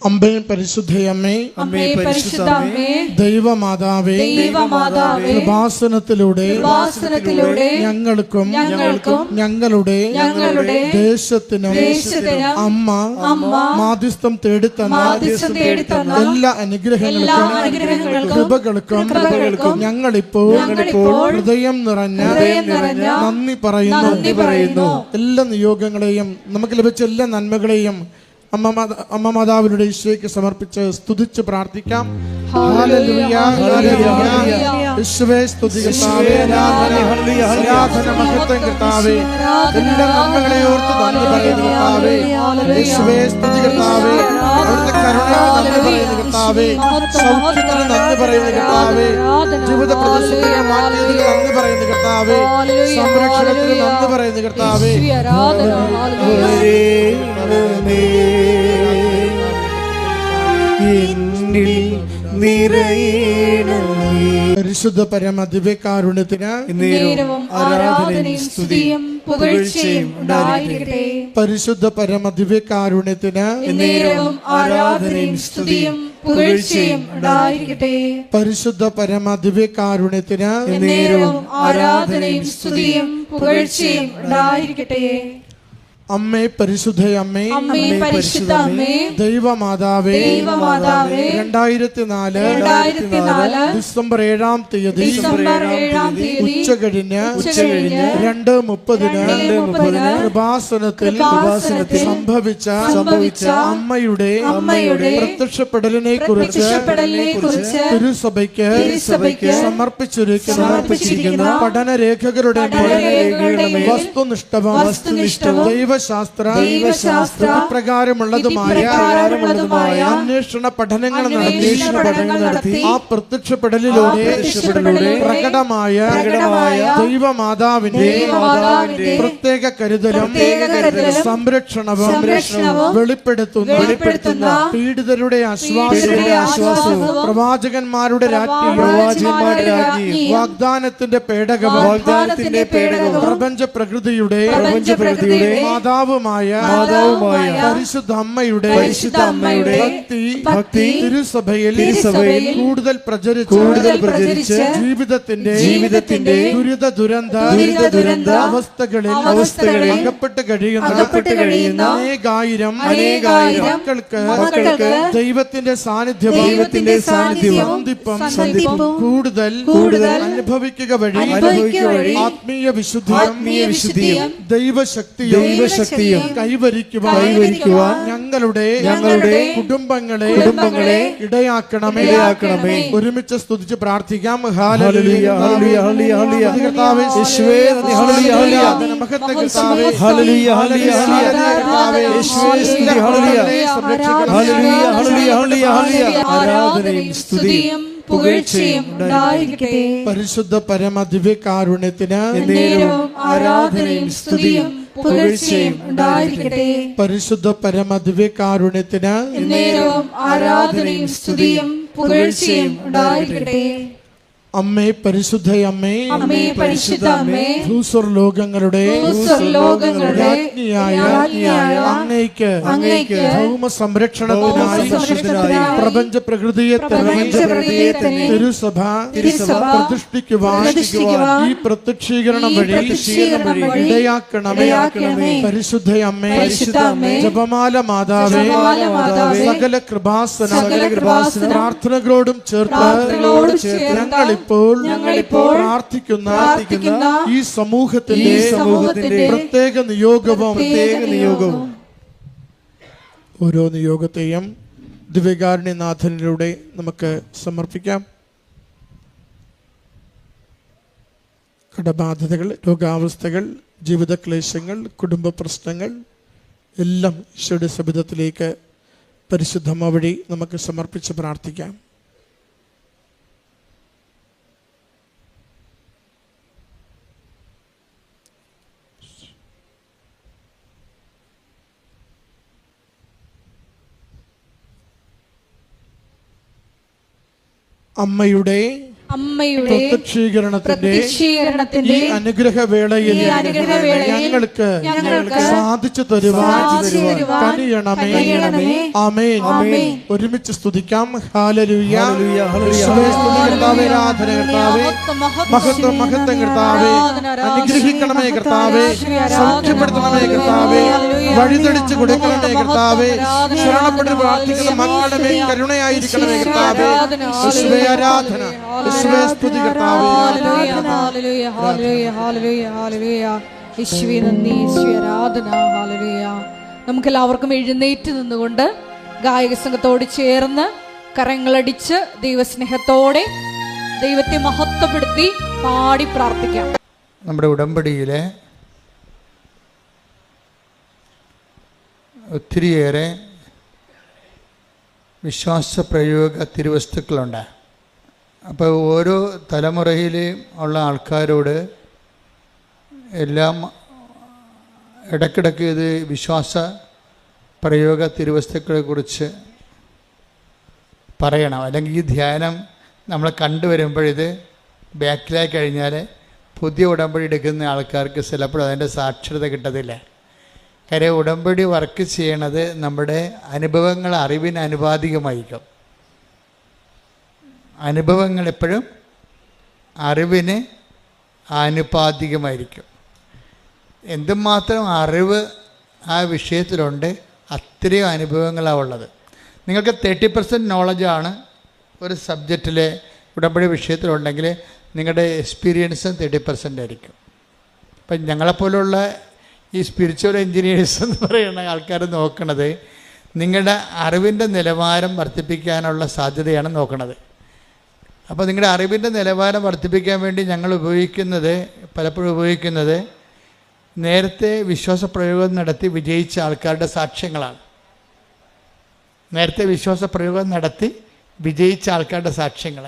അമ്മേ പരിശുദ്ധയമ്മേ, അമ്മേ പരിശുദ്ധമേ, ദൈവമാതാവേ, കൃപാസനത്തിലൂടെ ഞങ്ങൾക്കും ഞങ്ങളുടെ ദേശത്തിനും അമ്മ മാധ്യസ്ഥം തേടിത്തന്ന എല്ലാ അനുഗ്രഹങ്ങൾക്കും കൃപകൾക്കും ഞങ്ങളിപ്പോൾ ഹൃദയം നിറഞ്ഞ നന്ദി പറയുന്നു. എല്ലാ നിയോഗങ്ങളെയും നമുക്ക് ലഭിച്ച എല്ലാ നന്മകളെയും അമ്മ മാതാവിനുടെ ഈശോയ്ക്ക് സമർപ്പിച്ച് സ്തുതിച്ച് പ്രാർത്ഥിക്കാം. ഹല്ലേലൂയ, ഹല്ലേലൂയ. യേശുവേ സ്തുതി കർത്താവേ, ആരാധന മഹത്വം കർത്താവേ, എല്ലാ നന്മകളെയും ഓർത്ത് നന്ദി പറയുന്നു കർത്താവേ. യേശുവേ സ്തുതി കർത്താവേ, അവിടുത്തെ കരുണയ്ക്ക് നന്ദി പറയുന്നു കർത്താവേ, സൗഖ്യത്തിന് നന്ദി പറയുന്നു കർത്താവേ, ജീവിത പ്രതിസന്ധികൾ മാറ്റിയതിന് നന്ദി പറയുന്നു കർത്താവേ, സംരക്ഷണത്തിന് നന്ദി പറയുന്നു കർത്താവേ. പരിശുദ്ധ പരമ ദിവ്യകാരുണ്യത്തിന് ആരാധനയും സ്തുതിയും പുകഴ്ചയും ഉണ്ടായിരിക്കട്ടെ. പരിശുദ്ധ പരമ ദിവ്യകാരുണ്യത്തിന് ആരാധനയും സ്തുതിയും പുകഴ്ചയും ഉണ്ടായിരിക്കട്ടെ. പരിശുദ്ധ പരമ ദിവ്യകാരുണ്യത്തിന് ആരാധനയും സ്തുതിയും പുകഴ്ചയും ഉണ്ടായിരിക്കട്ടെ. അമ്മേ പരിശുദ്ധയമ്മേ, അമ്മേ പരിശുദ്ധമേ, ദൈവമാതാവേ, 2004 ഡിസംബർ 7-ാം തീയതി ഉച്ചകഴിഞ്ഞ് 2:30 കൃപാസനത്തിൽ സംഭവിച്ച അമ്മയുടെ പ്രത്യക്ഷപ്പെടലിനെ കുറിച്ച് തിരുസഭയ്ക്ക് സമർപ്പിച്ചിരിക്കുന്ന പഠനരേഖകളുടെ വസ്തുനിഷ്ഠവും ദൈവശാസ്ത്ര പ്രകാരമുള്ളതുമായ അന്വേഷണ പഠനങ്ങൾ നടത്തി ആ പ്രത്യക്ഷപ്പെടലിലൂടെ പ്രകടമായ ദൈവമാതാവിന്റെ പ്രത്യേക കരുതലും സംരക്ഷണവും വെളിപ്പെടുത്തുന്ന പീഡിതരുടെ ആശ്വാസവും പ്രവാചകന്മാരുടെ രാജ്ഞിയും വാഗ്ദാനത്തിന്റെ പേടകവും പ്രപഞ്ച പ്രകൃതിയുടെ മാതാവുമായ പരിശുദ്ധ അമ്മയുടെ ഭക്തി തിരുസഭയിൽ കൂടുതൽ പ്രചരിച്ച് ജീവിതത്തിന്റെ ദുരന്ത അവസ്ഥകളിൽ അകപ്പെട്ട് കഴിയുന്ന അനേകായിരം മക്കൾക്ക് ദൈവത്തിന്റെ സാന്നിധ്യവും കൂടുതൽ അനുഭവിക്കുക വഴി ആത്മീയ വിശുദ്ധിയും ദൈവശക്തിയും കൈവരിക്കുവാൻ ഞങ്ങളുടെ കുടുംബങ്ങളെ ഇടയാക്കണമേ. ഒരുമിച്ച് സ്തുതിച്ച് പ്രാർത്ഥിക്കാം. ഹല്ലേലൂയ, ഹല്ലേലൂയ, ഹല്ലേലൂയ. യേശുവേ നന്ദി, ഹല്ലേലൂയ, ഹല്ലേലൂയ. മഹത്വം കർത്താവേ, ഹല്ലേലൂയ, ഹല്ലേലൂയ, ഹല്ലേലൂയ. യേശുവേ സ്തുതി, ഹല്ലേലൂയ, ഹല്ലേലൂയ, ഹല്ലേലൂയ, ഹല്ലേലൂയ. ആരാധനയും സ്തുതിയും പുകഴ്ചയും ഉണ്ടായിരിക്കട്ടെ. പരിശുദ്ധ പരമ ദിവ്യകാരുണ്യത്തിന് ആരാധനയും സ്തുതിയും പുകഴ്ചയും ഉണ്ടായിരിക്കട്ടെ. പരിശുദ്ധ പരമ ദിവ്യകാരുണ്യത്തിന് ആരാധനയും സ്തുതിയും പുകഴ്ചയും ഉണ്ടായിരിക്കട്ടെ. അമ്മേ പരിശുദ്ധയമ്മേ, അമ്മേ പരിശുദ്ധമേ, ഭൂസ്വർലോകങ്ങളുടെ രാജ്ഞിയായ അങ്ങയ്ക്ക് ഭൗമ സംരക്ഷണത്തിനായി പ്രപഞ്ച പ്രകൃതിയെ തിരുസഭ പ്രതിഷ്ഠിക്കുവാൻ ഈ പ്രത്യക്ഷീകരണം വഴി ഇടയാക്കണമേ. പരിശുദ്ധയമ്മേ, ജപമാല മാതാവേ, സകല കൃപാസന പ്രാർത്ഥനകളോടും ചേർത്ത് ഞങ്ങളിപ്പോൾ പ്രാർത്ഥിക്കുന്ന ഈ സമൂഹത്തിന്റെ പ്രത്യേക നിയോഗവും ഓരോ നിയോഗത്തെയും ദിവ്യകാരുണ്യനാഥനിലൂടെ നമുക്ക് സമർപ്പിക്കാം. കടബാധ്യതകൾ, രോഗാവസ്ഥകൾ, ജീവിത ക്ലേശങ്ങൾ, കുടുംബ പ്രശ്നങ്ങൾ എല്ലാം ഈശോയുടെ സവിധത്തിലേക്ക് പരിശുദ്ധമ്മ വഴി നമുക്ക് സമർപ്പിച്ച് പ്രാർത്ഥിക്കാം. അമ്മയുടെ അമ്മയുടെ പ്രത്യക്ഷീകരണത്തിന്റെ ഈ അനുഗ്രഹവേളയിൽ ഞങ്ങൾക്ക് സാധിച്ചു തരുവാൻ കനിയണമേ. ആമേൻ. ഒരുമിച്ച് സ്തുതിക്കാം. ഹല്ലേലൂയ. ആരാധന കർത്താവേ, മഹത്വം കർത്താവേ, അനുഗ്രഹിക്കണമേ കർത്താവേ, സൗഖ്യപ്പെടുത്തണമേ കർത്താവേ, വഴിതെളിച്ച് കൊടുക്കണമേ കർത്താവേ, ശരണപ്പെട്ട് പ്രാർത്ഥിക്കുന്ന മക്കളുടെ മേൽ കരുണയായിരിക്കണമേ കർത്താവേ. യേശുവേ ആരാധന, യേശുവേ സ്തുതി കർത്താവേ. നമുക്കെല്ലാവർക്കും എഴുന്നേറ്റ് നിന്നുകൊണ്ട് ഗായക സംഘത്തോട് ചേർന്ന് കരങ്ങളടിച്ച് ദൈവസ്നേഹത്തോടെ ദൈവത്തെ മഹത്വപ്പെടുത്തി പാടി പ്രാർത്ഥിക്കാം. നമ്മുടെ ഉടമ്പടിയിലെ ഒത്തിരിയേറെ വിശ്വാസപ്രയോഗ തിരുവസ്തുക്കളുണ്ട്. അപ്പോൾ ഓരോ തലമുറയിലും ഉള്ള ആൾക്കാരോട് എല്ലാം ഇടയ്ക്കിടയ്ക്ക് ഇത് വിശ്വാസ പ്രയോഗ തിരുവസ്തുക്കളെക്കുറിച്ച് പറയണം. അല്ലെങ്കിൽ ഈ ധ്യാനം നമ്മൾ കണ്ടുവരുമ്പോഴിത് ബാക്കിലായി കഴിഞ്ഞാൽ പുതിയ ഉടമ്പടി എടുക്കുന്ന ആൾക്കാർക്ക് ചിലപ്പോൾ അതിൻ്റെ സാക്ഷരത കിട്ടത്തില്ല. കാര്യം ഉടമ്പടി വർക്ക് ചെയ്യണത് നമ്മുടെ അനുഭവങ്ങൾ അറിവിന് അനുപാതികമായിരിക്കും. അനുഭവങ്ങൾ എപ്പോഴും അറിവിന് ആനുപാതികമായിരിക്കും. എന്തുമാത്രം അറിവ് ആ വിഷയത്തിലുണ്ട് അത്രയും അനുഭവങ്ങളാണ് ഉള്ളത്. നിങ്ങൾക്ക് 30% നോളജാണ് ഒരു സബ്ജക്റ്റിലെ ഉടമ്പടി വിഷയത്തിലുണ്ടെങ്കിൽ നിങ്ങളുടെ എക്സ്പീരിയൻസും 30% ആയിരിക്കും. ഇപ്പം ഞങ്ങളെപ്പോലുള്ള ഈ സ്പിരിച്വൽ എൻജിനീയേഴ്സ് എന്ന് പറയുന്ന ആൾക്കാർ നോക്കുന്നത് നിങ്ങളുടെ അറിവിൻ്റെ നിലവാരം വർദ്ധിപ്പിക്കാനുള്ള സാധ്യതയാണ് നോക്കുന്നത്. അപ്പോൾ നിങ്ങളുടെ അറിവിൻ്റെ നിലവാരം വർദ്ധിപ്പിക്കാൻ വേണ്ടി ഞങ്ങൾ പലപ്പോഴും ഉപയോഗിക്കുന്നത് നേരത്തെ വിശ്വാസപ്രയോഗം നടത്തി വിജയിച്ച ആൾക്കാരുടെ സാക്ഷ്യങ്ങളാണ്. നേരത്തെ വിശ്വാസപ്രയോഗം നടത്തി വിജയിച്ച ആൾക്കാരുടെ സാക്ഷ്യങ്ങൾ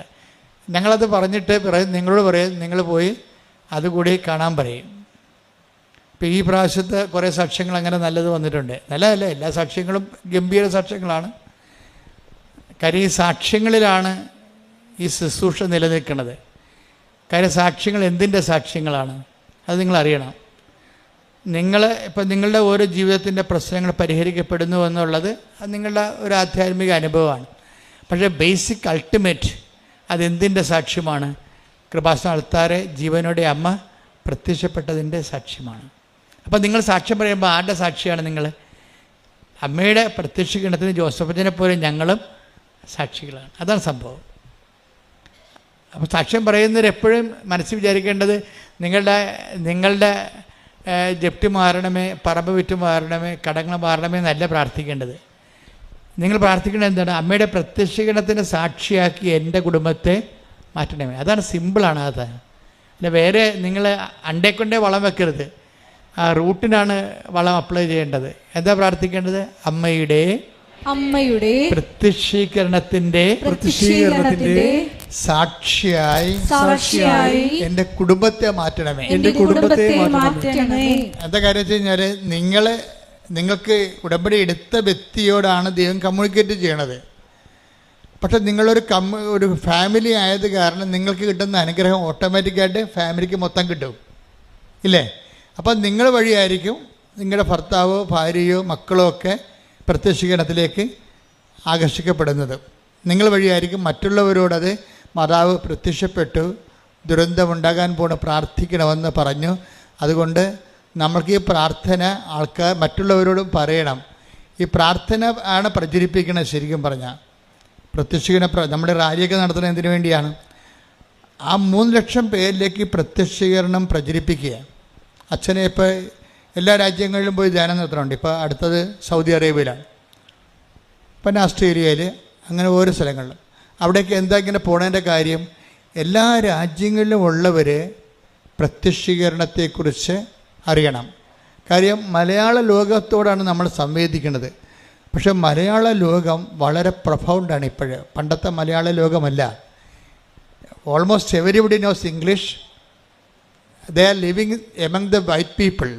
ഞങ്ങളത് പറഞ്ഞിട്ട് നിങ്ങളോട് പറയും, നിങ്ങൾ പോയി അതുകൂടി കാണാൻ പറയും. ഇപ്പോൾ ഈ പ്രാവശ്യത്തെ കുറേ സാക്ഷ്യങ്ങൾ അങ്ങനെ നല്ലത് വന്നിട്ടുണ്ട്. നല്ലതല്ല, എല്ലാ സാക്ഷ്യങ്ങളും ഗംഭീര സാക്ഷ്യങ്ങളാണ്. കാര്യം ഈ സാക്ഷ്യങ്ങളിലാണ് ഈ ശുശ്രൂഷ നിലനിൽക്കുന്നത്. കാര്യം സാക്ഷ്യങ്ങൾ എന്തിൻ്റെ സാക്ഷ്യങ്ങളാണ് അത് നിങ്ങളറിയണം. ഇപ്പം നിങ്ങളുടെ ഓരോ ജീവിതത്തിൻ്റെ പ്രശ്നങ്ങൾ പരിഹരിക്കപ്പെടുന്നു എന്നുള്ളത് അത് നിങ്ങളുടെ ഒരു ആധ്യാത്മിക അനുഭവമാണ്. പക്ഷേ ബേസിക് അൾട്ടിമേറ്റ് അതെന്തിൻ്റെ സാക്ഷ്യമാണ്? കൃപാസന അൾത്താരെ ജീവനോടെ അമ്മ പ്രത്യക്ഷപ്പെട്ടതിൻ്റെ സാക്ഷ്യമാണ്. അപ്പം നിങ്ങൾ സാക്ഷ്യം പറയുമ്പോൾ ആരുടെ സാക്ഷിയാണ് നിങ്ങൾ? അമ്മയുടെ പ്രത്യക്ഷീകരണത്തിന് ജോസഫച്ചനെ പോലെ ഞങ്ങളും സാക്ഷികളാണ്. അതാണ് സംഭവം. അപ്പോൾ സാക്ഷ്യം പറയുന്നവരെപ്പോഴും മനസ്സിൽ വിചാരിക്കേണ്ടത് നിങ്ങളുടെ ജപ്തി മാറണമേ, പറമ്പ് വിറ്റ് മാറണമേ, കടങ്ങൾ മാറണമേ എന്നല്ല പ്രാർത്ഥിക്കേണ്ടത്. നിങ്ങൾ പ്രാർത്ഥിക്കേണ്ടത് എന്താണ്? അമ്മയുടെ പ്രത്യക്ഷീകരണത്തിന് സാക്ഷിയാക്കി എൻ്റെ കുടുംബത്തെ മാറ്റണമേ. അതാണ് സിമ്പിളാണ്. അത് അല്ല വേറെ നിങ്ങൾ അണ്ടേക്കൊണ്ടേ വളം വെക്കരുത്. ആ റൂട്ടിനാണ് വളം അപ്ലൈ ചെയ്യേണ്ടത്. എന്താ പ്രാർത്ഥിക്കേണ്ടത്? അമ്മയുടെ പ്രത്യക്ഷീകരണത്തിന്റെ സാക്ഷിയായി എൻ്റെ കുടുംബത്തെ മാറ്റണമേ. എന്താ കാര്യം വെച്ച് കഴിഞ്ഞാൽ നിങ്ങൾക്ക് ഉടമ്പടി എടുത്ത വ്യക്തിയോടാണ് ദൈവം കമ്മ്യൂണിക്കേറ്റ് ചെയ്യണത്. പക്ഷെ നിങ്ങളൊരു ഫാമിലി ആയത് കാരണം നിങ്ങൾക്ക് കിട്ടുന്ന അനുഗ്രഹം ഓട്ടോമാറ്റിക്കായിട്ട് ഫാമിലിക്ക് മൊത്തം കിട്ടും, ഇല്ലേ? അപ്പം നിങ്ങൾ വഴിയായിരിക്കും നിങ്ങളുടെ ഭർത്താവോ ഭാര്യയോ മക്കളോ ഒക്കെ പ്രത്യക്ഷീകരണത്തിലേക്ക് ആകർഷിക്കപ്പെടുന്നത്. നിങ്ങൾ വഴിയായിരിക്കും മറ്റുള്ളവരോടത് മാതാവ് പ്രത്യക്ഷപ്പെട്ടു, ദുരന്തമുണ്ടാകാൻ പോണ പ്രാർത്ഥിക്കണമെന്ന് പറഞ്ഞു. അതുകൊണ്ട് നമ്മൾക്ക് ഈ പ്രാർത്ഥന മറ്റുള്ളവരോടും പറയണം. ഈ പ്രാർത്ഥന ആണ് പ്രചരിപ്പിക്കുന്നത്. ശരിക്കും പറഞ്ഞാൽ പ്രത്യക്ഷീകരണം നമ്മുടെ റാലിയൊക്കെ നടത്തുന്നത് എന്തിനു വേണ്ടിയാണ്? ആ 3 ലക്ഷം പേരിലേക്ക് പ്രത്യക്ഷീകരണം പ്രചരിപ്പിക്കുക. അച്ഛനെ ഇപ്പോൾ എല്ലാ രാജ്യങ്ങളിലും പോയി ധ്യാനം നടത്തുന്നുണ്ട്. ഇപ്പോൾ അടുത്തത് സൗദി അറേബ്യയിലാണ്, പിന്നെ ഓസ്ട്രേലിയയിൽ, അങ്ങനെ ഓരോ സ്ഥലങ്ങളിലും. അവിടേക്ക് എന്താ ഇങ്ങനെ പോണതിൻ്റെ കാര്യം? എല്ലാ രാജ്യങ്ങളിലും ഉള്ളവർ പ്രത്യക്ഷീകരണത്തെക്കുറിച്ച് അറിയണം. കാര്യം മലയാള ലോകത്തോടാണ് നമ്മൾ സംവേദിക്കുന്നത്. പക്ഷെ മലയാള ലോകം വളരെ പ്രൊഫൗണ്ടാണ് ഇപ്പോൾ. പണ്ടത്തെ മലയാള ലോകമല്ല. Almost everybody knows English. They are living among the white people.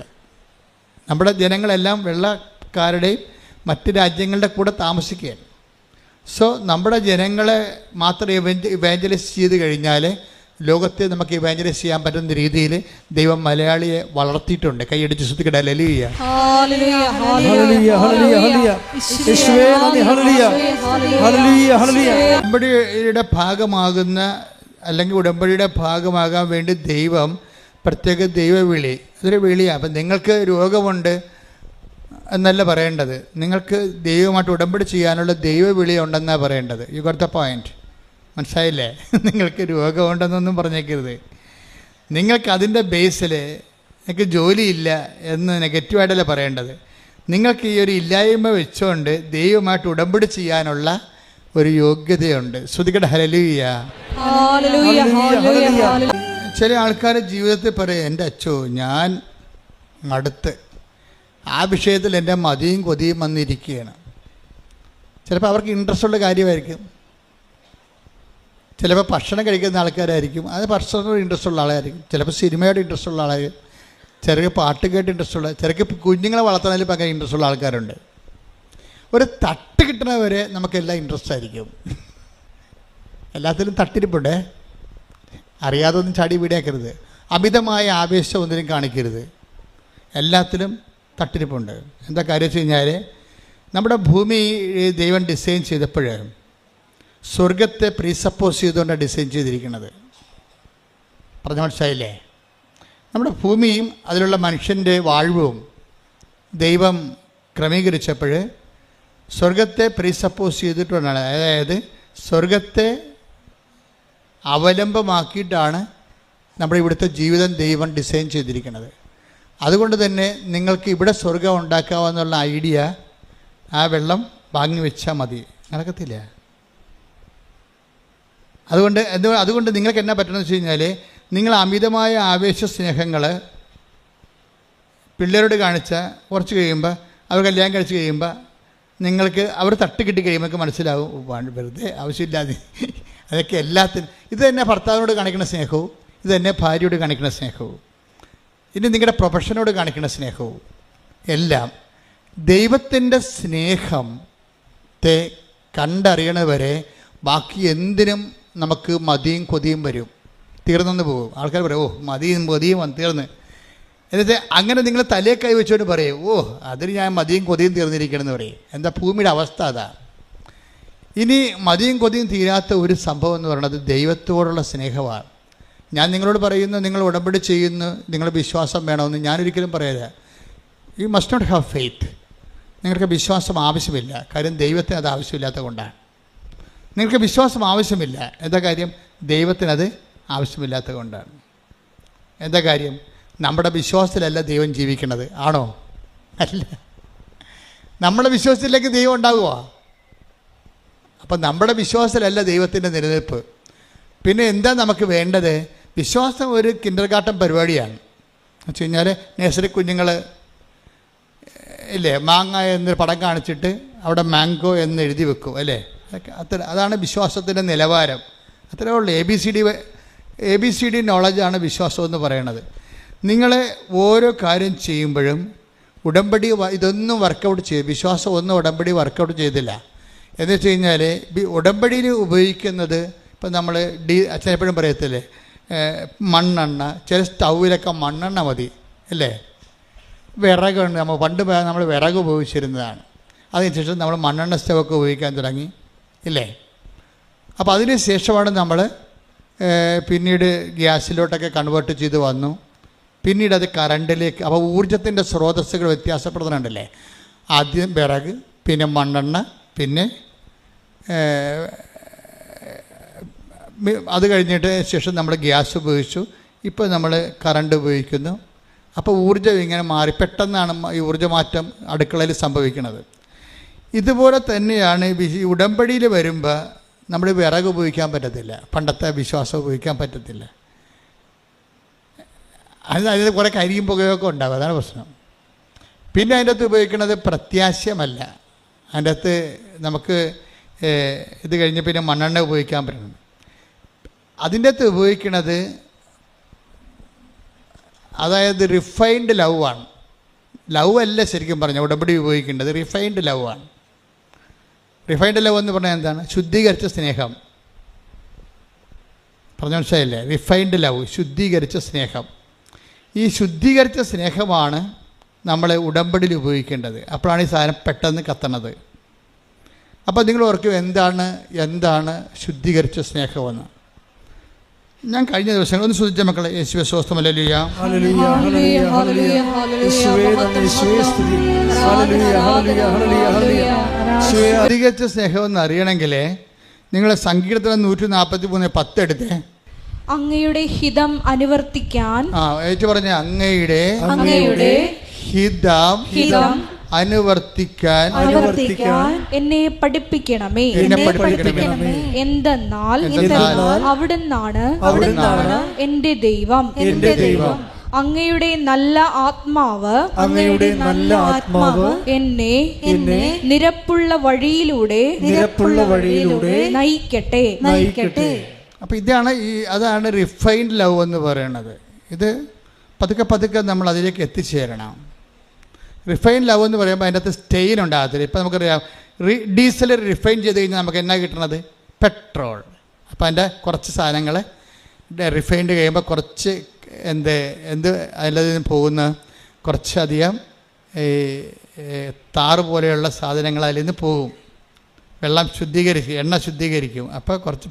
നമ്മുടെ ജനങ്ങളെല്ലാം വെള്ളക്കാരുടെയും മറ്റ് രാജ്യങ്ങളുടെ കൂടെ താമസിക്കുകയാണ്. സോ നമ്മുടെ ജനങ്ങളെ മാത്രം ഇവാഞ്ചലൈസ് ചെയ്ത് കഴിഞ്ഞാൽ ലോകത്തെ നമുക്ക് ഇവാഞ്ചലൈസ് ചെയ്യാൻ പറ്റുന്ന രീതിയിൽ ദൈവം മലയാളിയെ വളർത്തിയിട്ടുണ്ട്. കൈയടിച്ച് ശ്രദ്ധിക്കട്ടെ. ഹല്ലേലൂയ. ഉടമ്പടിയുടെ ഭാഗമാകുന്ന അല്ലെങ്കിൽ ഉടമ്പടിയുടെ ഭാഗമാകാൻ വേണ്ടി ദൈവം പ്രത്യേക ദൈവവിളി, അതൊരു വിളിയാണ്. അപ്പം നിങ്ങൾക്ക് രോഗമുണ്ട് എന്നല്ല പറയേണ്ടത്, നിങ്ങൾക്ക് ദൈവമായിട്ട് ഉടമ്പടി ചെയ്യാനുള്ള ദൈവവിളി ഉണ്ടെന്നാണ് പറയേണ്ടത്. You got the point. മനസ്സിലായില്ലേ? നിങ്ങൾക്ക് രോഗമുണ്ടെന്നൊന്നും പറഞ്ഞേക്കരുത്. നിങ്ങൾക്ക് അതിൻ്റെ ബേസിൽ നിങ്ങൾക്ക് ജോലിയില്ല എന്ന് നെഗറ്റീവായിട്ടല്ല പറയേണ്ടത്. നിങ്ങൾക്ക് ഈ ഒരു ഇല്ലായ്മ വെച്ചുകൊണ്ട് ദൈവമായിട്ട് ഉടമ്പടി ചെയ്യാനുള്ള ഒരു യോഗ്യതയുണ്ട്. ശ്രുതിക്കട്ടെ. ഹല്ലേലൂയ. ചില ആൾക്കാർ ജീവിതത്തിൽ പറയും, എൻ്റെ അച്ചോ ഞാൻ മടുത്ത് ആ വിഷയത്തിൽ എൻ്റെ മതിയും കൊതിയും വന്നിരിക്കുകയാണ്. ചിലപ്പോൾ അവർക്ക് ഇൻട്രസ്റ്റ് ഉള്ള കാര്യമായിരിക്കും. ചിലപ്പോൾ ഭക്ഷണം കഴിക്കുന്ന ആൾക്കാരായിരിക്കും, അത് ഭക്ഷണത്തോട് ഇൻട്രസ്റ്റ് ഉള്ള ആളായിരിക്കും. ചിലപ്പോൾ സിനിമയോട് ഇൻട്രസ്റ്റ് ഉള്ള ആളായിരിക്കും. ചിലർക്ക് പാട്ട് കേട്ട് ഇൻട്രസ്റ്റ് ഉള്ള, ചിലർക്ക് കുഞ്ഞുങ്ങളെ വളർത്തുന്നതിൽ ഭയങ്കര ഇൻട്രസ്റ്റ് ഉള്ള ആൾക്കാരുണ്ട്. ഒരു തട്ട് കിട്ടുന്നവരെ നമുക്കെല്ലാം ഇൻട്രസ്റ്റ് ആയിരിക്കും. എല്ലാത്തിലും തട്ടിരിപ്പുണ്ടേ. അറിയാതെ ഒന്നും ചാടി വീടിയാക്കരുത്. അമിതമായ ആവേശം ഒന്നിനും കാണിക്കരുത്. എല്ലാത്തിലും തട്ടിരിപ്പുണ്ട്. എന്താ കാര്യം വെച്ച് കഴിഞ്ഞാൽ, നമ്മുടെ ഭൂമി ദൈവം ഡിസൈൻ ചെയ്തപ്പോൾ സ്വർഗത്തെ പ്രീസപ്പോസ് ചെയ്തുകൊണ്ടാണ് ഡിസൈൻ ചെയ്തിരിക്കുന്നത്. പറഞ്ഞ മനസ്സിലായില്ലേ? നമ്മുടെ ഭൂമിയും അതിലുള്ള മനുഷ്യൻ്റെ വാഴ്വും ദൈവം ക്രമീകരിച്ചപ്പോൾ സ്വർഗത്തെ പ്രീസപ്പോസ് ചെയ്തിട്ടുണ്ടാണ്. അതായത് സ്വർഗത്തെ അവലംബമാക്കിയിട്ടാണ് നമ്മുടെ ഇവിടുത്തെ ജീവിതം ദൈവം ഡിസൈൻ ചെയ്തിരിക്കുന്നത്. അതുകൊണ്ട് തന്നെ നിങ്ങൾക്ക് ഇവിടെ സ്വർഗം ഉണ്ടാക്കാമെന്നുള്ള ഐഡിയ ആ വെള്ളം വാങ്ങി വെച്ചാൽ മതി, നടക്കത്തില്ല. അതുകൊണ്ട് നിങ്ങൾക്ക് എന്നാ പറ്റണമെന്ന് വെച്ച് കഴിഞ്ഞാൽ, നിങ്ങൾ അമിതമായ ആവേശ സ്നേഹങ്ങൾ പിള്ളേരോട് കാണിച്ചാൽ കുറച്ച് കഴിയുമ്പോൾ, അവർ കല്യാണം കഴിച്ച് കഴിയുമ്പോൾ നിങ്ങൾക്ക് അവർ തട്ട് കിട്ടി കഴിയുമ്പോൾ മനസ്സിലാവും, വെറുതെ ആവശ്യമില്ലാതെ അതൊക്കെ എല്ലാത്തിനും. ഇത് തന്നെ ഭർത്താവിനോട് കാണിക്കുന്ന സ്നേഹവും, ഇത് തന്നെ ഭാര്യയോട് കാണിക്കുന്ന സ്നേഹവും, ഇനി നിങ്ങളുടെ പ്രൊഫഷനോട് കാണിക്കുന്ന സ്നേഹവും എല്ലാം ദൈവത്തിൻ്റെ സ്നേഹത്തെ കണ്ടറിയണവരെ ബാക്കി എന്തിനും നമുക്ക് മതിയും കൊതിയും വരും. തീർന്നെന്ന് പോകും. ആൾക്കാർ പറയും, ഓ മതിയും കൊതിയും തീർന്ന്. എന്നിട്ട് അങ്ങനെ നിങ്ങൾ തലയെ കൈ വെച്ചുകൊണ്ട് പറയും, ഓ അതിന് ഞാൻ മതിയും കൊതിയും തീർന്നിരിക്കണമെന്ന് പറയും. എന്താ ഭൂമിയുടെ അവസ്ഥ അതാ. ഇനി മതിയും കൊതിയും തീരാത്ത ഒരു സംഭവം എന്ന് പറയുന്നത് ദൈവത്തോടുള്ള സ്നേഹമാണ്. ഞാൻ നിങ്ങളോട് പറയുന്നു, നിങ്ങൾ ഉടമ്പടി ചെയ്യുന്നു, നിങ്ങളുടെ വിശ്വാസം വേണമെന്ന് ഞാനൊരിക്കലും പറയാതെ. You must not have faith. നിങ്ങൾക്ക് വിശ്വാസം ആവശ്യമില്ല. കാര്യം ദൈവത്തിന് അത് ആവശ്യമില്ലാത്ത കൊണ്ടാണ്. നിങ്ങൾക്ക് വിശ്വാസം ആവശ്യമില്ല. എന്താ കാര്യം? ദൈവത്തിനത് ആവശ്യമില്ലാത്തത് കൊണ്ടാണ്. എന്താ കാര്യം? നമ്മുടെ വിശ്വാസത്തിലല്ല ദൈവം ജീവിക്കുന്നത്. ആണോ? അല്ല. നമ്മുടെ വിശ്വാസത്തിലേക്ക് ദൈവം ഉണ്ടാകുമോ? അപ്പം നമ്മുടെ വിശ്വാസത്തിലല്ല ദൈവത്തിൻ്റെ നിലനിൽപ്പ്. പിന്നെ എന്താ നമുക്ക് വേണ്ടത്? വിശ്വാസം ഒരു കിൻഡർ ഗാർട്ടൻ പരിപാടിയാണ്. എന്ന് വെച്ച് കഴിഞ്ഞാൽ നഴ്സറി കുഞ്ഞുങ്ങൾ ഇല്ലേ, മാങ്ങ എന്നൊരു പടം കാണിച്ചിട്ട് അവിടെ മാംഗോ എന്ന് എഴുതി വെക്കും അല്ലേ? അതാണ് വിശ്വാസത്തിൻ്റെ നിലവാരം. അത്രേ ഉള്ളൂ. എ ബി സി ഡി നോളജാണ് വിശ്വാസം എന്ന് പറയണത്. നിങ്ങൾ ഓരോ കാര്യം ചെയ്യുമ്പോഴും ഉടമ്പടി ഇതൊന്നും വർക്കൗട്ട് ചെയ്ത്, വിശ്വാസം ഒന്നും ഉടമ്പടി വർക്കൗട്ട് ചെയ്തില്ല. എന്ന് വെച്ച് കഴിഞ്ഞാൽ ഉടമ്പടിയിൽ ഉപയോഗിക്കുന്നത്, ഇപ്പം നമ്മൾ അച്ഛൻ എപ്പോഴും പറയത്തില്ലേ, മണ്ണെണ്ണ. ചില സ്റ്റൗവിലൊക്കെ മണ്ണെണ്ണ മതി അല്ലേ? വിറകുണ്ട്. നമ്മൾ വിറക് ഉപയോഗിച്ചിരുന്നതാണ്. അതിനുശേഷം നമ്മൾ മണ്ണെണ്ണ സ്റ്റൗവൊക്കെ ഉപയോഗിക്കാൻ തുടങ്ങി ഇല്ലേ? അപ്പോൾ അതിന് ശേഷമാണ് നമ്മൾ പിന്നീട് ഗ്യാസിലോട്ടൊക്കെ കൺവേർട്ട് ചെയ്ത് വന്നു. പിന്നീട് അത് കറണ്ടിലേക്ക്. അപ്പോൾ ഊർജത്തിൻ്റെ സ്രോതസ്സുകൾ വ്യത്യാസപ്പെടുന്നുണ്ടല്ലേ? ആദ്യം വിറക്, പിന്നെ മണ്ണെണ്ണ, പിന്നെ അത് കഴിഞ്ഞിട്ട് ശേഷം നമ്മൾ ഗ്യാസ് ഉപയോഗിച്ചു. ഇപ്പോൾ നമ്മൾ കറണ്ട് ഉപയോഗിക്കുന്നു. അപ്പോൾ ഊർജ്ജം ഇങ്ങനെ മാറി. പെട്ടെന്നാണ് ഈ ഊർജ്ജമാറ്റം അടുക്കളയിൽ സംഭവിക്കുന്നത്. ഇതുപോലെ തന്നെയാണ് ഈ ഉടമ്പടിയിൽ വരുമ്പോൾ നമ്മൾ വിറക് ഉപയോഗിക്കാൻ പറ്റത്തില്ല. പണ്ടത്തെ വിശ്വാസം ഉപയോഗിക്കാൻ പറ്റത്തില്ല. അതിന് കുറേ കരിയും പുകയൊക്കെ ഉണ്ടാകും. അതാണ് പ്രശ്നം. പിന്നെ അതിൻ്റെ അകത്ത് ഉപയോഗിക്കുന്നത് പ്രത്യാശയമല്ല. അതിൻ്റെ അകത്ത് നമുക്ക് ഇത് കഴിഞ്ഞ് പിന്നെ മണ്ണെണ്ണ ഉപയോഗിക്കാൻ പറ്റണം. അതിൻ്റെ അകത്ത് ഉപയോഗിക്കുന്നത് അതായത് റിഫൈൻഡ് ലവ് ആണ്. ലവ് അല്ല ശരിക്കും പറഞ്ഞാൽ ഉടമ്പടി ഉപയോഗിക്കേണ്ടത് റിഫൈൻഡ് ലവ് ആണ്. റിഫൈൻഡ് ലവ് എന്ന് പറഞ്ഞാൽ എന്താണ്? ശുദ്ധീകരിച്ച സ്നേഹം. പറഞ്ഞ മനസ്സിലായില്ലേ? റിഫൈൻഡ് ലവ്, ശുദ്ധീകരിച്ച സ്നേഹം. ഈ ശുദ്ധീകരിച്ച സ്നേഹമാണ് നമ്മൾ ഉടമ്പടിയിൽ ഉപയോഗിക്കേണ്ടത്. അപ്പോഴാണ് ഈ സാധനം പെട്ടെന്ന് കത്തണത്. അപ്പോൾ നിങ്ങൾ ഓർക്കും എന്താണ് ശുദ്ധീകരിച്ച സ്നേഹമെന്ന്. ഞാൻ കഴിഞ്ഞ ദിവസങ്ങൾ ഒന്ന് ശ്രദ്ധിച്ച മക്കളെ. യേശുവേ സ്തോത്രം. ഹല്ലേലൂയ. ശുദ്ധീകരിച്ച സ്നേഹം എന്ന് അറിയണമെങ്കിൽ നിങ്ങൾ സങ്കീർത്തനം 143:10 എടുത്തേ. അങ്ങയുടെ ഹിതം അനുവർത്തിക്കാൻ. ഏറ്റു പറഞ്ഞ അങ്ങയുടെ ഹിതം അനുവർത്തിക്കാൻ എന്നെ പഠിപ്പിക്കണമേ. എന്തെന്നാൽ അവിടുന്നാണ് എന്റെ ദൈവം. അങ്ങയുടെ നല്ല ആത്മാവ് എന്നെ നിരപ്പുള്ള വഴിയിലൂടെ നയിക്കട്ടെ. അപ്പം അതാണ് റിഫൈൻഡ് ലവ് എന്ന് പറയുന്നത്. ഇത് പതുക്കെ നമ്മൾ അതിലേക്ക് എത്തിച്ചേരണം. റിഫൈൻഡ് ലവ് എന്ന് പറയുമ്പോൾ അതിൻ്റെ അകത്ത് സ്റ്റെയിൻ ഉണ്ടാകത്തില്ല. ഇപ്പം നമുക്കറിയാം, ഡീസൽ റിഫൈൻ ചെയ്ത് കഴിഞ്ഞാൽ നമുക്ക് എന്നാ കിട്ടണത്? പെട്രോൾ. അപ്പോൾ അതിൻ്റെ കുറച്ച് സാധനങ്ങൾ റിഫൈൻഡ് കഴിയുമ്പോൾ കുറച്ച് എന്ത് അതിൽ നിന്ന് പോകുന്ന കുറച്ചധികം താറ് പോലെയുള്ള സാധനങ്ങൾ അതിൽ നിന്ന് പോകും. വെള്ളം ശുദ്ധീകരിക്കും, എണ്ണ ശുദ്ധീകരിക്കും. അപ്പോൾ കുറച്ച്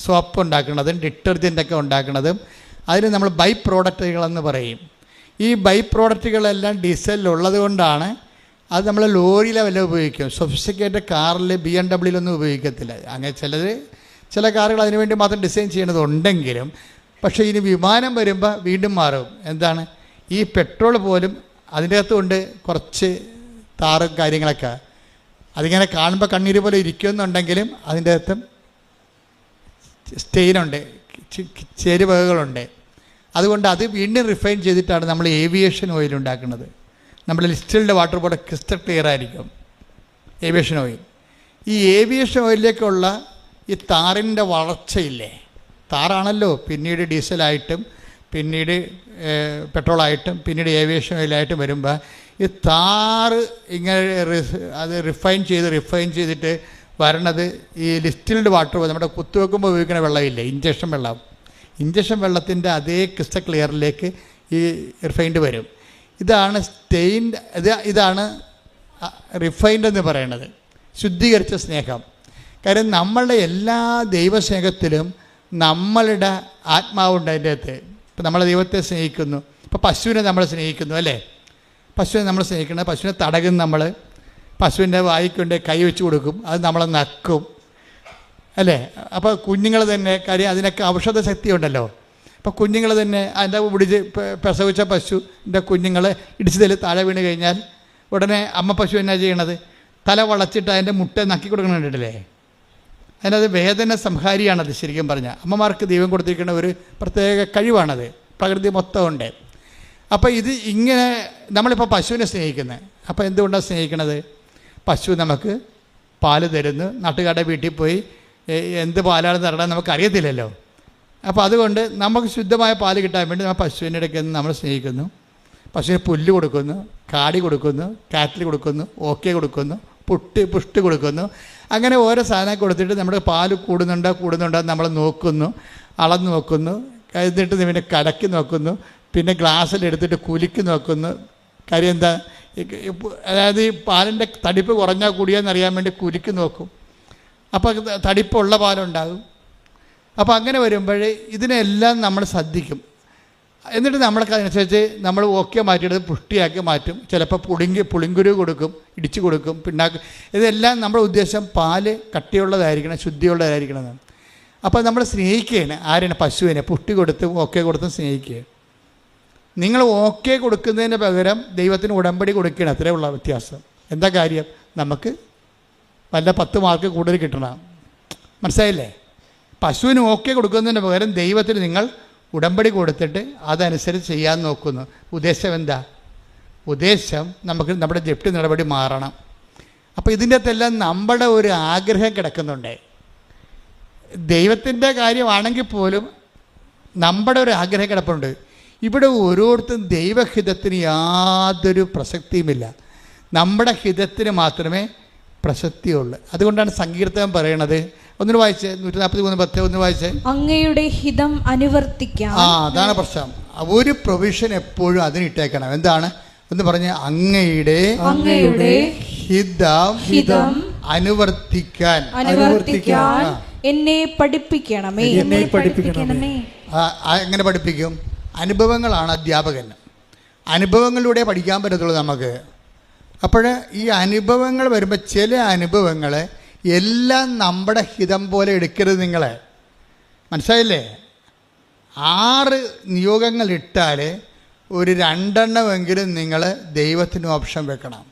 സോപ്പ് ഉണ്ടാക്കുന്നതും ഡിറ്റർജൻ്റൊക്കെ ഉണ്ടാക്കുന്നതും അതിന് നമ്മൾ ബൈ പ്രോഡക്റ്റുകളെന്ന് പറയും. ഈ ബൈ പ്രോഡക്റ്റുകളെല്ലാം ഡീസലിലുള്ളത് കൊണ്ടാണ് അത് നമ്മൾ ലോറിയിലെ വല്ല ഉപയോഗിക്കും. സൊഫിസ്റ്റിക്കേറ്റഡ് കാറിൽ BMW ഉപയോഗിക്കത്തില്ല. അങ്ങനെ ചില കാറുകൾ അതിനു വേണ്ടി മാത്രം ഡിസൈൻ ചെയ്യണതുണ്ടെങ്കിലും, പക്ഷേ ഇനി വിമാനം വരുമ്പോൾ വീണ്ടും മാറും. എന്താണ്? ഈ പെട്രോൾ പോലും അതിൻ്റെ അകത്തുകൊണ്ട് കുറച്ച് താറും കാര്യങ്ങളൊക്കെ അതിങ്ങനെ കാണുമ്പോൾ കണ്ണീര് പോലെ ഇരിക്കുമെന്നുണ്ടെങ്കിലും അതിൻ്റെ അകത്തും സ്റ്റെയിനുണ്ട്, ചേരുവകകളുണ്ട്. അതുകൊണ്ട് അത് വീണ്ടും റിഫൈൻ ചെയ്തിട്ടാണ് നമ്മൾ ഏവിയേഷൻ ഓയിൽ ഉണ്ടാക്കുന്നത്. നമ്മൾ ഡിസ്റ്റിൽഡ് വാട്ടർ പോലെ ക്രിസ്റ്റൽ ക്ലിയർ ആയിരിക്കും ഏവിയേഷൻ ഓയിൽ. ഈ ഏവിയേഷൻ ഓയിലിലേക്കുള്ള ഈ താറിൻ്റെ വളർച്ചയില്ലേ, താറാണല്ലോ പിന്നീട് ഡീസലായിട്ടും പിന്നീട് പെട്രോളായിട്ടും പിന്നീട് ഏവിയേഷൻ ഓയിലായിട്ടും വരുമ്പോൾ ഈ താറ് ഇങ്ങനെ അത് റിഫൈൻ ചെയ്തിട്ട് വരണത് ഈ ഡിസ്റ്റിൽഡ് വാട്ടർ പോലെ നമ്മുടെ കുത്തുവെക്കുമ്പോൾ ഉപയോഗിക്കുന്ന വെള്ളമില്ലേ, ഇഞ്ചക്ഷൻ വെള്ളത്തിൻ്റെ അതേ ക്രിസ്റ്റൽ ക്ലിയറിലേക്ക് ഈ റിഫൈൻഡ് വരും. ഇതാണ് ഇതാണ് റിഫൈൻഡ് എന്ന് പറയുന്നത്, ശുദ്ധീകരിച്ച സ്നേഹം. കാര്യം നമ്മളുടെ എല്ലാ ദൈവസ്നേഹത്തിലും നമ്മളുടെ ആത്മാവുണ്ട് അതിൻ്റെ അകത്ത്. ഇപ്പം നമ്മളെ ദൈവത്തെ സ്നേഹിക്കുന്നു. ഇപ്പോൾ പശുവിനെ നമ്മൾ സ്നേഹിക്കുന്നു അല്ലേ? പശുവിനെ നമ്മൾ സ്നേഹിക്കുന്നത്, പശുവിനെ തടകും നമ്മൾ. പശുവിൻ്റെ വായിക്കൊണ്ട് കൈ വെച്ച് കൊടുക്കും, അത് നമ്മളെ നക്കും അല്ലേ? അപ്പോൾ കുഞ്ഞുങ്ങൾ തന്നെ, കാര്യം അതിനൊക്കെ ഔഷധ ശക്തി ഉണ്ടല്ലോ. അപ്പോൾ കുഞ്ഞുങ്ങൾ തന്നെ അതിൻ്റെ പിടിച്ച് പ്രസവിച്ച പശുവിൻ്റെ കുഞ്ഞുങ്ങൾ ഇടിച്ചതിൽ താഴെ വീണ് കഴിഞ്ഞാൽ ഉടനെ അമ്മ പശു എന്നാ ചെയ്യണത്? തല വളച്ചിട്ട് അതിൻ്റെ മുട്ട നക്കി കൊടുക്കണുണ്ടല്ലേ? അതിനത് വേദന സംഹാരിയാണത്. ശരിക്കും പറഞ്ഞാൽ അമ്മമാർക്ക് ദൈവം കൊടുത്തിരിക്കുന്ന ഒരു പ്രത്യേക കഴിവാണത്, പ്രകൃതി മൊത്തം ഉണ്ട്. അപ്പോൾ ഇത് ഇങ്ങനെ നമ്മളിപ്പോൾ പശുവിനെ സ്നേഹിക്കുന്നത്. അപ്പോൾ എന്തുകൊണ്ടാണ് സ്നേഹിക്കണത്? പശു നമുക്ക് പാല് തരുന്നു. നാട്ടുകാരുടെ വീട്ടിൽ പോയി എന്ത് പാലാണ് തരണം നമുക്കറിയത്തില്ലല്ലോ. അപ്പോൾ അതുകൊണ്ട് നമുക്ക് ശുദ്ധമായ പാല് കിട്ടാൻ വേണ്ടി നമ്മൾ പശുവിൻ്റെ ഇടയ്ക്ക് നമ്മൾ സ്നേഹിക്കുന്നു. പശുവിന് പുല്ല് കൊടുക്കുന്നു, കാടി കൊടുക്കുന്നു, കാറ്റിൽ കൊടുക്കുന്നു, ഓക്കെ കൊടുക്കുന്നു, പുഷ്ടി കൊടുക്കുന്നു. അങ്ങനെ ഓരോ സാധനം കൊടുത്തിട്ട് നമ്മുടെ പാല് കൂടുന്നുണ്ടോ നമ്മൾ നോക്കുന്നു, അളന്ന് നോക്കുന്നു, എന്നിട്ട് പിന്നെ കലക്കി നോക്കുന്നു, പിന്നെ ഗ്ലാസ്സിലെടുത്തിട്ട് കുലുക്കി നോക്കുന്നു. കാര്യം എന്താ? അതായത് ഈ പാലിൻ്റെ തടിപ്പ് കുറഞ്ഞാൽ കൂടിയെന്നറിയാൻ വേണ്ടി കുലുക്കി നോക്കും. അപ്പോൾ തടിപ്പുള്ള പാലുണ്ടാകും. അപ്പോൾ അങ്ങനെ വരുമ്പോൾ ഇതിനെല്ലാം നമ്മൾ ശ്രദ്ധിക്കും. എന്നിട്ട് നമ്മൾക്ക് അതനുസരിച്ച് നമ്മൾ ഓക്കെ മാറ്റിയെടുത്ത് പുഷ്ടിയാക്കി മാറ്റും. ചിലപ്പോൾ പുളിങ്കുരു കൊടുക്കും, ഇടിച്ചു കൊടുക്കും, പിണ്ണാക്ക്. ഇതെല്ലാം നമ്മുടെ ഉദ്ദേശം പാല് കട്ടിയുള്ളതായിരിക്കണം, ശുദ്ധിയുള്ളതായിരിക്കണം എന്നാണ്. അപ്പോൾ നമ്മൾ സ്നേഹിക്കുകയാണ് ആരാണ്? പശുവിനെ പുഷ്ടി കൊടുത്തും ഓക്കെ കൊടുത്തും സ്നേഹിക്കുക. നിങ്ങൾ ഓക്കെ കൊടുക്കുന്നതിന് പകരം ദൈവത്തിന് ഉടമ്പടി കൊടുക്കുകയാണ്. അത്രേ ഉള്ള വ്യത്യാസം. എന്താ കാര്യം? നമുക്ക് വല്ല 10 മാർക്ക് കൂടുതൽ കിട്ടണം. മനസ്സിലായില്ലേ? പശുവിന് ഓക്കെ കൊടുക്കുന്നതിന് പകരം ദൈവത്തിന് നിങ്ങൾ ഉടമ്പടി കൊടുത്തിട്ട് അതനുസരിച്ച് ചെയ്യാൻ നോക്കുന്നു. ഉദ്ദേശം എന്താ? ഉദ്ദേശം നമുക്ക് നമ്മുടെ ജപ്തി നടപടി മാറണം. അപ്പോൾ ഇതിൻ്റെ അകത്തെല്ലാം നമ്മുടെ ഒരു ആഗ്രഹം കിടക്കുന്നുണ്ട്. ദൈവത്തിൻ്റെ കാര്യമാണെങ്കിൽ പോലും നമ്മുടെ ഒരു ആഗ്രഹം കിടപ്പുണ്ട്. ഇവിടെ ഓരോരുത്തരും ദൈവഹിതത്തിന് യാതൊരു പ്രസക്തിയുമില്ല. നമ്മുടെ ഹിതത്തിന് മാത്രമേ പ്രസക്തിയുള്ളു. അതുകൊണ്ടാണ് സങ്കീർത്തനം പറയണത്. ഒന്നിനു വായിച്ചേ, 143:10 ഒന്ന് വായിച്ചേ. അങ്ങയുടെ ഹിതം അനുവർത്തിക്കാൻ. അതാണ് പ്രശ്നം. ഒരു പ്രൊവിഷൻ എപ്പോഴും അതിനിട്ടേക്കണം. എന്താണ് എന്ന് പറഞ്ഞ അങ്ങയുടെ ഹിതം അനുവർത്തിക്കാൻ എന്നെ പഠിപ്പിക്കണമേ. എങ്ങനെ പഠിപ്പിക്കും? അനുഭവങ്ങളാണ് അധ്യാപകൻ. അനുഭവങ്ങളിലൂടെ പഠിക്കാൻ പറ്റത്തുള്ളൂ നമുക്ക്. അപ്പോൾ ഈ അനുഭവങ്ങൾ വരുമ്പോൾ ചില അനുഭവങ്ങൾ എല്ലാം നമ്മുടെ ഹിതം പോലെ എടുക്കരുത്. നിങ്ങളെ മനസ്സിലായില്ലേ? 6 നിയോഗങ്ങൾ ഇട്ടാൽ ഒരു 2 എണ്ണമെങ്കിലും നിങ്ങൾ ദൈവത്തിന് ഓപ്ഷൻ വെക്കണം.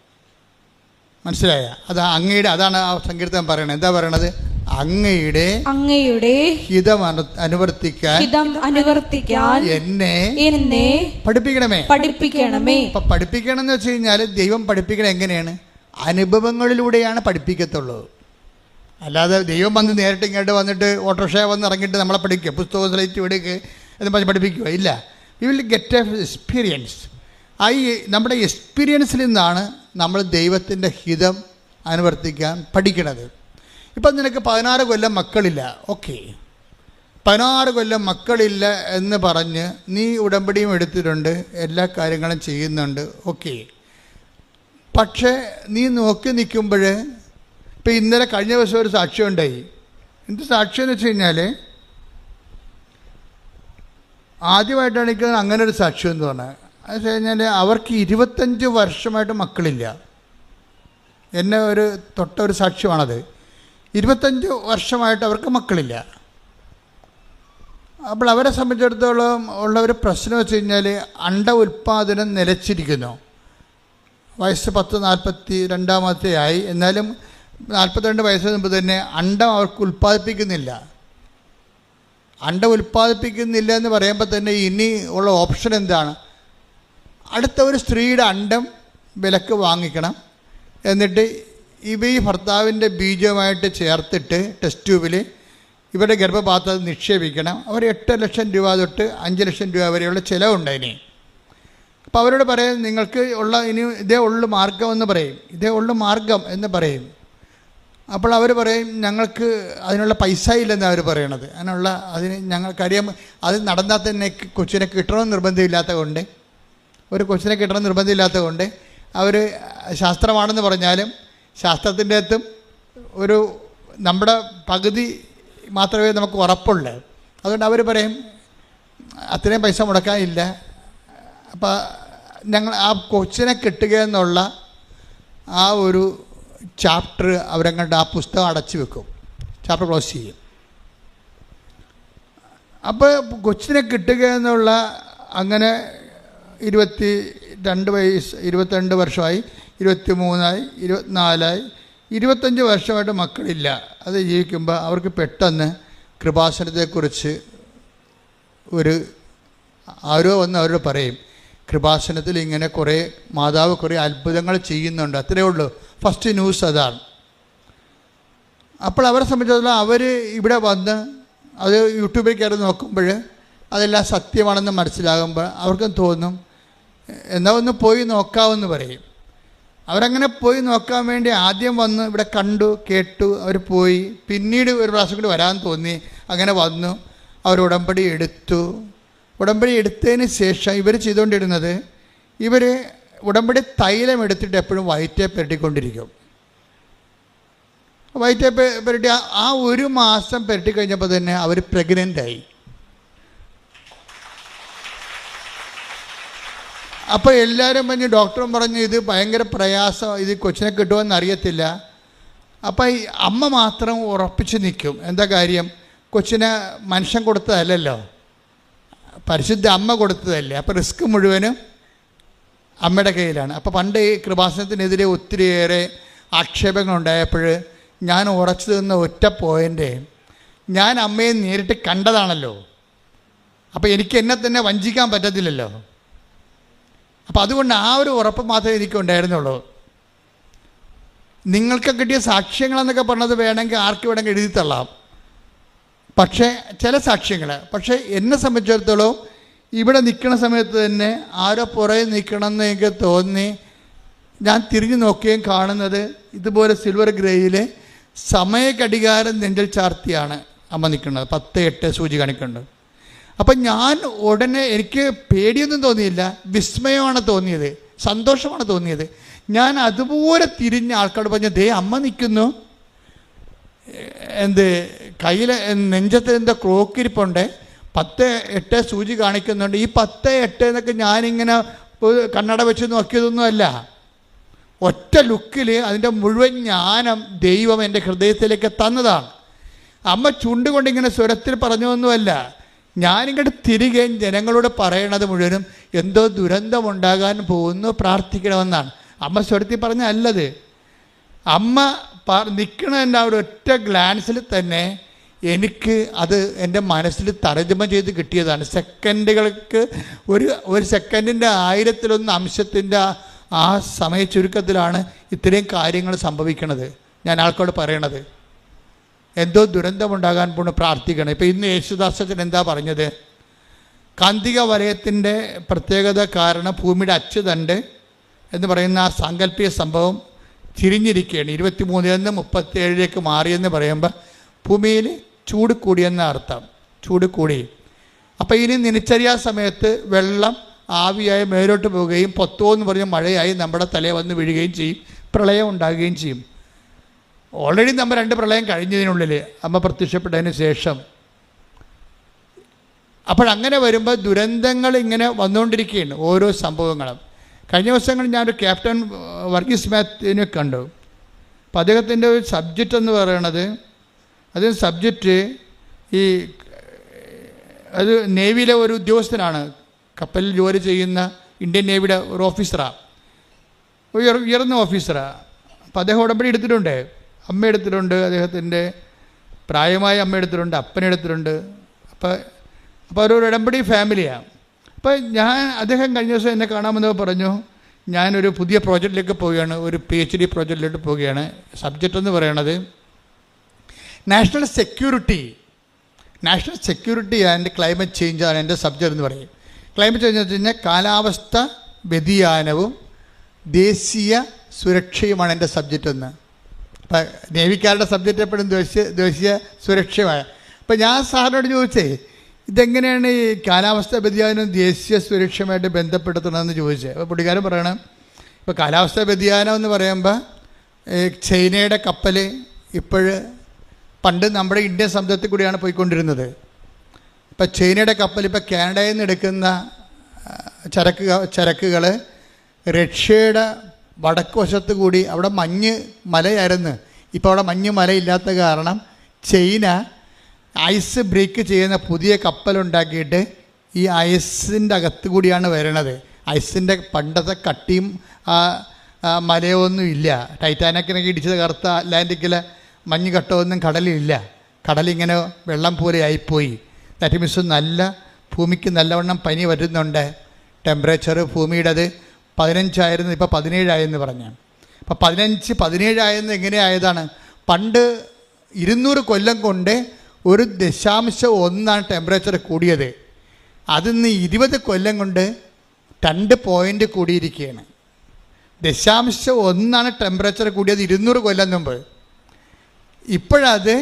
മനസ്സിലായ? അത് അങ്ങയുടെ, അതാണ് ആ സങ്കീർത്തനം പറയണത്. എന്താ പറയണത്? അങ്ങയുടെ ഹിതം അനുവർത്തിക്കാൻ എന്നെ പഠിപ്പിക്കണമേ. അപ്പൊ പഠിപ്പിക്കണം എന്ന് വെച്ച് കഴിഞ്ഞാൽ ദൈവം പഠിപ്പിക്കണം എങ്ങനെയാണ്? അനുഭവങ്ങളിലൂടെയാണ് പഠിപ്പിക്കത്തുള്ളൂ. അല്ലാതെ ദൈവം വന്ന് നേരിട്ട് ഇങ്ങോട്ട് വന്നിട്ട് ഓട്ടോറിക്ഷ വന്ന് ഇറങ്ങിയിട്ട് നമ്മളെ പഠിക്കുക, പുസ്തകം സ്ലൈറ്റ് എടുക്കുക എന്ന് പറഞ്ഞ് പഠിപ്പിക്കുക ഇല്ല. You will get A experience. ഈ നമ്മുടെ എക്സ്പീരിയൻസിൽ നിന്നാണ് നമ്മൾ ദൈവത്തിൻ്റെ ഹിതം അനുവർത്തിക്കാൻ പഠിക്കണത്. ഇപ്പം നിനക്ക് 16 കൊല്ലം മക്കളില്ല, ഓക്കെ, 16 കൊല്ലം മക്കളില്ല എന്ന് പറഞ്ഞ് നീ ഉടമ്പടിയും എടുത്തിട്ടുണ്ട്, എല്ലാ കാര്യങ്ങളും ചെയ്യുന്നുണ്ട്, ഓക്കെ. പക്ഷേ നീ നോക്കി നിൽക്കുമ്പോൾ ഇപ്പം ഇന്നലെ കഴിഞ്ഞ ദിവസം ഒരു സാക്ഷ്യം ഉണ്ടായി. എന്ത് സാക്ഷ്യം എന്ന് വെച്ച് കഴിഞ്ഞാൽ, ആദ്യമായിട്ടാണ് എനിക്ക് അങ്ങനെ ഒരു സാക്ഷ്യം എന്ന് പറഞ്ഞത്. അത് വെച്ച് കഴിഞ്ഞാൽ അവർക്ക് 25 വർഷമായിട്ട് മക്കളില്ല. എന്നെ തൊട്ടൊരു സാക്ഷ്യമാണത്. 25 വർഷമായിട്ട് അവർക്ക് മക്കളില്ല. അപ്പോൾ അവരെ സംബന്ധിച്ചിടത്തോളം ഉള്ള ഒരു പ്രശ്നം വെച്ച് കഴിഞ്ഞാൽ അണ്ട ഉൽപ്പാദനം നിലച്ചിരിക്കുന്നു. വയസ്സ് 42 ആയി. എന്നാലും 42 വയസ്സിന് മുമ്പ് തന്നെ അണ്ടം അവർക്ക് ഉൽപ്പാദിപ്പിക്കുന്നില്ല. അണ്ടം ഉൽപ്പാദിപ്പിക്കുന്നില്ല എന്ന് പറയുമ്പോൾ തന്നെ ഇനി ഉള്ള ഓപ്ഷൻ എന്താണ്? അടുത്ത ഒരു സ്ത്രീയുടെ അണ്ടം വിലക്ക് വാങ്ങിക്കണം. എന്നിട്ട് ഈ ഭർത്താവിൻ്റെ ബീജവുമായിട്ട് ചേർത്തിട്ട് ടെസ്റ്റ് ട്യൂബിൽ ഇവരുടെ ഗർഭപാത്രത്തിൽ നിക്ഷേപിക്കണം. അവർ 8 ലക്ഷം രൂപ തൊട്ട് 5 ലക്ഷം രൂപ വരെയുള്ള ചിലവുണ്ടായിനി. അപ്പോൾ അവരോട് പറയും, നിങ്ങൾക്ക് ഉള്ള ഇനി ഇതേ ഉള്ളു മാർഗം എന്ന് പറയും, ഇതേ ഉള്ളു മാർഗം എന്ന് പറയും. അപ്പോൾ അവർ പറയും, ഞങ്ങൾക്ക് അതിനുള്ള പൈസ ഇല്ലെന്ന് അവർ പറയണത്. അതിന് ഞങ്ങൾക്കറിയാം, അത് നടന്നാൽ തന്നെ കൊച്ചിനെ കിട്ടണമെന്ന് നിർബന്ധമില്ലാത്ത കൊണ്ട്, ഒരു കൊച്ചിനെ കിട്ടണം നിർബന്ധമില്ലാത്ത കൊണ്ട് അവർ ശാസ്ത്രമാണെന്ന് പറഞ്ഞാലും ശാസ്ത്രത്തിൻ്റെ അകത്തും ഒരു നമ്മുടെ പകുതി മാത്രമേ നമുക്ക് ഉറപ്പുള്ളൂ. അതുകൊണ്ട് അവർ പറയും അത്രയും പൈസ മുടക്കാനില്ല. അപ്പോൾ ഞങ്ങൾ ആ കൊച്ചിനെ കിട്ടുക എന്നുള്ള ആ ഒരു ചാപ്റ്റർ അവരങ്ങോട്ട് ആ പുസ്തകം അടച്ചു വെക്കും, ചാപ്റ്റർ ക്ലോസ് ചെയ്യും. അപ്പോൾ കൊച്ചിനെ കിട്ടുക എന്നുള്ള അങ്ങനെ 22 വയസ്സ്, 22 വർഷമായി, 23 24 25 വർഷമായിട്ട് മക്കളില്ല. അത് ജീവിക്കുമ്പോൾ അവർക്ക് പെട്ടെന്ന് കൃപാസനത്തെക്കുറിച്ച് ആരോ വന്ന് അവരോട് പറയും, കൃപാസനത്തിൽ ഇങ്ങനെ മാതാവ് കുറേ അത്ഭുതങ്ങൾ ചെയ്യുന്നുണ്ട്. അത്രയേ ഉള്ളൂ. ഫസ്റ്റ് ന്യൂസ് അതാണ്. അപ്പോൾ അവരെ സംബന്ധിച്ചിടത്തോളം അവർ ഇവിടെ വന്ന് അത് യൂട്യൂബിൽ കയറി നോക്കുമ്പോൾ അതെല്ലാം സത്യമാണെന്ന് മനസ്സിലാകുമ്പോൾ അവർക്കും തോന്നും എന്നാൽ ഒന്ന് പോയി നോക്കാമെന്ന് പറയും. അവരങ്ങനെ പോയി നോക്കാൻ വേണ്ടി ആദ്യം വന്ന് ഇവിടെ കണ്ടു കേട്ടു, അവർ പോയി. പിന്നീട് ഒരു പ്രാവശ്യം കൂടി വരാൻ തോന്നി, അങ്ങനെ വന്നു. അവർ ഉടമ്പടി എടുത്തു. ഉടമ്പടി എടുത്തതിന് ശേഷം ഇവർ ചെയ്തുകൊണ്ടിരുന്നത്, ഇവർ ഉടമ്പടി തൈലം എടുത്തിട്ട് എപ്പോഴും വയറ്റെ പുരട്ടിക്കൊണ്ടിരിക്കും. വയറ്റെ പുരട്ടി ആ 1 മാസം പുരട്ടി കഴിഞ്ഞപ്പോൾ തന്നെ അവർ പ്രഗ്നൻ്റായി. അപ്പോൾ എല്ലാവരും പറഞ്ഞ്, ഡോക്ടറും പറഞ്ഞു ഇത് ഭയങ്കര പ്രയാസം, ഇത് കൊച്ചിനെ കിട്ടുമെന്ന് അറിയത്തില്ല. അപ്പോൾ ഈ അമ്മ മാത്രം ഉറപ്പിച്ച് നിൽക്കും. എന്താ കാര്യം? കൊച്ചിനെ മനുഷ്യൻ കൊടുത്തതല്ലല്ലോ, പരിശുദ്ധ അമ്മ കൊടുത്തതല്ലേ. അപ്പോൾ റിസ്ക് മുഴുവനും അമ്മയുടെ കയ്യിലാണ്. അപ്പോൾ പണ്ട് ഈ കൃപാസനത്തിനെതിരെ ഒത്തിരിയേറെ ആക്ഷേപങ്ങളുണ്ടായപ്പോൾ ഞാൻ ഉറച്ചു നിന്ന ഒറ്റ പോയിൻ്റ്, ഞാൻ അമ്മയെ നേരിട്ട് കണ്ടതാണല്ലോ. അപ്പോൾ എനിക്ക് എന്നെ തന്നെ വഞ്ചിക്കാൻ പറ്റത്തില്ലല്ലോ. അപ്പോൾ അതുകൊണ്ട് ആ ഒരു ഉറപ്പ് മാത്രമേ എനിക്കുണ്ടായിരുന്നുള്ളൂ. നിങ്ങൾക്ക് കിട്ടിയ സാക്ഷ്യങ്ങളെന്നൊക്കെ പറഞ്ഞത് വേണമെങ്കിൽ ആർക്ക് വേണമെങ്കിൽ എഴുതി തള്ളാം, പക്ഷേ ചില സാക്ഷ്യങ്ങൾ. പക്ഷേ എന്നെ സംബന്ധിച്ചിടത്തോളം ഇവിടെ നിൽക്കുന്ന സമയത്ത് തന്നെ ആരോ പുറകെ നിൽക്കണമെന്ന് എനിക്ക് തോന്നി. ഞാൻ തിരിഞ്ഞു നോക്കുകയും കാണുന്നത് ഇതുപോലെ സിൽവർ ഗ്രേയിലെ സമയഘടികാരം നെഞ്ചിൽ ചാർത്തിയാണ് അമ്മ നിൽക്കുന്നത്. 10:08 സൂചി കാണിക്കുന്നുണ്ട്. അപ്പം ഞാൻ ഉടനെ, എനിക്ക് പേടിയൊന്നും തോന്നിയില്ല, വിസ്മയമാണ് തോന്നിയത്, സന്തോഷമാണ് തോന്നിയത്. ഞാൻ അതുപോലെ തിരിഞ്ഞ ആൾക്കാരോട് പറഞ്ഞു, ദേ അമ്മ നിൽക്കുന്നു, കയ്യിൽ നെഞ്ചത്ത് എന്താ ക്ലോക്കിരിപ്പുണ്ട്, 10:08 സൂചി കാണിക്കുന്നുണ്ട്. ഈ 10:08 എന്നൊക്കെ ഞാനിങ്ങനെ കണ്ണട വെച്ച് നോക്കിയതൊന്നുമല്ല. ഒറ്റ ലുക്കിൽ അതിൻ്റെ മുഴുവൻ ജ്ഞാനം ദൈവം എൻ്റെ ഹൃദയത്തിലേക്ക് തന്നതാണ്. അമ്മ ചുണ്ടുകൊണ്ടിങ്ങനെ സ്വരത്തിൽ പറഞ്ഞൊന്നുമല്ല. ഞാനിങ്ങോട്ട് തിരികെ ജനങ്ങളോട് പറയണത് മുഴുവനും എന്തോ ദുരന്തമുണ്ടാകാൻ പോകുന്നു, പ്രാർത്ഥിക്കണമെന്നാണ്. അമ്മ സ്വരത്തിൽ പറഞ്ഞ അല്ലത്. അമ്മ നിൽക്കണതിൻ്റെ ആ ഒരു ഒറ്റ ഗ്ലാൻസിൽ തന്നെ എനിക്ക് അത് എൻ്റെ മനസ്സിൽ തർജ്ജമ ചെയ്ത് കിട്ടിയതാണ്. സെക്കൻഡുകൾക്ക് ഒരു സെക്കൻഡിൻ്റെ 1000-1 അംശത്തിൻ്റെ ആ സമയ ചുരുക്കത്തിലാണ് ഇത്രയും കാര്യങ്ങൾ സംഭവിക്കണത്. ഞാൻ ആൾക്കോട് പറയണത് എന്തോ ദുരന്തമുണ്ടാകാൻ പോണ്, പ്രാർത്ഥിക്കണം. ഇപ്പോൾ ഇന്ന് യേശുദാസൻ എന്താ പറഞ്ഞത്? കാന്തിക വലയത്തിൻ്റെ പ്രത്യേകത കാരണം ഭൂമിയുടെ അച്ചുതണ്ട് എന്ന് പറയുന്ന ആ സാങ്കല്പിക സംഭവം തിരിഞ്ഞിരിക്കുകയാണ്. 23 37 മാറിയെന്ന് പറയുമ്പോൾ ഭൂമിയിൽ ചൂട് കൂടിയെന്ന അർത്ഥം, ചൂട് കൂടി. അപ്പോൾ ഇനി നിലച്ചരിയാ സമയത്ത് വെള്ളം ആവിയായി മേലോട്ട് പോവുകയും പൊത്തോ എന്ന് പറഞ്ഞ മഴയായി നമ്മുടെ തലയെ വന്ന് വീഴുകയും ചെയ്യും, പ്രളയം ഉണ്ടാകുകയും ചെയ്യും. ഓൾറെഡി നമ്മൾ 2 പ്രളയം കഴിഞ്ഞതിനുള്ളിൽ അമ്മ പ്രത്യക്ഷപ്പെട്ടതിന് ശേഷം. അപ്പോഴങ്ങനെ വരുമ്പോൾ ദുരന്തങ്ങൾ ഇങ്ങനെ വന്നുകൊണ്ടിരിക്കുകയാണ്, ഓരോ സംഭവങ്ങളും. കഴിഞ്ഞ ദിവസങ്ങളിൽ ഞാനൊരു ക്യാപ്റ്റൻ വർഗീസ് മാത്യുവിനെ കണ്ടു. അപ്പോൾ അദ്ദേഹത്തിൻ്റെ ഒരു സബ്ജക്റ്റ് എന്ന് പറയുന്നത്, അതിന് സബ്ജക്റ്റ് അത് നേവിയിലെ ഒരു ഉദ്യോഗസ്ഥനാണ്, കപ്പലിൽ ജോലി ചെയ്യുന്ന ഇന്ത്യൻ നേവിയുടെ ഒരു ഓഫീസറാണ്, ഉയർന്ന ഓഫീസറാണ്. അപ്പോൾ അദ്ദേഹം ഉടമ്പടി എടുത്തിട്ടുണ്ട്, അമ്മ എടുത്തിട്ടുണ്ട്, അദ്ദേഹത്തിൻ്റെ പ്രായമായ അമ്മ എടുത്തിട്ടുണ്ട്, അപ്പനെടുത്തിട്ടുണ്ട്. അപ്പോൾ ഒരു ഉടമ്പടി ഫാമിലിയാണ്. അപ്പോൾ അദ്ദേഹം കഴിഞ്ഞ ദിവസം എന്നെ കാണാമെന്ന് പറഞ്ഞു, ഞാനൊരു പുതിയ പ്രോജക്റ്റിലേക്ക് പോവുകയാണ്, ഒരു PhD പ്രോജക്റ്റിലേക്ക് പോവുകയാണ്. സബ്ജക്റ്റ് എന്ന് പറയണത് national security and climate change ആണ് എൻ്റെ സബ്ജക്റ്റ് എന്ന് പറയും. ക്ലൈമറ്റ് ചേഞ്ച് എന്ന് വെച്ച് കഴിഞ്ഞാൽ കാലാവസ്ഥ വ്യതിയാനവും ദേശീയ സുരക്ഷയുമാണ് എൻ്റെ സബ്ജക്റ്റ് എന്ന്. അപ്പം നേവിക്കാരുടെ സബ്ജക്റ്റ് എപ്പോഴും ദേശീയ സുരക്ഷയുമായ. അപ്പം ഞാൻ സാറിനോട് ചോദിച്ചേ, ഇതെങ്ങനെയാണ് ഈ കാലാവസ്ഥ വ്യതിയാനവും ദേശീയ സുരക്ഷയുമായിട്ട് ബന്ധപ്പെടുത്തണമെന്ന് ചോദിച്ചത്. അപ്പോൾ പുള്ളിക്കാരൻ പറയണം, ഇപ്പോൾ കാലാവസ്ഥ വ്യതിയാനം എന്ന് പറയുമ്പോൾ ചൈനയുടെ കപ്പൽ പണ്ട് നമ്മുടെ ഇന്ത്യൻ സമുദ്രത്തിൽ കൂടിയാണ് പോയിക്കൊണ്ടിരുന്നത്. ഇപ്പോൾ ചൈനയുടെ കപ്പൽ ഇപ്പോൾ കാനഡയിൽ നിന്ന് എടുക്കുന്ന ചരക്കുകൾ റഷ്യയുടെ വടക്ക് വശത്ത് കൂടി, അവിടെ മലയായിരുന്നു, ഇപ്പോൾ അവിടെ മലയില്ലാത്ത കാരണം ചൈന ഐസ് ബ്രേക്ക് ചെയ്യുന്ന പുതിയ കപ്പലുണ്ടാക്കിയിട്ട് ഈ ഐസിൻ്റെ അകത്ത് കൂടിയാണ് വരണത്. ഐസിൻ്റെ പണ്ടത്തെ കട്ടിയും മലയൊന്നും ഇല്ല. ടൈറ്റാനിക്കിനൊക്കെ ഇടിച്ചത് കറുത്ത അറ്റ്ലാന്റിക്കിലെ മഞ്ഞ് കട്ടമൊന്നും കടലിലില്ല. കടലിങ്ങനെ വെള്ളം പോലെ ആയിപ്പോയി. ദാറ്റ് മീൻസ് ഭൂമിക്ക് നല്ലവണ്ണം പനി വരുന്നുണ്ട്. ടെമ്പറേച്ചർ ഭൂമിയുടേത് 15 ആയിരുന്നു, ഇപ്പോൾ 17 ആയെന്ന് പറഞ്ഞു. അപ്പോൾ 17 ആയെന്ന് എങ്ങനെ ആയതാണ്? പണ്ട് 200 കൊല്ലം കൊണ്ട് 1.1 ടെമ്പറേച്ചർ കൂടിയത്. അതിന്ന് 20 കൊല്ലം കൊണ്ട് 2 പോയിൻ്റ് കൂടിയിരിക്കുകയാണ്. 0.1 ടെമ്പറേച്ചർ കൂടിയത് 200 കൊല്ലം മുമ്പ്. ഇപ്പോഴത്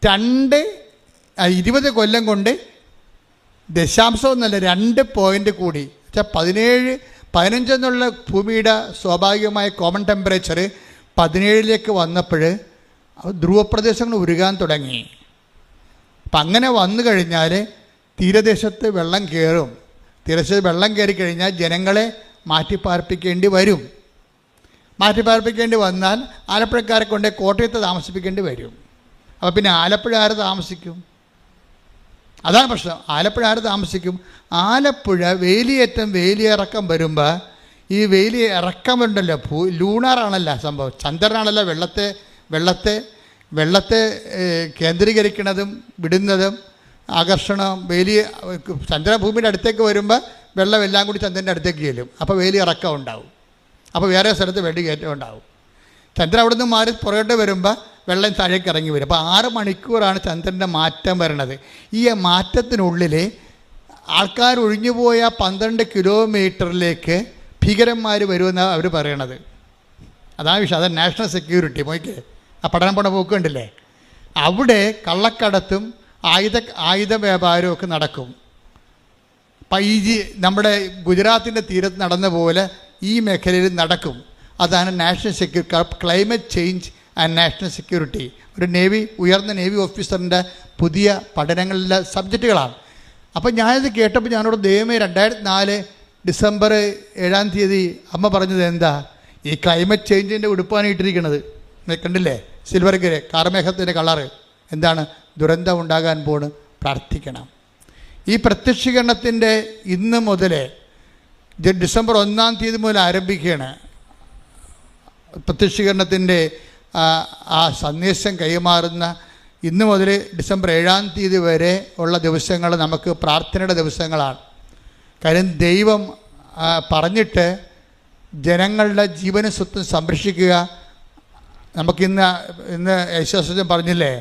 20 കൊല്ലം കൊണ്ട് 2 പോയിൻ്റ് കൂടി. 15 എന്നുള്ള ഭൂമിയുടെ സ്വാഭാവികമായ കോമൺ ടെമ്പറേച്ചർ 17 വന്നപ്പോൾ ധ്രുവപ്രദേശങ്ങൾ ഉരുകാൻ തുടങ്ങി. അപ്പം അങ്ങനെ വന്നു കഴിഞ്ഞാൽ തീരദേശത്ത് വെള്ളം കയറും. തീരദേശത്ത് വെള്ളം കയറിക്കഴിഞ്ഞാൽ ജനങ്ങളെ മാറ്റിപ്പാർപ്പിക്കേണ്ടി വരും. മാറ്റിപ്പാർപ്പിക്കേണ്ടി വന്നാൽ ആലപ്പുഴക്കാരെ കൊണ്ട് കോട്ടയത്ത് താമസിപ്പിക്കേണ്ടി വരും. അപ്പോൾ പിന്നെ ആലപ്പുഴ ആര് താമസിക്കും? അതാണ് പ്രശ്നം. ആലപ്പുഴ ആര് താമസിക്കും? ആലപ്പുഴ വേലിയിറക്കം വരുമ്പോൾ ഈ ഇറക്കമുണ്ടല്ലോ, ലൂണാറാണല്ലോ സംഭവം, ചന്ദ്രനാണല്ലോ വെള്ളത്തെ കേന്ദ്രീകരിക്കുന്നതും വിടുന്നതും ആകർഷണം. ചന്ദ്രഭൂമിയുടെ അടുത്തേക്ക് വരുമ്പോൾ വെള്ളം എല്ലാം കൂടി ചന്ദ്രൻ്റെ അടുത്തേക്ക് ചെല്ലും. അപ്പോൾ ഇറക്കം ഉണ്ടാവും. അപ്പോൾ വേറെ സ്ഥലത്ത് കയറ്റം ഉണ്ടാവും. ചന്ദ്രൻ അവിടെ നിന്ന് മാറി പുറകോട്ട് വരുമ്പോൾ വെള്ളം താഴേക്ക് ഇറങ്ങി വരും. അപ്പോൾ 6 മണിക്കൂറാണ് ചന്ദ്രൻ്റെ മാറ്റം വരണത്. ഈ മാറ്റത്തിനുള്ളിൽ ആൾക്കാർ ഒഴിഞ്ഞുപോയ 12 കിലോമീറ്ററിലേക്ക് ഭീകരന്മാർ വരുമെന്നാണ് അവർ പറയണത്. അതാണ് വിഷയം. അതാണ് നാഷണൽ സെക്യൂരിറ്റി. നോക്കിയേ, ആ പഠനം പോണ പോക്ക് കണ്ടില്ലേ? അവിടെ കള്ളക്കടത്തും ആയുധ വ്യാപാരവും ഒക്കെ നടക്കും. അപ്പം നമ്മുടെ ഗുജറാത്തിൻ്റെ തീരത്ത് നടന്ന പോലെ ഈ മേഖലയിൽ നടക്കും. അതാണ് national security, climate change and national security. ഒരു ഉയർന്ന നേവി ഓഫീസറിൻ്റെ പുതിയ പഠനങ്ങളിലെ സബ്ജക്റ്റുകളാണ്. അപ്പം ഞാനിത് കേട്ടപ്പോൾ ഞാനോട് ദൈവമേ, 2004 ഡിസംബർ 7 അമ്മ പറഞ്ഞത് എന്താ? ഈ ക്ലൈമറ്റ് ചേഞ്ചിൻ്റെ ഉടുപ്പാണ് ഇട്ടിരിക്കുന്നത്. കണ്ടില്ലേ, സിൽവർ ഗ്രേ, കാർമേഘത്തിൻ്റെ കളറ്. എന്താണ്? ദുരന്തം ഉണ്ടാകാൻ പോണ്, പ്രാർത്ഥിക്കണം. ഈ പ്രത്യക്ഷീകരണത്തിൻ്റെ ഇന്ന് മുതൽ ഡിസംബർ 1 മുതൽ ആരംഭിക്കുകയാണ്. പ്രത്യക്ഷീകരണത്തിൻ്റെ ആ സന്ദേശം കൈമാറുന്ന ഇന്ന് മുതൽ ഡിസംബർ 7 വരെ ഉള്ള ദിവസങ്ങൾ നമുക്ക് പ്രാർത്ഥനയുടെ ദിവസങ്ങളാണ്. കാര്യം ദൈവം പറഞ്ഞിട്ട് ജനങ്ങളുടെ ജീവനും സ്വത്തും സംരക്ഷിക്കുക. ഇന്ന് യേശുദാസൻ പറഞ്ഞില്ലേ,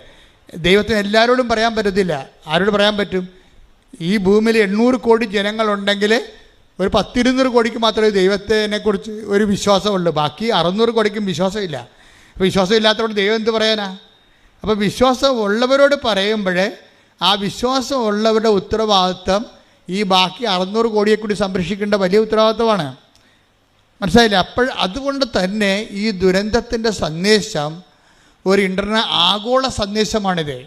ദൈവത്തിന് എല്ലാവരോടും പറയാൻ പറ്റത്തില്ല. ആരോട് പറയാൻ പറ്റും? ഈ ഭൂമിയിൽ 800 കോടി ജനങ്ങളുണ്ടെങ്കിൽ ഒരു 10-20 കോടിക്ക് മാത്രമേ ദൈവത്തിനെക്കുറിച്ച് ഒരു വിശ്വാസമുള്ളൂ. ബാക്കി 600 കോടിക്കും വിശ്വാസമില്ല. അപ്പോൾ വിശ്വാസം ഇല്ലാത്തതുകൊണ്ട് ദൈവം എന്ത് പറയാനാ? അപ്പോൾ വിശ്വാസം ഉള്ളവരോട് പറയുമ്പോഴേ ആ വിശ്വാസം ഉള്ളവരുടെ ഉത്തരവാദിത്വം ഈ ബാക്കി 600 കോടിയെ കൂടി സംരക്ഷിക്കേണ്ട വലിയ ഉത്തരവാദിത്വമാണ്. മനസ്സിലായില്ലേ? അതുകൊണ്ട് തന്നെ ഈ ദുരന്തത്തിൻ്റെ സന്ദേശം ഒരു ആഗോള സന്ദേശമാണിത്.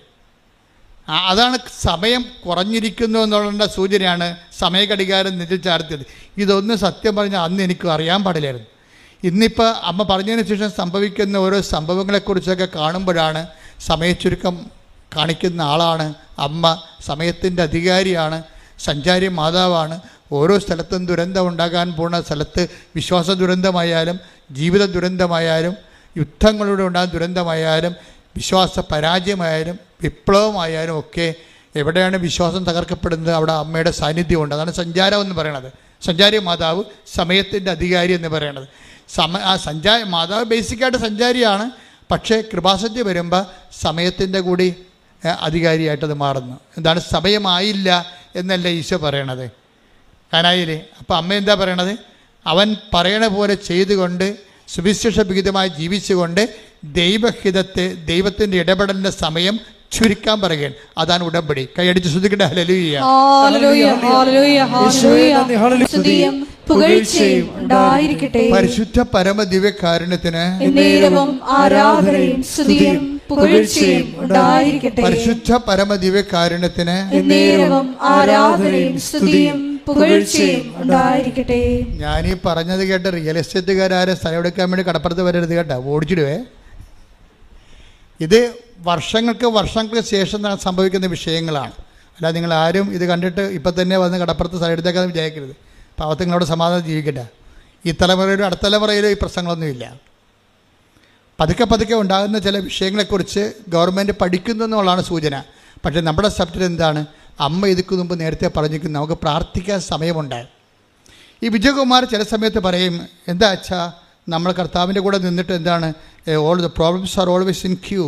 അതാണ് സമയം കുറഞ്ഞിരിക്കുന്നു എന്നുള്ള സൂചനയാണ് സമയഘടികാരം നെഞ്ചിൽ ചാർത്തിയത്. ഇതൊന്നും സത്യം പറഞ്ഞാൽ അന്ന് എനിക്ക് അറിയാൻ പാടില്ലായിരുന്നു. ഇന്നിപ്പോൾ അമ്മ പറഞ്ഞതിന് ശേഷം സംഭവിക്കുന്ന ഓരോ സംഭവങ്ങളെക്കുറിച്ചൊക്കെ കാണുമ്പോഴാണ് സമയച്ചുരുക്കം കാണിക്കുന്ന ആളാണ് അമ്മ. സമയത്തിൻ്റെ അധികാരിയാണ്, സഞ്ചാരി മാതാവാണ്. ഓരോ സ്ഥലത്തും ദുരന്തം ഉണ്ടാകാൻ പോകുന്ന സ്ഥലത്ത് വിശ്വാസ ദുരന്തമായാലും ജീവിത ദുരന്തമായാലും യുദ്ധങ്ങളിലൂടെ ഉണ്ടാകുന്ന ദുരന്തമായാലും വിശ്വാസ പരാജയമായാലും വിപ്ലവമായാലും ഒക്കെ എവിടെയാണ് വിശ്വാസം തകർക്കപ്പെടുന്നത് അവിടെ അമ്മയുടെ സാന്നിധ്യമുണ്ട്. അതാണ് സഞ്ചാരം എന്ന് പറയണത്. സഞ്ചാരി മാതാവ്, സമയത്തിൻ്റെ അധികാരി എന്ന് പറയണത്. മാതാവ് ബേസിക്കായിട്ട് സഞ്ചാരിയാണ്. പക്ഷേ കൃപാസന്ധ്യ വരുമ്പോൾ സമയത്തിൻ്റെ കൂടി അധികാരിയായിട്ടത് മാറുന്നു. എന്താണ്? സമയമായില്ല എന്നല്ല ഈശോ പറയണത് കാനായിലെ. അപ്പോൾ അമ്മ എന്താ പറയണത്? അവൻ പറയണ പോലെ ചെയ്തുകൊണ്ട് സുവിശേഷവിഹിതമായി ജീവിച്ചുകൊണ്ട് ദൈവത്തിൻ്റെ ഇടപെടലിൻ്റെ സമയം ചുരുക്കാൻ പറയുകയാണ്. അതാണ് ഉടമ്പടി. കൈയടിച്ച് ശ്രദ്ധിക്കട്ടെ. ഹല്ലേലൂയ, പരിശുദ്ധ പരമ ദിവ്യകാരുണ്യത്തിന് പരിശുദ്ധ പരമ ദിവ്യകാരുണ്യത്തിന് ഞാനീ പറഞ്ഞത് കേട്ട് റിയൽ എസ്റ്റേറ്റുകാരെ സ്ഥലം എടുക്കാൻ വേണ്ടി കടപ്പുറത്ത് വരരുത് കേട്ടോ, ഓടിച്ചിടുവേ. ഇത് വർഷങ്ങൾക്ക് ശേഷം സംഭവിക്കുന്ന വിഷയങ്ങളാണ്. അല്ല, നിങ്ങൾ ആരും ഇത് കണ്ടിട്ട് ഇപ്പം തന്നെ വന്ന് കടപ്പുറത്ത് സ്ഥലം എടുത്തേക്കാന്ന് വിചാരിക്കരുത്. പാവത്തുങ്ങളോട് സമാധാനം ജീവിക്കട്ടെ. ഈ തലമുറയിലും അടുത്ത തലമുറയിലും ഈ പ്രശ്നങ്ങളൊന്നുമില്ല. പതുക്കെ ഉണ്ടാകുന്ന ചില വിഷയങ്ങളെക്കുറിച്ച് ഗവൺമെൻറ് പഠിക്കുന്നു എന്നുള്ളതാണ് സൂചന. പക്ഷേ നമ്മുടെ സബ്ജക്റ്റ് എന്താണ്? അമ്മ ഇതിക്ക് മുമ്പ് നേരത്തെ പറഞ്ഞിരിക്കുന്നു, നമുക്ക് പ്രാർത്ഥിക്കാൻ സമയമുണ്ട്. ഈ വിജയകുമാർ ചില സമയത്ത് പറയും, എന്താ അച്ഛാ നമ്മൾ കർത്താവിൻ്റെ കൂടെ നിന്നിട്ട് എന്താണ് all the problems are always in queue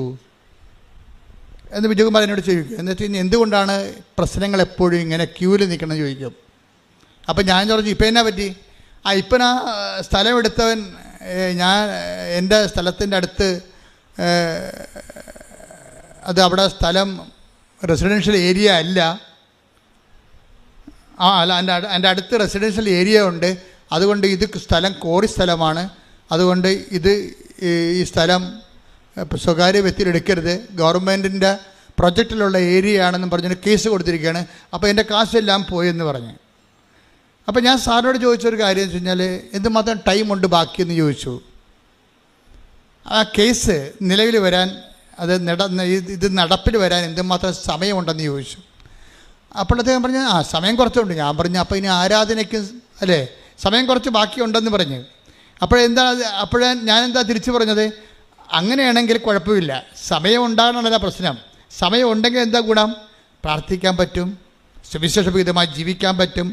എന്ന് വിജയകുമാർ എന്നോട് ചോദിക്കും. എന്നിട്ട് ഇനി എന്തുകൊണ്ടാണ് പ്രശ്നങ്ങൾ എപ്പോഴും ഇങ്ങനെ ക്യൂവിൽ നിൽക്കണം എന്ന് ചോദിക്കും. അപ്പം ഞാൻ പറഞ്ഞു, ഇപ്പം എന്നാ പറ്റി? ഇപ്പം ആ സ്ഥലം എടുത്തവൻ എൻ്റെ സ്ഥലത്തിൻ്റെ അടുത്ത് അവിടെ സ്ഥലം റെസിഡൻഷ്യൽ ഏരിയ അല്ല. അല്ല, എൻ്റെ അടുത്ത് റെസിഡൻഷ്യൽ ഏരിയ ഉണ്ട്. അതുകൊണ്ട് ഇത് സ്ഥലം കോറി സ്ഥലമാണ്. അതുകൊണ്ട് ഈ സ്ഥലം സ്വകാര്യ വ്യക്തിയിൽ എടുക്കരുത്, ഗവൺമെൻറ്റിൻ്റെ പ്രൊജക്റ്റിലുള്ള ഏരിയ ആണെന്ന് പറഞ്ഞിട്ട് കേസ് കൊടുത്തിരിക്കുകയാണ്. അപ്പോൾ എൻ്റെ കാശെല്ലാം പോയെന്ന് പറഞ്ഞു. അപ്പോൾ ഞാൻ സാറിനോട് ചോദിച്ചൊരു കാര്യം എന്ന് വെച്ച് കഴിഞ്ഞാൽ, എന്തുമാത്രം ടൈമുണ്ട് ബാക്കിയെന്ന് ചോദിച്ചു. ആ കേസ് നിലവിൽ വരാൻ, ഇത് നടപ്പിൽ വരാൻ എന്തുമാത്രം സമയമുണ്ടെന്ന് ചോദിച്ചു. അപ്പോൾ അദ്ദേഹം പറഞ്ഞു, സമയം കുറച്ചുണ്ട്. ഞാൻ പറഞ്ഞു, അപ്പോൾ ഇനി ആരാധനയ്ക്ക് അല്ലേ സമയം കുറച്ച് ബാക്കിയുണ്ടെന്ന് പറഞ്ഞു. അപ്പോഴേ ഞാനെന്താ തിരിച്ചു പറഞ്ഞത്, അങ്ങനെയാണെങ്കിൽ കുഴപ്പമില്ല, സമയം ഉണ്ടാകണമല്ല പ്രശ്നം. സമയം ഉണ്ടെങ്കിൽ എന്താ ഗുണം? പ്രാർത്ഥിക്കാൻ പറ്റും, സുവിശേഷവിഹിതമായി ജീവിക്കാൻ പറ്റും,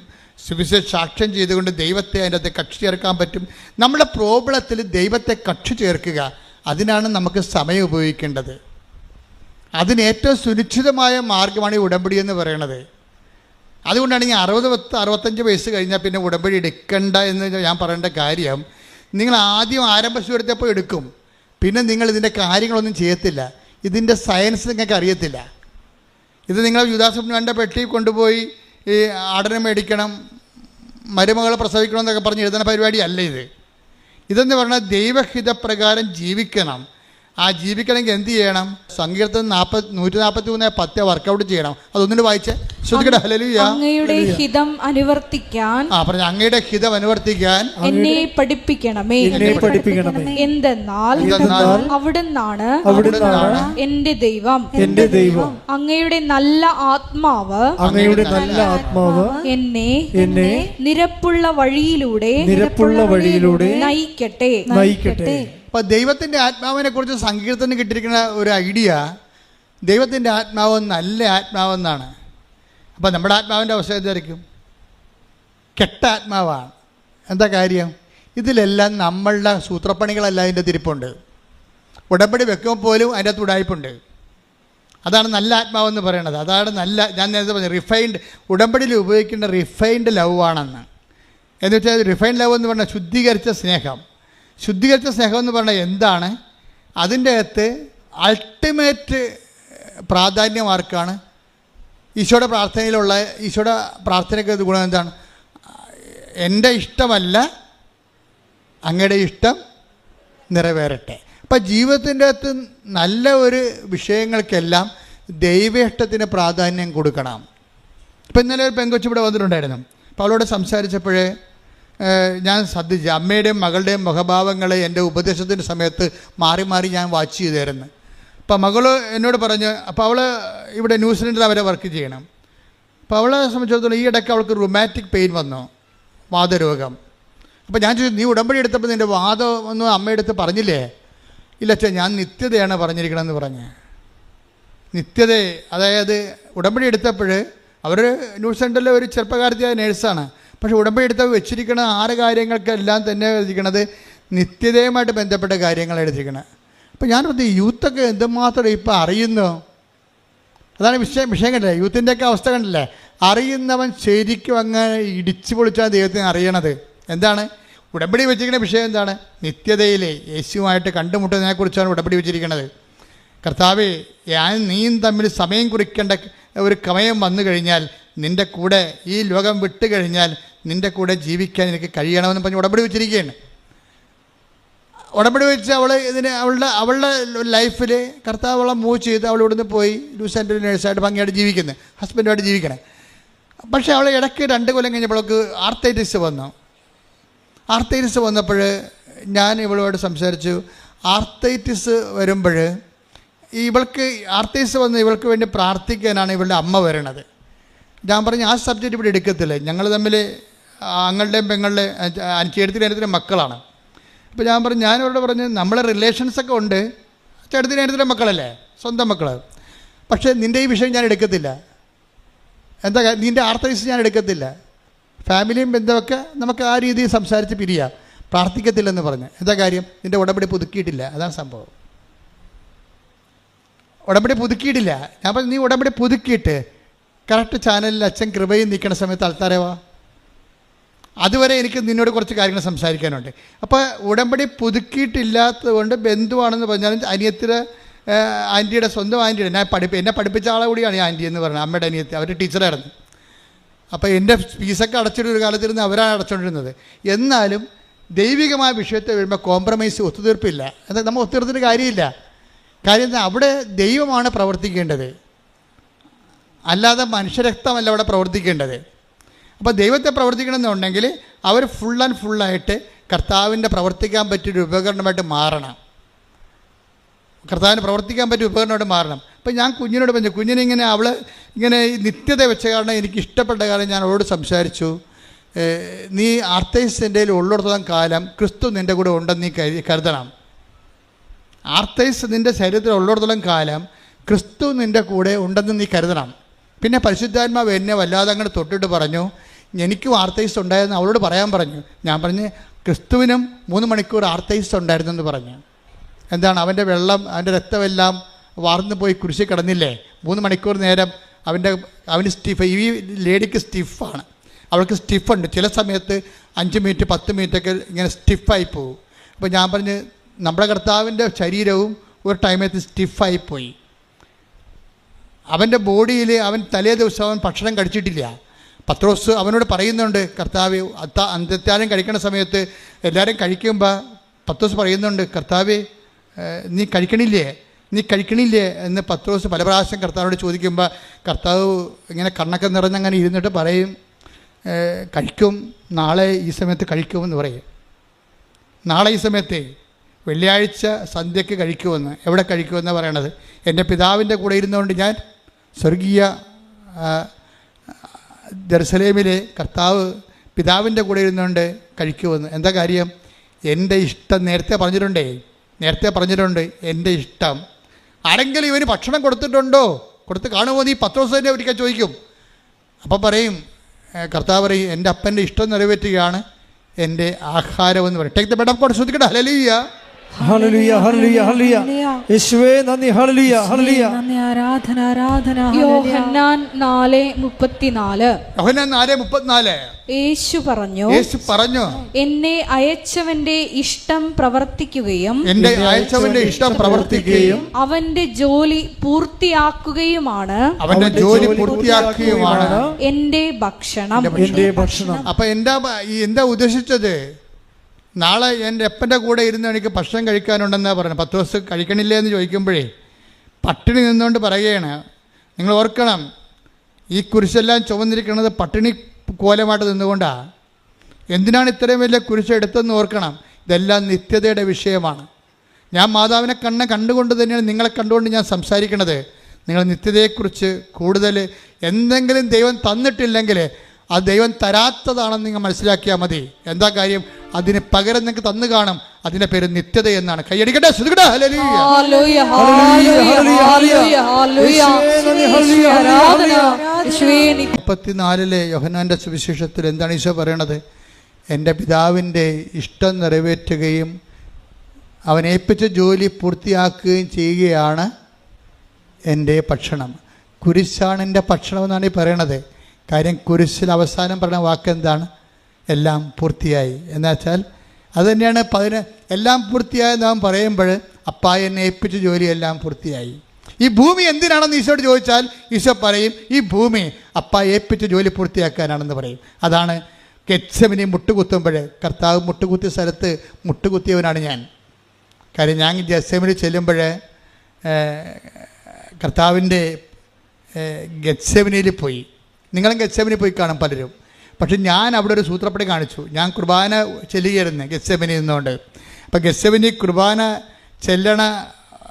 സുവിശേഷ സാക്ഷ്യം ചെയ്തുകൊണ്ട് ദൈവത്തെ അതിൻ്റെ അകത്ത് കക്ഷി ചേർക്കാൻ പറ്റും. നമ്മുടെ പ്രോബ്ലത്തിൽ ദൈവത്തെ കക്ഷി ചേർക്കുക, അതിനാണ് നമുക്ക് സമയം ഉപയോഗിക്കേണ്ടത്. അതിന് ഏറ്റവും സുനിശ്ചിതമായ മാർഗ്ഗമാണ് ഈ ഉടമ്പടി എന്ന് പറയണത്. അതുകൊണ്ടാണ് ഈ 60-65 വയസ്സ് കഴിഞ്ഞാൽ പിന്നെ ഉടമ്പടി എടുക്കണ്ട എന്ന് ഞാൻ പറയേണ്ട കാര്യം. നിങ്ങൾ ആദ്യം ആരംഭ സ്വരൂപത്തെപ്പോൾ എടുക്കും, പിന്നെ നിങ്ങൾ ഇതിൻ്റെ കാര്യങ്ങളൊന്നും ചെയ്യത്തില്ല. ഇതിൻ്റെ സയൻസ് നിങ്ങൾക്ക് അറിയത്തില്ല. ഇത് നിങ്ങൾ യുദാസുബ്നുവിൻ്റെ പെട്ടി കൊണ്ടുപോയി ഈ ആടനെ മേടിക്കണം, മരുമകളെ പ്രസവിക്കണം എന്നൊക്കെ പറഞ്ഞ് എഴുതുന്ന പരിപാടിയല്ല ഇത്. ഇതെന്ന് പറഞ്ഞാൽ ദൈവഹിതപ്രകാരം ജീവിക്കണം. ആ ജീവിക്കണമെങ്കിൽ എന്ത് ചെയ്യണം? സങ്കീർത്തനം 143:10 വർക്കൗട്ട് ചെയ്യണം. അതൊന്നിട്ട് വായിച്ചേ, ശ്രദ്ധിക്കട്ടെ. ഹല്ലേലൂയ. അങ്ങയുടെ ഹിതം അനുവർത്തിക്കാൻ പറഞ്ഞു, അങ്ങയുടെ ഹിതം അനുവർത്തിക്കാൻ എന്നെ പഠിപ്പിക്കണമേ. എന്തെന്നാൽ അവിടുന്നാണ് എന്റെ ദൈവം. അങ്ങയുടെ നല്ല ആത്മാവ് എന്നെ നിരപ്പുള്ള വഴിയിലൂടെ നയിക്കട്ടെ. അപ്പോൾ ദൈവത്തിൻ്റെ ആത്മാവിനെ കുറിച്ച് സങ്കീർത്തനം കിട്ടിയിരിക്കുന്ന ഒരു ഐഡിയ, ദൈവത്തിൻ്റെ ആത്മാവ് നല്ല ആത്മാവെന്നാണ്. അപ്പോൾ നമ്മുടെ ആത്മാവിൻ്റെ അവസ്ഥ എന്തായിരിക്കും? കെട്ട ആത്മാവാണ്. എന്താ കാര്യം? ഇതിലെല്ലാം നമ്മളുടെ സൂത്രപ്പണികളെല്ലാം അതിൻ്റെ തിരിപ്പുണ്ട്. ഉടമ്പടി വെക്കുമ്പോൾ പോലും അതിൻ്റെ അകത്ത് ഉടായ്പുണ്ട്. അതാണ് നല്ല ആത്മാവെന്ന് പറയണത്. അതാണ് നല്ല, ഞാൻ നേരത്തെ പറഞ്ഞു റിഫൈൻഡ്, ഉടമ്പടിയിൽ ഉപയോഗിക്കേണ്ട റിഫൈൻഡ് ലവ് ആണെന്ന്. എന്ന് വെച്ചാൽ റിഫൈൻഡ് ലവ് എന്ന് പറഞ്ഞാൽ ശുദ്ധീകരിച്ച സ്നേഹം. ശുദ്ധീകരിച്ച സ്നേഹം എന്ന് പറഞ്ഞാൽ എന്താണ്? അതിൻ്റെ അകത്ത് അൾട്ടിമേറ്റ് പ്രാധാന്യം ആർക്കാണ്? ഈശോയുടെ പ്രാർത്ഥനയിലുള്ള, ഈശോയുടെ പ്രാർത്ഥനയ്ക്ക് ഗുണം എന്താണ്? എൻ്റെ ഇഷ്ടമല്ല, അങ്ങയുടെ ഇഷ്ടം നിറവേറട്ടെ. അപ്പം ജീവിതത്തിൻ്റെ അകത്ത് നല്ല ഒരു വിഷയങ്ങൾക്കെല്ലാം ദൈവ ഇഷ്ടത്തിന് പ്രാധാന്യം കൊടുക്കണം. ഇപ്പം ഇന്നലെ ഒരു പെങ്കൊച്ച് ഇവിടെ വന്നിട്ടുണ്ടായിരുന്നു. അപ്പോൾ അവളോട് സംസാരിച്ചപ്പോഴേ ഞാൻ ശ്രദ്ധിച്ചു, അമ്മയുടെയും മകളുടെയും മുഖഭാവങ്ങളെ എൻ്റെ ഉപദേശത്തിൻ്റെ സമയത്ത് മാറി മാറി ഞാൻ വാച്ച് ചെയ്തായിരുന്നു. അപ്പോൾ മകൾ എന്നോട് പറഞ്ഞു, അപ്പോൾ അവൾ ഇവിടെ ന്യൂസിലൻഡിൽ അവരെ വർക്ക് ചെയ്യണം. അപ്പോൾ അവളെ സംബന്ധിച്ചിടത്തോളം ഈ ഇടയ്ക്ക് അവൾക്ക് റുമാറ്റിക് പെയിൻ വന്നു, വാതരോഗം. അപ്പോൾ ഞാൻ ചോദിച്ചു, നീ ഉടമ്പടി എടുത്തപ്പോൾ നിൻ്റെ വാദം ഒന്നും അമ്മയുടെ അടുത്ത് പറഞ്ഞില്ലേ? ഇല്ല അച്ഛാ, ഞാൻ നിത്യതയാണ് പറഞ്ഞിരിക്കണമെന്ന് പറഞ്ഞ്. നിത്യത, അതായത് ഉടമ്പടി എടുത്തപ്പോൾ അവർ ന്യൂസിലൻഡിലെ ഒരു ചെറുപ്പക്കാരത്തിയായ നേഴ്സാണ്. പക്ഷേ ഉടമ്പടി എടുത്ത് വെച്ചിരിക്കുന്ന 6 കാര്യങ്ങൾക്കെല്ലാം തന്നെ എഴുതിയിരിക്കണത് നിത്യതയുമായിട്ട് ബന്ധപ്പെട്ട കാര്യങ്ങൾ എഴുതിയിരിക്കണം. അപ്പോൾ ഞാൻ പറഞ്ഞു, യൂത്തൊക്കെ എന്തുമാത്രം ഇപ്പോൾ അറിയുന്നു. അതാണ് വിഷയം കണ്ടില്ലേ? യൂത്തിൻ്റെയൊക്കെ അവസ്ഥ കണ്ടില്ലേ? അറിയുന്നവൻ ശരിക്കും അങ്ങനെ ഇടിച്ചു പൊളിച്ചാൽ ദൈവത്തിന് അറിയണത്. എന്താണ് ഉടമ്പടി വെച്ചിരിക്കുന്ന വിഷയം? എന്താണ്? നിത്യതയിലെ യേശുവായിട്ട് കണ്ടുമുട്ടുന്നതിനെക്കുറിച്ചാണ് ഉടമ്പടി വെച്ചിരിക്കുന്നത്. കർത്താവേ, നീയും തമ്മിൽ സമയം കുറിക്കേണ്ട ഒരു സമയം വന്നു കഴിഞ്ഞാൽ, നിൻ്റെ കൂടെ ഈ ലോകം വിട്ട് കഴിഞ്ഞാൽ നിൻ്റെ കൂടെ ജീവിക്കാൻ എനിക്ക് കഴിയണമെന്ന് പറഞ്ഞ് ഉടമ്പടി വെച്ചിരിക്കുകയാണ്. ഉടമ്പടി വെച്ച് അവളുടെ ലൈഫിൽ കർത്താവ് അവളെ മൂവ് ചെയ്ത് അവൾ ഇവിടുന്ന് പോയി ന്യൂസിലൻഡിൽ നേഴ്സായിട്ട് ഭംഗിയായിട്ട് ജീവിക്കുന്നത്, ഹസ്ബൻഡുമായിട്ട് ജീവിക്കണേ. പക്ഷേ അവൾ ഇടയ്ക്ക് 2 കൊല്ലം കഴിഞ്ഞപ്പോഴേക്ക് ആർത്തൈറ്റിസ് വന്നു. ആർത്തൈറ്റിസ് വന്നപ്പോൾ ഞാൻ ഇവളോട് സംസാരിച്ചു. ആർത്തൈറ്റിസ് വരുമ്പോൾ ഇവൾക്ക് ആർത്തൈറ്റിസ് വന്ന് ഇവൾക്ക് വേണ്ടി പ്രാർത്ഥിക്കാനാണ് ഇവളുടെ അമ്മ വരണത്. ഞാൻ പറഞ്ഞു, ആ സബ്ജക്റ്റ് ഇവിടെ എടുക്കത്തില്ല. ഞങ്ങൾ തമ്മിൽ ആങ്ങളുടെയും പെങ്ങളുടെയും ചേട്ടത്തിൻ്റെ മക്കളാണ്. അപ്പോൾ ഞാൻ പറഞ്ഞു, ഞാനവരോട് പറഞ്ഞു, നമ്മളെ റിലേഷൻസൊക്കെ ഉണ്ട്, ചേട്ടത്തിൻ്റെ മക്കളല്ലേ, സ്വന്തം മക്കൾ. പക്ഷേ നിൻ്റെ ഈ വിഷയം ഞാൻ എടുക്കത്തില്ല. എന്താ, നിൻ്റെ ആർത്തൈറ്റിസ് ഞാൻ എടുക്കത്തില്ല. ഫാമിലിയും ബന്ധമൊക്കെ നമുക്ക് ആ രീതിയിൽ സംസാരിച്ച് പിരിയാം, പ്രാർത്ഥിക്കത്തില്ലെന്ന് പറഞ്ഞു. എന്താ കാര്യം? നിൻ്റെ ഉടമ്പടി പുതുക്കിയിട്ടില്ല, അതാണ് സംഭവം. ഉടമ്പടി പുതുക്കിയിട്ടില്ല. ഞാൻ പറഞ്ഞു, നീ ഉടമ്പടി പുതുക്കിയിട്ട് കറക്റ്റ് ചാനലിൽ അച്ഛൻ കൃപയും നിൽക്കുന്ന സമയത്ത് ആൾക്കാരേവാ. അതുവരെ എനിക്ക് നിന്നോട് കുറച്ച് കാര്യങ്ങൾ സംസാരിക്കാനുണ്ട്. അപ്പോൾ ഉടമ്പടി പുതുക്കിയിട്ടില്ലാത്തത് കൊണ്ട് ബന്ധുവാണെന്ന് പറഞ്ഞാലും ആൻറ്റിയുടെ സ്വന്തം ആൻറ്റിയുടെ, എന്നെ പഠിപ്പിച്ച ആളെ കൂടിയാണ് ആൻറ്റി എന്ന് പറഞ്ഞത്, അമ്മയുടെ അനിയത്തി. അവർ ടീച്ചറായിരുന്നു. അപ്പോൾ എൻ്റെ ഫീസൊക്കെ അടച്ചിട്ടൊരു കാലത്തിരുന്ന് അവരാണ് അടച്ചുകൊണ്ടിരുന്നത്. എന്നാലും ദൈവികമായ വിഷയത്തെ വരുമ്പോൾ കോംപ്രമൈസ്, ഒത്തുതീർപ്പില്ല. എന്നാൽ നമ്മൾ ഒത്തുതീർത്തിട്ട് കാര്യമില്ല. കാര്യം അവിടെ ദൈവമാണ് പ്രവർത്തിക്കേണ്ടത്, അല്ലാതെ മനുഷ്യരക്തമല്ല അവിടെ പ്രവർത്തിക്കേണ്ടത്. അപ്പോൾ ദൈവത്തെ പ്രവർത്തിക്കണമെന്നുണ്ടെങ്കിൽ അവർ ഫുൾ ആൻഡ് ഫുള്ളായിട്ട് കർത്താവിൻ്റെ പ്രവർത്തിക്കാൻ പറ്റിയൊരു ഉപകരണമായിട്ട് മാറണം. കർത്താവിന് പ്രവർത്തിക്കാൻ പറ്റിയ ഉപകരണമായിട്ട് മാറണം. അപ്പോൾ ഞാൻ കുഞ്ഞിനോട് പറഞ്ഞു, കുഞ്ഞിനിങ്ങനെ അവൾ ഇങ്ങനെ നിത്യത വെച്ച കാരണം എനിക്ക് ഇഷ്ടപ്പെട്ട കാര്യം ഞാൻ അവളോട് സംസാരിച്ചു. നീ ആർത്തൈസിൻ്റെ ഉള്ളിടത്തോളം കാലം ക്രിസ്തു നിൻ്റെ കൂടെ ഉണ്ടെന്ന് നീ കരുതണം. ആർത്തൈസ് നിൻ്റെ ശരീരത്തിൽ ഉള്ളിടത്തോളം കാലം ക്രിസ്തു നിൻ്റെ കൂടെ ഉണ്ടെന്ന് നീ കരുതണം. പിന്നെ പരിശുദ്ധാത്മാവ് എന്നെ വല്ലാതെ അങ്ങോട്ട് തൊട്ടിട്ട് പറഞ്ഞു, എനിക്കും ആർത്തൈസ് ഉണ്ടായിരുന്നു അവളോട് പറയാൻ പറഞ്ഞു. ഞാൻ പറഞ്ഞ്, ക്രിസ്തുവിനും 3 മണിക്കൂർ ആർത്തൈസ് ഉണ്ടായിരുന്നെന്ന് പറഞ്ഞു. എന്താണ്? അവൻ്റെ വെള്ളം, അവൻ്റെ രക്തമെല്ലാം വാർന്നു പോയി കുരിശിൽ കിടന്നില്ലേ? 3 മണിക്കൂർ നേരം അവന് സ്റ്റിഫ്. ഈ ലേഡിക്ക് സ്റ്റിഫാണ്, അവൾക്ക് സ്റ്റിഫുണ്ട്. ചില സമയത്ത് 5 മിനിറ്റ് 10 മിനിറ്റൊക്കെ ഇങ്ങനെ സ്റ്റിഫായി പോകും. അപ്പോൾ ഞാൻ പറഞ്ഞ് നമ്മുടെ കർത്താവിൻ്റെ ശരീരവും ഒരു ടൈമത്ത് സ്റ്റിഫായിപ്പോയി. അവൻ്റെ ബോഡിയിൽ അവൻ തലേ ദിവസം അവൻ ഭക്ഷണം കഴിച്ചിട്ടില്ല. പത്രോസ് അവനോട് പറയുന്നുണ്ട്, കർത്താവേ, അന്ത്യത്താഴം കഴിക്കുന്ന സമയത്ത് എല്ലാവരും കഴിക്കുമ്പോൾ പത്രോസ് പറയുന്നുണ്ട്, കർത്താവേ നീ കഴിക്കണില്ലേ എന്ന് പത്രോസ് പല പ്രാവശ്യം കർത്താവിനോട് ചോദിക്കുമ്പോൾ കർത്താവ് ഇങ്ങനെ കണ്ണൊക്കെ നിറഞ്ഞങ്ങനെ ഇരുന്നിട്ട് പറയും, കഴിക്കും, നാളെ ഈ സമയത്ത് കഴിക്കുമെന്ന് പറയും. നാളെ ഈ സമയത്ത് വെള്ളിയാഴ്ച സന്ധ്യയ്ക്ക് കഴിക്കുമെന്ന്. എവിടെ കഴിക്കുമെന്നാണ് പറയണത്? എൻ്റെ പിതാവിൻ്റെ കൂടെ ഇരുന്നുകൊണ്ട് ഞാൻ സ്വർഗീയ ജെറുസലേമിലെ കർത്താവ് പിതാവിൻ്റെ കൂടെ ഇരുന്നുകൊണ്ട് കഴിക്കുമെന്ന്. എന്താ കാര്യം? എൻ്റെ ഇഷ്ടം നേരത്തെ പറഞ്ഞിട്ടുണ്ട്. എൻ്റെ ഇഷ്ടം. ആരെങ്കിലും ഇവന് ഭക്ഷണം കൊടുത്തിട്ടുണ്ടോ? കൊടുത്ത് കാണുമോ നീ? പത്രോസ് തന്നെ ഒരിക്കൽ ചോദിക്കും. അപ്പോൾ പറയും, കർത്താവ് പറയും, എൻ്റെ അപ്പൻ്റെ ഇഷ്ടം നിറവേറ്റുകയാണ് എൻ്റെ ആഹാരമെന്ന് പറയും. Take the bread of God. ശ്രദ്ധിക്കട്ടെ. ഹല്ലേലൂയ, ഹല്ലേലൂയ, ഹല്ലേലൂയ, ഹല്ലേലൂയ. യേശുവേ നന്ദി. ഹല്ലേലൂയ, ഹല്ലേലൂയ. ആരാധന, ആരാധന. യോഹന്നാൻ 4:34. യോഹന്നാൻ 4:34. യേശു പറഞ്ഞു, എന്നെ അയച്ചവന്റെ ഇഷ്ടം പ്രവർത്തിക്കുകയും അവന്റെ ജോലി പൂർത്തിയാക്കുകയുമാണ് എന്റെ ഭക്ഷണം. അപ്പൊ എന്താ ഉദ്ദേശിച്ചത്? നാളെ എൻ്റെ അപ്പൻ്റെ കൂടെ ഇരുന്ന് എനിക്ക് ഭക്ഷണം കഴിക്കാനുണ്ടെന്നാണ് പറയുന്നത്. പത്രോസ് കഴിക്കണില്ലേ എന്ന് ചോദിക്കുമ്പോഴേ പട്ടിണി നിന്നുകൊണ്ട് പറയുകയാണ്. നിങ്ങൾ ഓർക്കണം, ഈ കുരിശെല്ലാം ചുവന്നിരിക്കുന്നത് പട്ടിണി കോലമായിട്ട് നിന്നുകൊണ്ടാണ്. എന്തിനാണ് ഇത്രയും വലിയ കുരിശ് എടുത്തെന്ന് ഓർക്കണം. ഇതെല്ലാം നിത്യതയുടെ വിഷയമാണ്. ഞാൻ മാതാവിനെ കണ്ടുകൊണ്ട് തന്നെയാണ് നിങ്ങളെ കണ്ടുകൊണ്ട് ഞാൻ സംസാരിക്കുന്നത്. നിങ്ങൾ നിത്യതയെക്കുറിച്ച് കൂടുതൽ എന്തെങ്കിലും ദൈവം തന്നിട്ടില്ലെങ്കിൽ അത് ദൈവം തരാത്തതാണെന്ന് നിങ്ങൾ മനസ്സിലാക്കിയാൽ മതി. എന്താ കാര്യം? അതിന് പകരം നിങ്ങൾക്ക് തന്നു കാണും. അതിൻ്റെ പേര് നിത്യത എന്നാണ്. കൈയടിക്കട്ടെ. 34 യോഹന്നാന്റെ സുവിശേഷത്തിൽ എന്താണ് ഈശോ പറയണത്? എൻ്റെ പിതാവിൻ്റെ ഇഷ്ടം നിറവേറ്റുകയും അവൻ ഏൽപ്പിച്ച ജോലി പൂർത്തിയാക്കുകയും ചെയ്യുകയാണ് എൻ്റെ ഭക്ഷണം. കുരിശാണ് എൻ്റെ ഭക്ഷണം എന്നാണ് ഈ പറയണത്. കാര്യം കുരിശിൽ അവസാനം പറയുന്ന വാക്ക് എന്താണ്? എല്ലാം പൂർത്തിയായി. എന്ന് വെച്ചാൽ അത് തന്നെയാണ് എല്ലാം പൂർത്തിയായെന്ന് നാം പറയുമ്പോൾ അപ്പാ എന്നെ ഏൽപ്പിച്ച ജോലിയെല്ലാം പൂർത്തിയായി. ഈ ഭൂമി എന്തിനാണെന്ന് ഈശോയോട് ചോദിച്ചാൽ ഈശോ പറയും, ഈ ഭൂമി അപ്പാ ഏൽപ്പിച്ച ജോലി പൂർത്തിയാക്കാനാണെന്ന് പറയും. അതാണ് ഗെത്സെമനി മുട്ടുകുത്തുമ്പോൾ കർത്താവ് മുട്ടുകുത്തിയ സ്ഥലത്ത് മുട്ടുകുത്തിയവനാണ് ഞാൻ. കാര്യം ഞാൻ ഗെത്സെമനി ചെല്ലുമ്പോൾ കർത്താവിൻ്റെ ഗെത്സെമനിയിൽ പോയി. നിങ്ങളും ഗെത്സെമനി പോയി കാണും പലരും. പക്ഷെ ഞാൻ അവിടെ ഒരു സൂത്രപ്പടി കാണിച്ചു. ഞാൻ കുർബാന ചെല്ലുകയായിരുന്നു ഗെത്സെമനി നിന്നുകൊണ്ട്. അപ്പം ഗെത്സെമനി കുർബാന ചെല്ലണ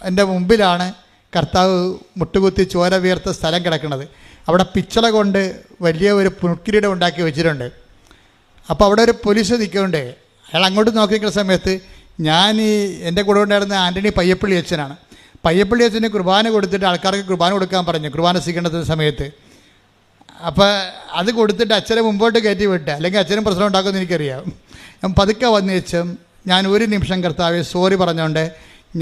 എൻ്റെ മുമ്പിലാണ് കർത്താവ് മുട്ടുകുത്തി ചോര വീർത്ത സ്ഥലം കിടക്കുന്നത്. അവിടെ പിച്ചള കൊണ്ട് വലിയ ഒരു പുൽക്കിരീടം ഉണ്ടാക്കി വെച്ചിട്ടുണ്ട്. അപ്പോൾ അവിടെ ഒരു പോലീസ് നിൽക്കുന്നുണ്ട്. അയാൾ അങ്ങോട്ട് നോക്കി നിൽക്കുന്ന സമയത്ത് എൻ്റെ കൂടെ ഉണ്ടായിരുന്ന ആൻ്റണി പയ്യപ്പള്ളി അച്ഛനാണ്. പയ്യപ്പള്ളി അച്ഛന് കുർബാന കൊടുത്തിട്ട് ആൾക്കാർക്ക് കുർബാന കൊടുക്കാൻ പറഞ്ഞു കുർബാന സ്വീകരണത്തിൻ്റെ സമയത്ത്. അപ്പോൾ അത് കൊടുത്തിട്ട് അച്ഛനെ മുമ്പോട്ട് കയറ്റി വിട്ട്, അല്ലെങ്കിൽ അച്ഛനും പ്രശ്നം ഉണ്ടാക്കുമെന്ന് എനിക്കറിയാം. ഞാൻ പതുക്കെ വന്നു വെച്ചും ഞാൻ ഒരു നിമിഷം കർത്താവെ സോറി പറഞ്ഞുകൊണ്ട്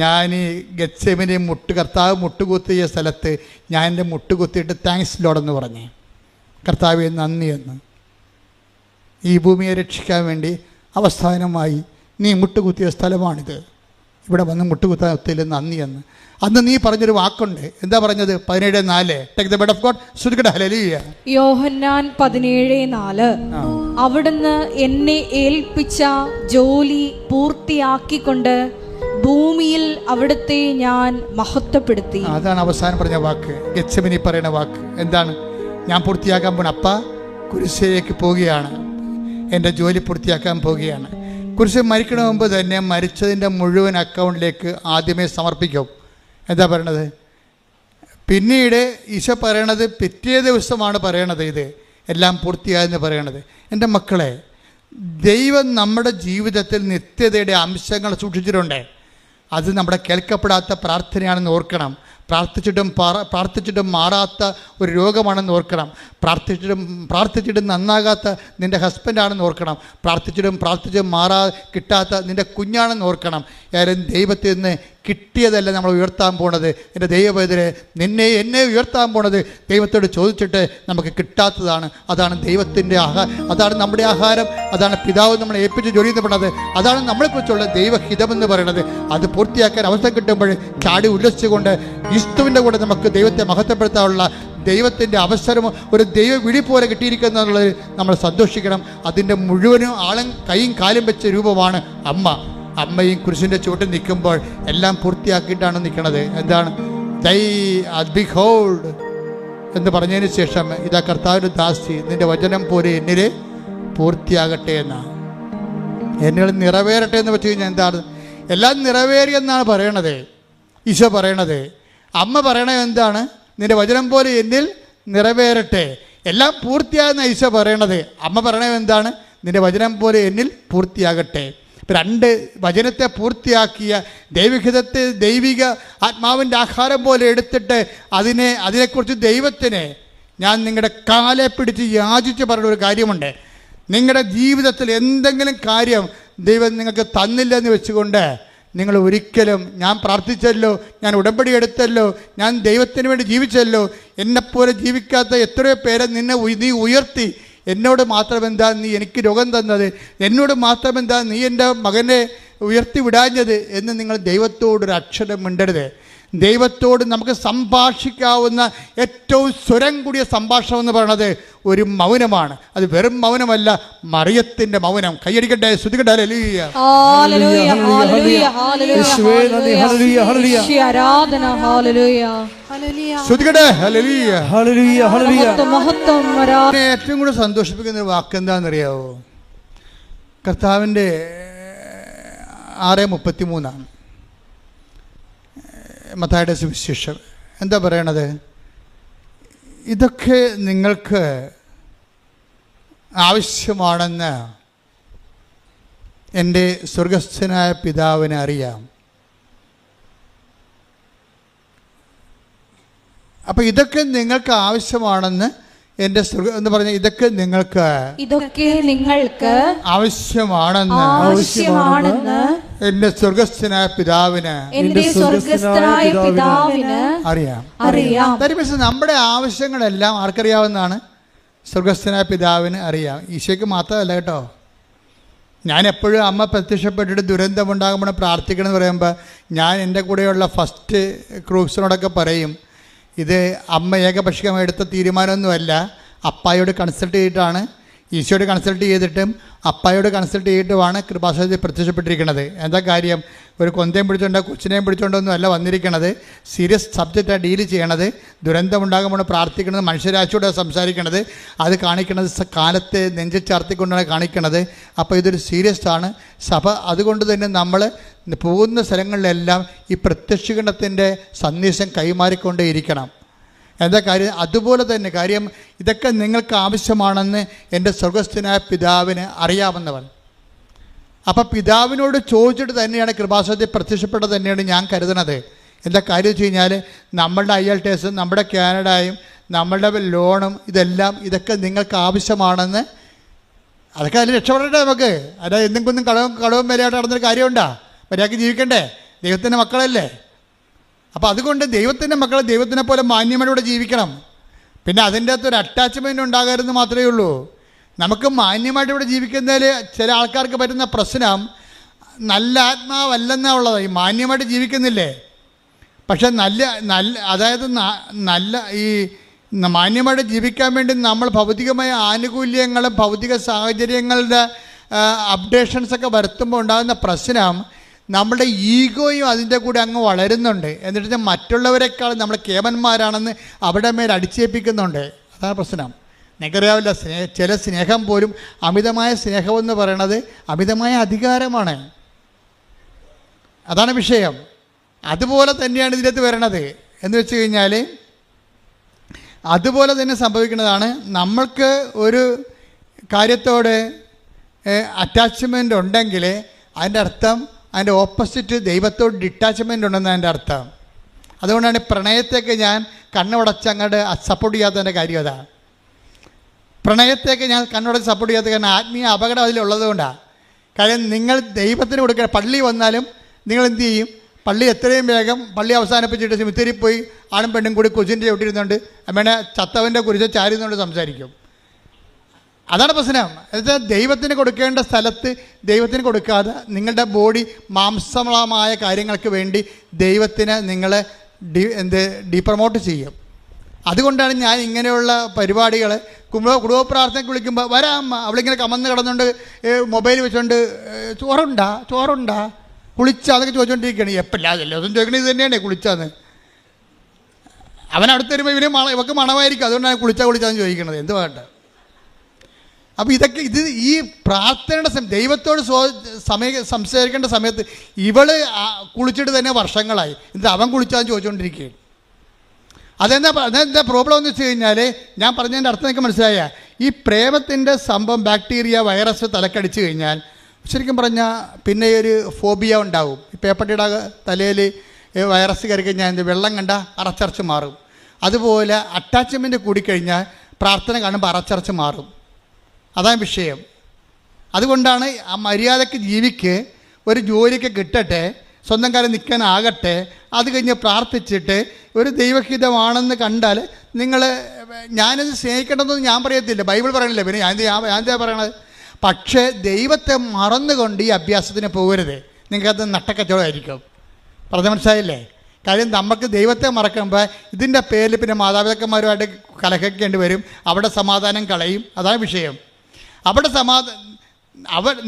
ഞാൻ ഈ ഗെത്സെമനി കർത്താവ് മുട്ടുകുത്തിയ സ്ഥലത്ത് ഞാൻ എൻ്റെ മുട്ടുകുത്തിയിട്ട് താങ്ക്സ് ലോഡെന്ന് പറഞ്ഞേ, കർത്താവെ നന്ദിയെന്ന്. ഈ ഭൂമിയെ രക്ഷിക്കാൻ വേണ്ടി അവസാനമായി നീ മുട്ടുകുത്തിയ സ്ഥലമാണിത്. ഇവിടെ വന്ന് മുട്ടുകുത്താൻ ഒത്തില്ല, നന്ദിയെന്ന്. അന്ന് നീ പറഞ്ഞൊരു വാക്കുണ്ട്. എന്താ പറഞ്ഞത്? 17:4. Take the bread of God. ശ്രദ്ധിക്കട്ടെ. ഹല്ലേലൂയ. യോഹന്നാൻ 17:4. അവിടുന്ന് എന്നെ ഏൽപ്പിച്ച ജോലി പൂർത്തിയാക്കിക്കൊണ്ട് ഭൂമിയിൽ അവിടുത്തെ ഞാൻ മഹത്വപ്പെടുത്തി. അതാണ് അവസാനം പറഞ്ഞ വാക്ക്. ഗെത്സെമനി പറയുന്ന വാക്ക് എന്താണ്? ഞാൻ പൂർത്തിയാക്കാൻ പോണ അപ്പ കുരിശിലേക്ക് പോവുകയാണ്, എൻ്റെ ജോലി പൂർത്തിയാക്കാൻ പോവുകയാണ്. കുരിശ് മരിക്കണ മുമ്പ് തന്നെ മരിച്ചതിൻ്റെ മുഴുവൻ അക്കൗണ്ടിലേക്ക് ആദ്യമേ സമർപ്പിക്കും. എന്താ പറയണത്? പിന്നീട് ഈശോ പറയണത് പിറ്റേ ദിവസമാണ് പറയണത് ഇത് എല്ലാം പൂർത്തിയായെന്ന് പറയണത്. എൻ്റെ മക്കളെ, ദൈവം നമ്മുടെ ജീവിതത്തിൽ നിത്യതയുടെ അംശങ്ങൾ സൂക്ഷിച്ചിട്ടുണ്ട്. അത് നമ്മുടെ കേൾക്കപ്പെടാത്ത പ്രാർത്ഥനയാണെന്ന് ഓർക്കണം. പ്രാർത്ഥിച്ചിട്ടും മാറാത്ത ഒരു രോഗമാണെന്ന് ഓർക്കണം. പ്രാർത്ഥിച്ചിട്ടും നന്നാകാത്ത നിൻ്റെ ഹസ്ബൻഡാണെന്ന് ഓർക്കണം. പ്രാർത്ഥിച്ചിട്ടും കിട്ടാത്ത നിൻ്റെ കുഞ്ഞാണെന്ന് ഓർക്കണം. ആരും ദൈവത്തിൽ നിന്ന് കിട്ടിയതല്ല നമ്മൾ ഉയർത്താൻ പോണത്. എൻ്റെ ദൈവവേദനെ എന്നെ ഉയർത്താൻ പോണത് ദൈവത്തോട് ചോദിച്ചിട്ട് നമുക്ക് കിട്ടാത്തതാണ്. അതാണ് ദൈവത്തിൻ്റെ അതാണ് നമ്മുടെ ആഹാരം, അതാണ് പിതാവ് നമ്മളെ ഏൽപ്പിച്ച് ജോലി എന്ന് പറയുന്നത്, അതാണ് നമ്മളെക്കുറിച്ചുള്ള ദൈവഹിതമെന്ന് പറയുന്നത്. അത് പൂർത്തിയാക്കാൻ അവസരം കിട്ടുമ്പോൾ ചാടി ഉല്ലസിച്ചുകൊണ്ട് ക്രിസ്തുവിൻ്റെ കൂടെ നമുക്ക് ദൈവത്തെ മഹത്വപ്പെടുത്താനുള്ള ദൈവത്തിൻ്റെ അവസരം ഒരു ദൈവ വിളി പോലെ കിട്ടിയിരിക്കുന്നു എന്നുള്ളത് നമ്മൾ സന്തോഷിക്കണം. അതിൻ്റെ മുഴുവനും ആളും കൈയും കാലും വെച്ച രൂപമാണ് അമ്മ. അമ്മയും കുരിശിൻ്റെ ചുവട്ടിൽ നിൽക്കുമ്പോൾ എല്ലാം പൂർത്തിയാക്കിയിട്ടാണ് നിൽക്കുന്നത്. എന്താണ് ബിഹോൾഡ് എന്ന് പറഞ്ഞതിന് ശേഷം ഇതാ കർത്താവിൻ്റെ ദാസി, നിൻ്റെ വചനം പോലെ എന്നിൽ പൂർത്തിയാകട്ടെ എന്നാണ്, എന്നിൽ നിറവേറട്ടെ എന്ന് വെച്ച് കഴിഞ്ഞാൽ എന്താണ്? എല്ലാം നിറവേറിയെന്നാണ് പറയണത് ഈശോ പറയണത്. അമ്മ പറയണത് എന്താണ്? നിൻ്റെ വചനം പോലെ എന്നിൽ നിറവേറട്ടെ, എല്ലാം പൂർത്തിയാകുന്ന ഈശോ പറയണത്. അമ്മ പറയണത് എന്താണ്? നിൻ്റെ വചനം പോലെ എന്നിൽ പൂർത്തിയാകട്ടെ. രണ്ട് വചനത്തെ പൂർത്തിയാക്കിയ ദൈവഹിതത്തെ ദൈവിക ആത്മാവിൻ്റെ ആഹാരം പോലെ എടുത്തിട്ട് അതിനെക്കുറിച്ച് ദൈവത്തിന് ഞാൻ നിങ്ങളുടെ കാലെ പിടിച്ച് യാചിച്ച് പറഞ്ഞൊരു കാര്യമുണ്ട്. നിങ്ങളുടെ ജീവിതത്തിൽ എന്തെങ്കിലും കാര്യം ദൈവം നിങ്ങൾക്ക് തന്നില്ലെന്ന് വെച്ചുകൊണ്ട് നിങ്ങൾ ഒരിക്കലും ഞാൻ പ്രാർത്ഥിച്ചല്ലോ, ഞാൻ ഉടമ്പടി എടുത്തല്ലോ, ഞാൻ ദൈവത്തിന് വേണ്ടി ജീവിച്ചല്ലോ, എന്നെപ്പോലെ ജീവിക്കാത്ത എത്രയോ പേരെ നീ ഉയർത്തി, എന്നോട് മാത്രമെന്താ നീ എനിക്ക് രോഗം തന്നത്, എന്നോട് മാത്രമെന്താ നീ എൻ്റെ മകനെ ഉയർത്തി വിടാഞ്ഞത് എന്ന് നിങ്ങൾ ദൈവത്തോടൊരു അക്ഷരം മിണ്ടരുത്. ദൈവത്തോട് നമുക്ക് സംഭാഷിക്കാവുന്ന ഏറ്റവും സ്വരം കൂടിയ സംഭാഷണം എന്ന് പറയുന്നത് ഒരു മൗനമാണ്. അത് വെറും മൗനമല്ല, മറിയത്തിൻ്റെ മൗനം. കൈയടിക്കട്ടെ, ശ്രുതികട്ടെ. ഹല്ലേലൂയ, ഹല്ലേലൂയ, ഹല്ലേലൂയ, ഹല്ലേലൂയ, ആരാധന, ഹല്ലേലൂയ, ശ്രുതികട്ടെ. ഹല്ലേലൂയ, ഹല്ലേലൂയ, ഹല്ലേലൂയ. മഹത്വം, ആരാധന. ഏറ്റവും കൂടുതൽ സന്തോഷിപ്പിക്കുന്ന ഒരു വാക്ക് എന്താണെന്നറിയാവോ? കർത്താവിൻ്റെ 6:33 മത്തായിയുടെ സുവിശേഷം. എന്താ പറയണത്? ഇതൊക്കെ നിങ്ങൾക്ക് ആവശ്യമാണെന്ന് എൻ്റെ സ്വർഗസ്ഥനായ പിതാവിനെ അറിയാം. അപ്പം ഇതൊക്കെ നിങ്ങൾക്ക് ആവശ്യമാണെന്ന് എൻ്റെ എന്ന് പറഞ്ഞ ഇതൊക്കെ നിങ്ങൾക്ക് ആവശ്യമാണെന്ന് എൻ്റെ സ്വർഗസ്ഥനായ പിതാവിന് അറിയാം. നമ്മുടെ ആവശ്യങ്ങളെല്ലാം ആർക്കറിയാവുന്നതാണ്? സ്വർഗസ്ഥനായ പിതാവിന് അറിയാം. ഈശോയ്ക്ക് മാത്രമല്ല കേട്ടോ. ഞാൻ എപ്പോഴും അമ്മ പ്രത്യക്ഷപ്പെട്ടിട്ട് ദുരന്തമുണ്ടാകുമ്പോൾ പ്രാർത്ഥിക്കണം എന്ന് പറയുമ്പോൾ ഞാൻ എൻ്റെ കൂടെയുള്ള ഫസ്റ്റ് ക്രൂസിനോടൊക്കെ പറയും, ഇത് അമ്മ ഏകപക്ഷീയമായി എടുത്ത തീരുമാനമൊന്നുമല്ല, അപ്പായോട് കൺസൾട്ട് ചെയ്തിട്ടാണ്, ഈശോയോട് കൺസൾട്ട് ചെയ്തിട്ടും അപ്പായോട് കൺസൾട്ട് ചെയ്തിട്ടുമാണ് കൃപാസനത്തിൽ പ്രത്യക്ഷപ്പെട്ടിരിക്കുന്നത്. എന്താ കാര്യം? ഒരു കൊന്തയും പിടിച്ചോണ്ടോ കൊച്ചിനെയും പിടിച്ചോണ്ടൊന്നും അല്ല വന്നിരിക്കണത്. സീരിയസ് സബ്ജക്റ്റാണ് ഡീല് ചെയ്യണത്. ദുരന്തമുണ്ടാകുമ്പോൾ പ്രാർത്ഥിക്കണത്, മനുഷ്യരാശിയോടെ സംസാരിക്കണത്, അത് കാണിക്കണത് കാലത്തെ നെഞ്ചു ചാർത്തിക്കൊണ്ടാണ് കാണിക്കണത്. അപ്പോൾ ഇതൊരു സീരിയസ് ആണ് സഭ. അതുകൊണ്ട് തന്നെ നമ്മൾ പോകുന്ന സ്ഥലങ്ങളിലെല്ലാം ഈ പ്രത്യക്ഷീകരണത്തിൻ്റെ സന്ദേശം കൈമാറിക്കൊണ്ടേയിരിക്കണം. എന്താ കാര്യം? അതുപോലെ തന്നെ കാര്യം ഇതൊക്കെ നിങ്ങൾക്ക് ആവശ്യമാണെന്ന് എൻ്റെ സ്വർഗസ്ഥനായ പിതാവിന് അറിയാവുന്നവൻ. അപ്പം പിതാവിനോട് ചോദിച്ചിട്ട് തന്നെയാണ് കൃപാസനത്തിൽ പ്രത്യക്ഷപ്പെട്ടത് തന്നെയാണ് ഞാൻ കരുതുന്നത്. എന്താ കാര്യം വെച്ച് കഴിഞ്ഞാൽ നമ്മളുടെ IELTS, നമ്മുടെ കാനഡയും, നമ്മളുടെ ലോണും ഇതൊക്കെ നിങ്ങൾക്ക് ആവശ്യമാണെന്ന്, അതൊക്കെ അതിൽ രക്ഷപ്പെടട്ടെ നമുക്ക്. അതായത് എന്തെങ്കിലും കടവും വിലയായിട്ട് നടന്നൊരു കാര്യമുണ്ടോ? മര്യാദയ്ക്ക് ജീവിക്കണ്ടേ? ദൈവത്തിൻ്റെ മക്കളല്ലേ. അപ്പോൾ അതുകൊണ്ട് ദൈവത്തിൻ്റെ മക്കൾ ദൈവത്തിനെ പോലെ മാന്യമായിട്ട് ജീവിക്കണം. പിന്നെ അതിൻ്റെ അകത്തൊരു അറ്റാച്ച്മെൻറ്റ് ഉണ്ടാകരുതെന്ന് മാത്രമേ ഉള്ളൂ. നമുക്ക് മാന്യമായിട്ട് ഇവിടെ ജീവിക്കുന്നതിൽ ചില ആൾക്കാർക്ക് പറ്റുന്ന പ്രശ്നം നല്ല ആത്മാവല്ലെന്നാണ് ഉള്ളത്. ഈ മാന്യമായിട്ട് ജീവിക്കുന്നില്ലേ, പക്ഷെ അതായത് ഈ മാന്യമായിട്ട് ജീവിക്കാൻ വേണ്ടി നമ്മൾ ഭൗതികമായ ആനുകൂല്യങ്ങളും ഭൗതിക സാഹചര്യങ്ങളുടെ അപ്ഡേഷൻസൊക്കെ വരുത്തുമ്പോൾ ഉണ്ടാകുന്ന പ്രശ്നം നമ്മുടെ ഈഗോയും അതിൻ്റെ കൂടെ അങ്ങ് വളരുന്നുണ്ട്. എന്നിട്ട് മറ്റുള്ളവരെക്കാൾ നമ്മൾ കേമന്മാരാണെന്ന് അവിടെ മേൽ അടിച്ചേൽപ്പിക്കുന്നുണ്ട്. അതാണ് പ്രശ്നം. നിങ്ങൾക്കറിയാവില്ല, ചില സ്നേഹം പോലും അമിതമായ സ്നേഹമെന്ന് പറയണത് അമിതമായ അധികാരമാണ്. അതാണ് വിഷയം. അതുപോലെ തന്നെയാണ് ഇതിനകത്ത് വരണത്. എന്ന് വെച്ച് കഴിഞ്ഞാൽ അതുപോലെ തന്നെ സംഭവിക്കുന്നതാണ്. നമ്മൾക്ക് ഒരു കാര്യത്തോട് അറ്റാച്ച്മെൻ്റ് ഉണ്ടെങ്കിൽ അതിൻ്റെ അർത്ഥം അതിൻ്റെ ഓപ്പോസിറ്റ് ദൈവത്തോട് ഡിറ്റാച്ച്മെൻ്റ് ഉണ്ടെന്ന് അതിൻ്റെ അർത്ഥം. അതുകൊണ്ടാണ് പ്രണയത്തേക്ക് ഞാൻ കണ്ണുടച്ച് അങ്ങോട്ട് സപ്പോർട്ട് ചെയ്യാത്തതിൻ്റെ കാര്യം അതാണ്. പ്രണയത്തേക്ക് ഞാൻ കണ്ണുടച്ച് സപ്പോർട്ട് ചെയ്യാത്ത കാരണം ആത്മീയ അപകടം അതിലുള്ളത് കൊണ്ടാണ്. കാര്യം നിങ്ങൾ ദൈവത്തിന് കൊടുക്കുക, പള്ളി വന്നാലും നിങ്ങൾ എന്ത് ചെയ്യും? പള്ളി എത്രയും വേഗം പള്ളി അവസാനിപ്പിച്ചിട്ട് സിമിത്തേരിയിൽ പോയി ആണും പെണ്ണും കൂടി കുരിശിൻ്റെ ചവിട്ടിയിരുന്നുകൊണ്ട് അമ്മേനെ ചത്തവൻ്റെ കുരിശ് ചാരിന്നുകൊണ്ട് സംസാരിക്കും. അതാണ് പ്രശ്നം. എന്നുവെച്ചാൽ ദൈവത്തിന് കൊടുക്കേണ്ട സ്ഥലത്ത് ദൈവത്തിന് കൊടുക്കാതെ നിങ്ങളുടെ ബോഡി മാംസമായ കാര്യങ്ങൾക്ക് വേണ്ടി ദൈവത്തിന് നിങ്ങളെ ഡീപ്രമോട്ട് ചെയ്യും. അതുകൊണ്ടാണ് ഞാൻ ഇങ്ങനെയുള്ള പരിപാടികൾ കുടുംബ പ്രാർത്ഥനയ്ക്ക് വിളിക്കുമ്പോൾ വരാം അമ്മ, അവളിങ്ങനെ കമന്ന് കിടന്നുകൊണ്ട് മൊബൈൽ വെച്ചുകൊണ്ട് ചോറുണ്ടാ കുളിച്ചാ അതൊക്കെ ചോദിച്ചുകൊണ്ടിരിക്കുകയാണ്. എപ്പോഴാ ദിവസം ചോദിക്കണത് ഇത് തന്നെയാണ് കുളിച്ചാന്ന്. അവൻ അടുത്ത് വരുമ്പോൾ ഇവക്ക് മണമായിരിക്കും, അതുകൊണ്ടാണ് കുളിച്ചാന്ന് ചോദിക്കണത്. എന്ത് വേണ്ട. അപ്പോൾ ഇത് ഈ പ്രാർത്ഥനയുടെ ദൈവത്തോട് സംസാരിക്കേണ്ട സമയത്ത് ഇവള് കുളിച്ചിട്ട് തന്നെ വർഷങ്ങളായി, എന്നിട്ട് അവൻ കുളിച്ചാന്ന് ചോദിച്ചുകൊണ്ടിരിക്കുകയാണ്. അതെന്താ പ്രോബ്ലം എന്ന് വെച്ച് കഴിഞ്ഞാൽ, ഞാൻ പറഞ്ഞതിൻ്റെ അർത്ഥം എനിക്ക് മനസ്സിലായ, ഈ പ്രേമത്തിൻ്റെ സംഭവം ബാക്ടീരിയ വൈറസ് തലക്കടിച്ച് കഴിഞ്ഞാൽ ശരിക്കും പറഞ്ഞാൽ പിന്നെ ഒരു ഫോബിയ ഉണ്ടാവും. ഈ പേപ്പട്ടിയുടെ തലയിൽ വൈറസ് കയറി കഴിഞ്ഞാൽ വെള്ളം കണ്ട അറച്ചറച്ച് മാറും. അതുപോലെ അറ്റാച്ച്മെൻറ്റ് കൂടിക്കഴിഞ്ഞാൽ പ്രാർത്ഥന കാണുമ്പോൾ അറച്ചറച്ച് മാറും. അതാണ് വിഷയം. അതുകൊണ്ടാണ് ആ മര്യാദയ്ക്ക് ജീവിക്ക്, ഒരു ജോലിക്ക് കിട്ടട്ടെ, സ്വന്തം കാലം നിൽക്കാനാകട്ടെ, അത് കഴിഞ്ഞ് പ്രാർത്ഥിച്ചിട്ട് ഒരു ദൈവഹിതമാണെന്ന് കണ്ടാൽ നിങ്ങൾ ഞാനിത് സ്നേഹിക്കേണ്ടതെന്ന് ഞാൻ പറയത്തില്ല, ബൈബിൾ പറയണില്ല, പിന്നെ ഞാൻ എന്താ പറയണത്. പക്ഷേ ദൈവത്തെ മറന്നുകൊണ്ട് ഈ അഭ്യാസത്തിന് പോകരുത്. നിങ്ങൾക്കത് നട്ടക്കച്ചവടമായിരിക്കും. പറഞ്ഞ മനസ്സിലായില്ലേ? കാര്യം നമുക്ക് ദൈവത്തെ മറക്കുമ്പോൾ ഇതിൻ്റെ പേരിൽ പിന്നെ മാതാപിതാക്കന്മാരുമായിട്ട് കലഹിക്കേണ്ടി വരും, അവിടെ സമാധാനം കളയും. അതാണ് വിഷയം. അവിടെ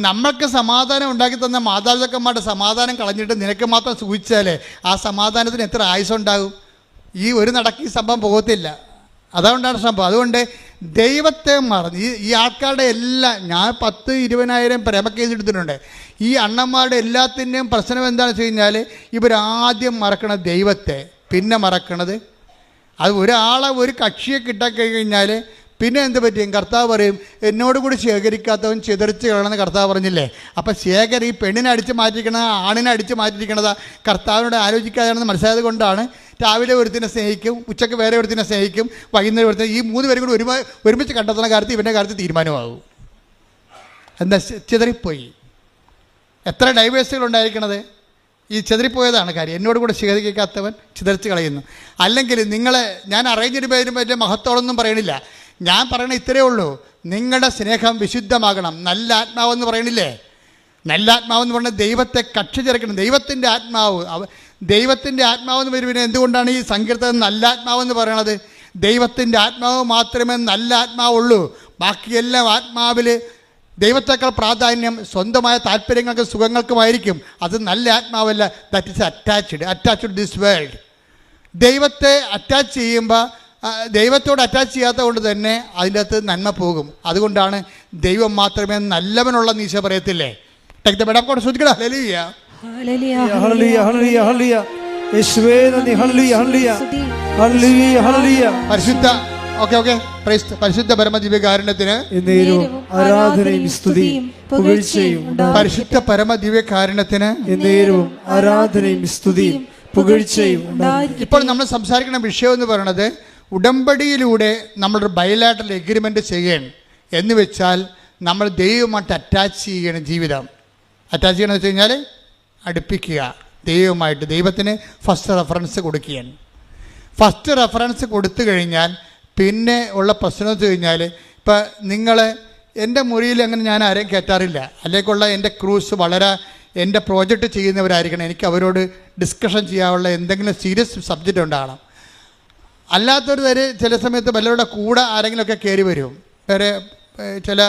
നമ്മൾക്ക് സമാധാനം ഉണ്ടാക്കി തന്ന മാതാപിതാക്കന്മാരുടെ സമാധാനം കളഞ്ഞിട്ട് നിനക്ക് മാത്രം സൂചിച്ചാലേ ആ സമാധാനത്തിന് എത്ര ആയുസ്സുണ്ടാകും? ഈ ഒരു നടക്ക് ഈ സംഭവം പോകത്തില്ല. അതുകൊണ്ടാണ് സംഭവം. അതുകൊണ്ട് ദൈവത്തെ മറന്ന് ഈ ആൾക്കാരുടെ എല്ലാം, ഞാൻ 10,000-20,000 പ്രേമ കേസ് എടുത്തിട്ടുണ്ട്. ഈ അണ്ണന്മാരുടെ എല്ലാത്തിൻ്റെയും പ്രശ്നം എന്താണെന്ന് വെച്ച് കഴിഞ്ഞാൽ ഇവരാദ്യം മറക്കണത് ദൈവത്തെ, പിന്നെ മറക്കണത് അത് ഒരാളെ ഒരു കക്ഷിയെ കിട്ടാൻ കഴിഞ്ഞാൽ പിന്നെ എന്ത് പറ്റും? കർത്താവ് പറയും എന്നോട് കൂടി ശേഖരിക്കാത്തവൻ ചിതറിച്ച് കളയണമെന്ന് കർത്താവ് പറഞ്ഞില്ലേ. അപ്പം ഈ പെണ്ണിനെ അടിച്ച് മാറ്റിയിരിക്കണത് ആണിനെ അടിച്ച് മാറ്റിയിരിക്കണത് കർത്താവിനോട് ആലോചിക്കാതെയാണെന്ന് മനസ്സിലായത് കൊണ്ടാണ് രാവിലെ ഒരുത്തിനെ സ്നേഹിക്കും, ഉച്ചയ്ക്ക് വേറെ ഒരുത്തിനെ സ്നേഹിക്കും, വൈകുന്നേരം ഒരുത്തിനെ, ഈ 3 പേരും കൂടി ഒരുമിച്ച് കണ്ടെത്തുന്ന കാര്യത്തിൽ ഇവൻ്റെ കാര്യത്തിൽ തീരുമാനമാകും. എന്താ? ചിതറിപ്പോയി. എത്ര ഡൈവേഴ്സുകളുണ്ടായിരിക്കണത് ഈ ചിതറിപ്പോയതാണ് കാര്യം. എന്നോട് കൂടെ ശേഖരിക്കാത്തവൻ ചിതറിച്ച് കളയുന്നു. അല്ലെങ്കിൽ നിങ്ങളെ ഞാൻ അറേഞ്ച്ഡ് പേരും വലിയ മഹത്വമൊന്നും പറയണില്ല. ഞാൻ പറയണ ഇത്രയേ ഉള്ളൂ, നിങ്ങളുടെ സ്നേഹം വിശുദ്ധമാകണം. നല്ല ആത്മാവെന്ന് പറയണില്ലേ? നല്ല ആത്മാവെന്ന് പറഞ്ഞാൽ ദൈവത്തെ കക്ഷി ചേർക്കണം. ദൈവത്തിൻ്റെ ആത്മാവെന്ന് വരുവിനെ എന്തുകൊണ്ടാണ് ഈ സങ്കീർത്തനം നല്ല ആത്മാവെന്ന് പറയണത്? ദൈവത്തിൻ്റെ ആത്മാവ് മാത്രമേ നല്ല ആത്മാവുള്ളൂ. ബാക്കിയെല്ലാം ആത്മാവിൽ ദൈവത്തേക്കാൾ പ്രാധാന്യം സ്വന്തമായ താല്പര്യങ്ങൾക്കും സുഖങ്ങൾക്കുമായിരിക്കും. അത് നല്ല ആത്മാവല്ല. That is attached this world. ദൈവത്തെ അറ്റാച്ച് ചെയ്യുമ്പോൾ ദൈവത്തോട് അറ്റാച്ച് ചെയ്യാത്ത കൊണ്ട് തന്നെ അതിൻ്റെ അകത്ത് നന്മ പോകും. അതുകൊണ്ടാണ് ദൈവം മാത്രമേ നല്ലവനുള്ള നീശ പറയത്തില്ലേ. പരിശുദ്ധ പരമദിവ്യകാരുണ്യത്തിന് ആരാധനയും സ്തുതിയും പുകഴ്ചയും. പരിശുദ്ധ പരമദിവ്യകാരുണ്യത്തിന് ആരാധനയും സ്തുതിയും പുകഴ്ചയും. ഇപ്പോൾ നമ്മൾ സംസാരിക്കുന്ന വിഷയം എന്ന് പറയുന്നത് ഉടമ്പടിയിലൂടെ നമ്മളൊരു ബയലാറ്ററൽ എഗ്രിമെൻ്റ് ചെയ്യണം. എന്ന് വെച്ചാൽ നമ്മൾ ദൈവമായിട്ട് അറ്റാച്ച് ചെയ്യണം. ജീവിതം അറ്റാച്ച് ചെയ്യണമെന്ന് വെച്ച് കഴിഞ്ഞാൽ അടുപ്പിക്കുക ദൈവമായിട്ട്. ദൈവത്തിന് ഫസ്റ്റ് റെഫറൻസ് കൊടുക്കുകയാണ്. ഫസ്റ്റ് റെഫറൻസ് കൊടുത്തു കഴിഞ്ഞാൽ പിന്നെ ഉള്ള പ്രശ്നം വെച്ച് കഴിഞ്ഞാൽ, ഇപ്പം നിങ്ങൾ എൻ്റെ മുറിയിൽ അങ്ങനെ ഞാൻ ആരെയും കയറ്റാറില്ല. അതിലേക്കുള്ള എൻ്റെ ക്രൂസ് വളരെ എൻ്റെ പ്രോജക്റ്റ് ചെയ്യുന്നവരായിരിക്കണം. എനിക്ക് അവരോട് ഡിസ്കഷൻ ചെയ്യാനുള്ള എന്തെങ്കിലും സീരിയസ് സബ്ജക്റ്റ് ഉണ്ടാകണം. അല്ലാത്തൊരു തരം ചില സമയത്ത് വല്ലവരുടെ കൂടെ ആരെങ്കിലുമൊക്കെ കയറി വരും. വേറെ ചില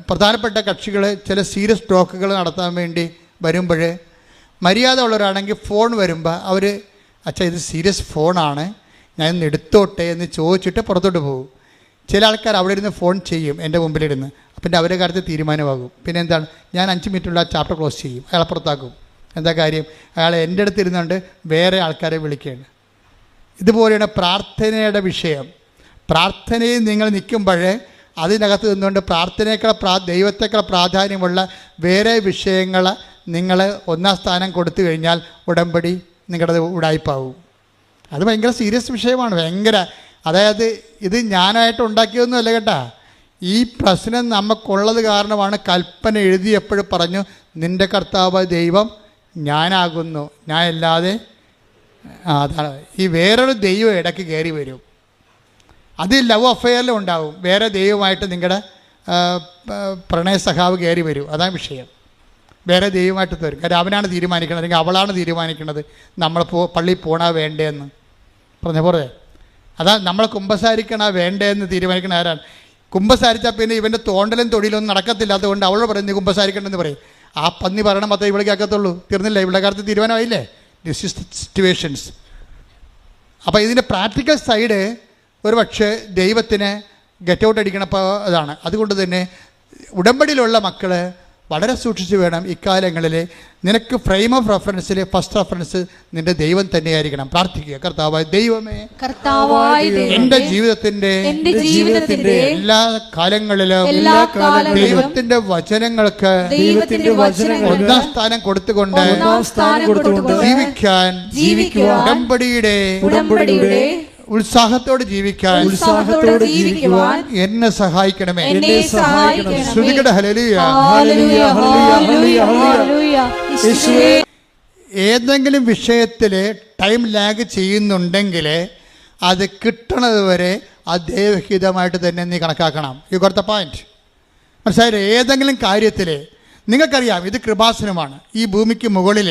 പ്രധാനപ്പെട്ട കക്ഷികൾ ചില സീരിയസ് ടോക്കുകൾ നടത്താൻ വേണ്ടി വരുമ്പോൾ മര്യാദ ഉള്ളവരാണെങ്കിൽ ഫോൺ വരുമ്പോൾ അവർ അച്ഛാ ഇത് സീരിയസ് ഫോണാണ്, ഞാൻ ഇന്ന് എടുത്തോട്ടെ എന്ന് ചോദിച്ചിട്ട് പുറത്തോട്ട് പോകും. ചില ആൾക്കാർ അവിടെ ഇരുന്ന് ഫോൺ ചെയ്യും എൻ്റെ മുമ്പിലിരുന്ന്. പിന്നെ അവരുടെ കാര്യത്തിൽ തീരുമാനമാകും. പിന്നെ എന്താണ്, ഞാൻ 5 മിനിറ്റുള്ള ചാപ്റ്റർ ക്ലോസ് ചെയ്യും, അയാളെ പുറത്താക്കും. എന്താ കാര്യം? അയാൾ എൻ്റെ അടുത്ത് ഇരുന്നുകൊണ്ട് വേറെ ആൾക്കാരെ വിളിക്കുകയാണ്. ഇതുപോലെയാണ് പ്രാർത്ഥനയുടെ വിഷയം. പ്രാർത്ഥനയിൽ നിങ്ങൾ നിൽക്കുമ്പോഴേ അതിനകത്ത് നിന്നുകൊണ്ട് പ്രാർത്ഥനയേക്കാൾ ദൈവത്തേക്കാൾ പ്രാധാന്യമുള്ള വേറെ വിഷയങ്ങൾ നിങ്ങൾ 1ാം സ്ഥാനം കൊടുത്തു കഴിഞ്ഞാൽ ഉടമ്പടി നിങ്ങളുടെ ഉടായ്പാവും. അത് ഭയങ്കര സീരിയസ് വിഷയമാണ്. ഭയങ്കര, അതായത് ഇത് ഞാനായിട്ട് ഉണ്ടാക്കിയതൊന്നും അല്ല കേട്ടാ. ഈ പ്രശ്നം നമുക്കുള്ളത് കാരണമാണ് കൽപ്പന എഴുതി എപ്പോഴും പറഞ്ഞു നിൻ്റെ കർത്താവ് ദൈവം ഞാനാകുന്നു, ഞാൻ അല്ലാതെ അതാണ്. ഈ വേറൊരു ദൈവം ഇടയ്ക്ക് കയറി വരും. അത് ലവ് അഫെയറിലും ഉണ്ടാവും. വേറെ ദൈവമായിട്ട് നിങ്ങളുടെ പ്രണയ സഖാവ് കയറി വരും. അതാണ് വിഷയം. വേറെ ദൈവമായിട്ട് തരും. കാര്യം അവനാണ് തീരുമാനിക്കുന്നത്, അല്ലെങ്കിൽ അവളാണ് തീരുമാനിക്കുന്നത് നമ്മൾ പള്ളിയിൽ പോകണോ വേണ്ടേന്ന്. പറഞ്ഞ പോലെ അതാ നമ്മൾ കുമ്പസാരിക്കണ വേണ്ടേന്ന് തീരുമാനിക്കണ ആരാണ്? കുമ്പസാരിച്ചാൽ പിന്നെ ഇവൻ്റെ തോണ്ടലും തൊടിയിലൊന്നും നടക്കത്തില്ല. അതുകൊണ്ട് അവളോട് പറയും നീ കുമ്പസാരിക്കണമെന്ന് പറയും. ആ പന്നി പറയണം മാത്രമേ ഇവിടെ കേൾക്കത്തുള്ളൂ. തീർന്നില്ല, ഇവിടെ കാര്യത്തിൽ തീരുമാനമായില്ലേ? This is situations. അപ്പോൾ ഇതിൻ്റെ പ്രാക്ടിക്കൽ സൈഡ് ഒരു പക്ഷേ ദൈവത്തിന് ഗെറ്റ് ഔട്ട് അടിക്കണപ്പോൾ അതാണ്. അതുകൊണ്ട് തന്നെ ഉടമ്പടിയിലുള്ള മക്കൾ വളരെ സൂക്ഷിച്ച് വേണം ഇക്കാലങ്ങളിൽ. നിനക്ക് ഫ്രെയിം ഓഫ് റെഫറൻസിൽ ഫസ്റ്റ് റെഫറൻസ് നിന്റെ ദൈവം തന്നെയായിരിക്കണം. പ്രാർത്ഥിക്കുക, കർത്താവായ ദൈവമേ, എൻ്റെ ജീവിതത്തിന്റെ എല്ലാ കാലങ്ങളിലും ദൈവത്തിന്റെ വചനങ്ങൾക്ക് ഒന്നാം സ്ഥാനം കൊടുത്തുകൊണ്ട് ജീവിക്കാൻ ഉടമ്പടിയുടെ ഉത്സാഹത്തോടെ ജീവിക്കാൻ എന്നെ സഹായിക്കണമേ. ശ്രുതികട ഹല്ലേലൂയ. ഏതെങ്കിലും വിഷയത്തിൽ ടൈം ലാഗ് ചെയ്യുന്നുണ്ടെങ്കിൽ അത് കിട്ടണത് വരെ അത് ദൈവഹിതമായിട്ട് തന്നെ നീ കണക്കാക്കണം. You got the point. മനസ്സിലായില്ലേ? ഏതെങ്കിലും കാര്യത്തിൽ നിങ്ങൾക്കറിയാം ഇത് കൃപാസനമാണ്. ഈ ഭൂമിക്ക് മുകളിൽ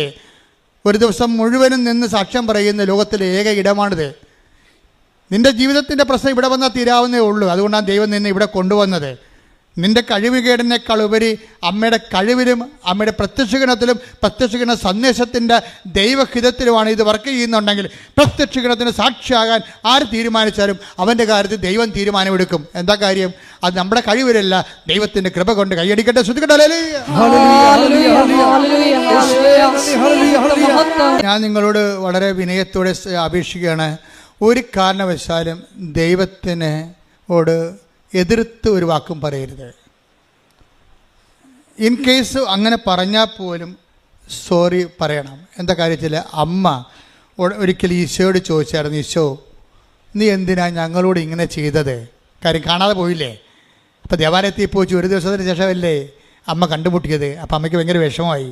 ഒരു ദിവസം മുഴുവനും നിന്ന് സാക്ഷ്യം പറയുന്ന ലോകത്തിലെ ഏക ഇടമാണിത്. നിൻ്റെ ജീവിതത്തിൻ്റെ പ്രശ്നം ഇവിടെ വന്നാൽ തീരാവുന്നേ ഉള്ളൂ. അതുകൊണ്ടാണ് ദൈവം നിന്നെ ഇവിടെ കൊണ്ടുവന്നത്. നിൻ്റെ കഴിവുകേടിനേക്കാൾ ഉപരി അമ്മയുടെ കഴിവിലും അമ്മയുടെ പ്രത്യക്ഷഗണത്തിലും പ്രത്യക്ഷഗണ സന്ദേശത്തിൻ്റെ ദൈവഹിതത്തിലുമാണ് ഇത് വർക്ക് ചെയ്യുന്നുണ്ടെങ്കിൽ പ്രത്യക്ഷഗണത്തിന് സാക്ഷിയാകാൻ ആര് തീരുമാനിച്ചാലും അവൻ്റെ കാര്യത്തിൽ ദൈവം തീരുമാനമെടുക്കും. എന്താ കാര്യം? അത് നമ്മുടെ കഴിവിലല്ല, ദൈവത്തിൻ്റെ കൃപ കൊണ്ട്. കൈയടിക്കട്ടെ, ശ്രുതിക്കട്ടെ. ഞാൻ നിങ്ങളോട് വളരെ വിനയത്തോടെ അപേക്ഷിക്കുകയാണ്, ഒരു കാരണവശാലും ദൈവത്തിനോട് എതിർത്ത് ഒരു വാക്കും പറയരുത്. ഇൻ കേസ് അങ്ങനെ പറഞ്ഞാൽ പോലും സോറി പറയണം. എന്താ കാര്യത്തിൽ? അമ്മ ഒരിക്കൽ ഈശോയോട് ചോദിച്ചായിരുന്നു, ഈശോ നീ എന്തിനാ ഞങ്ങളോട് ഇങ്ങനെ ചെയ്തത്? കാര്യം കാണാതെ പോയില്ലേ. അപ്പോൾ ദേവാലയത്തിൽ പോയി ഒരു ദിവസത്തിന് ശേഷമല്ലേ അമ്മ കണ്ടുമുട്ടിയത്. അപ്പോൾ അമ്മയ്ക്ക് ഭയങ്കര വിഷമമായി.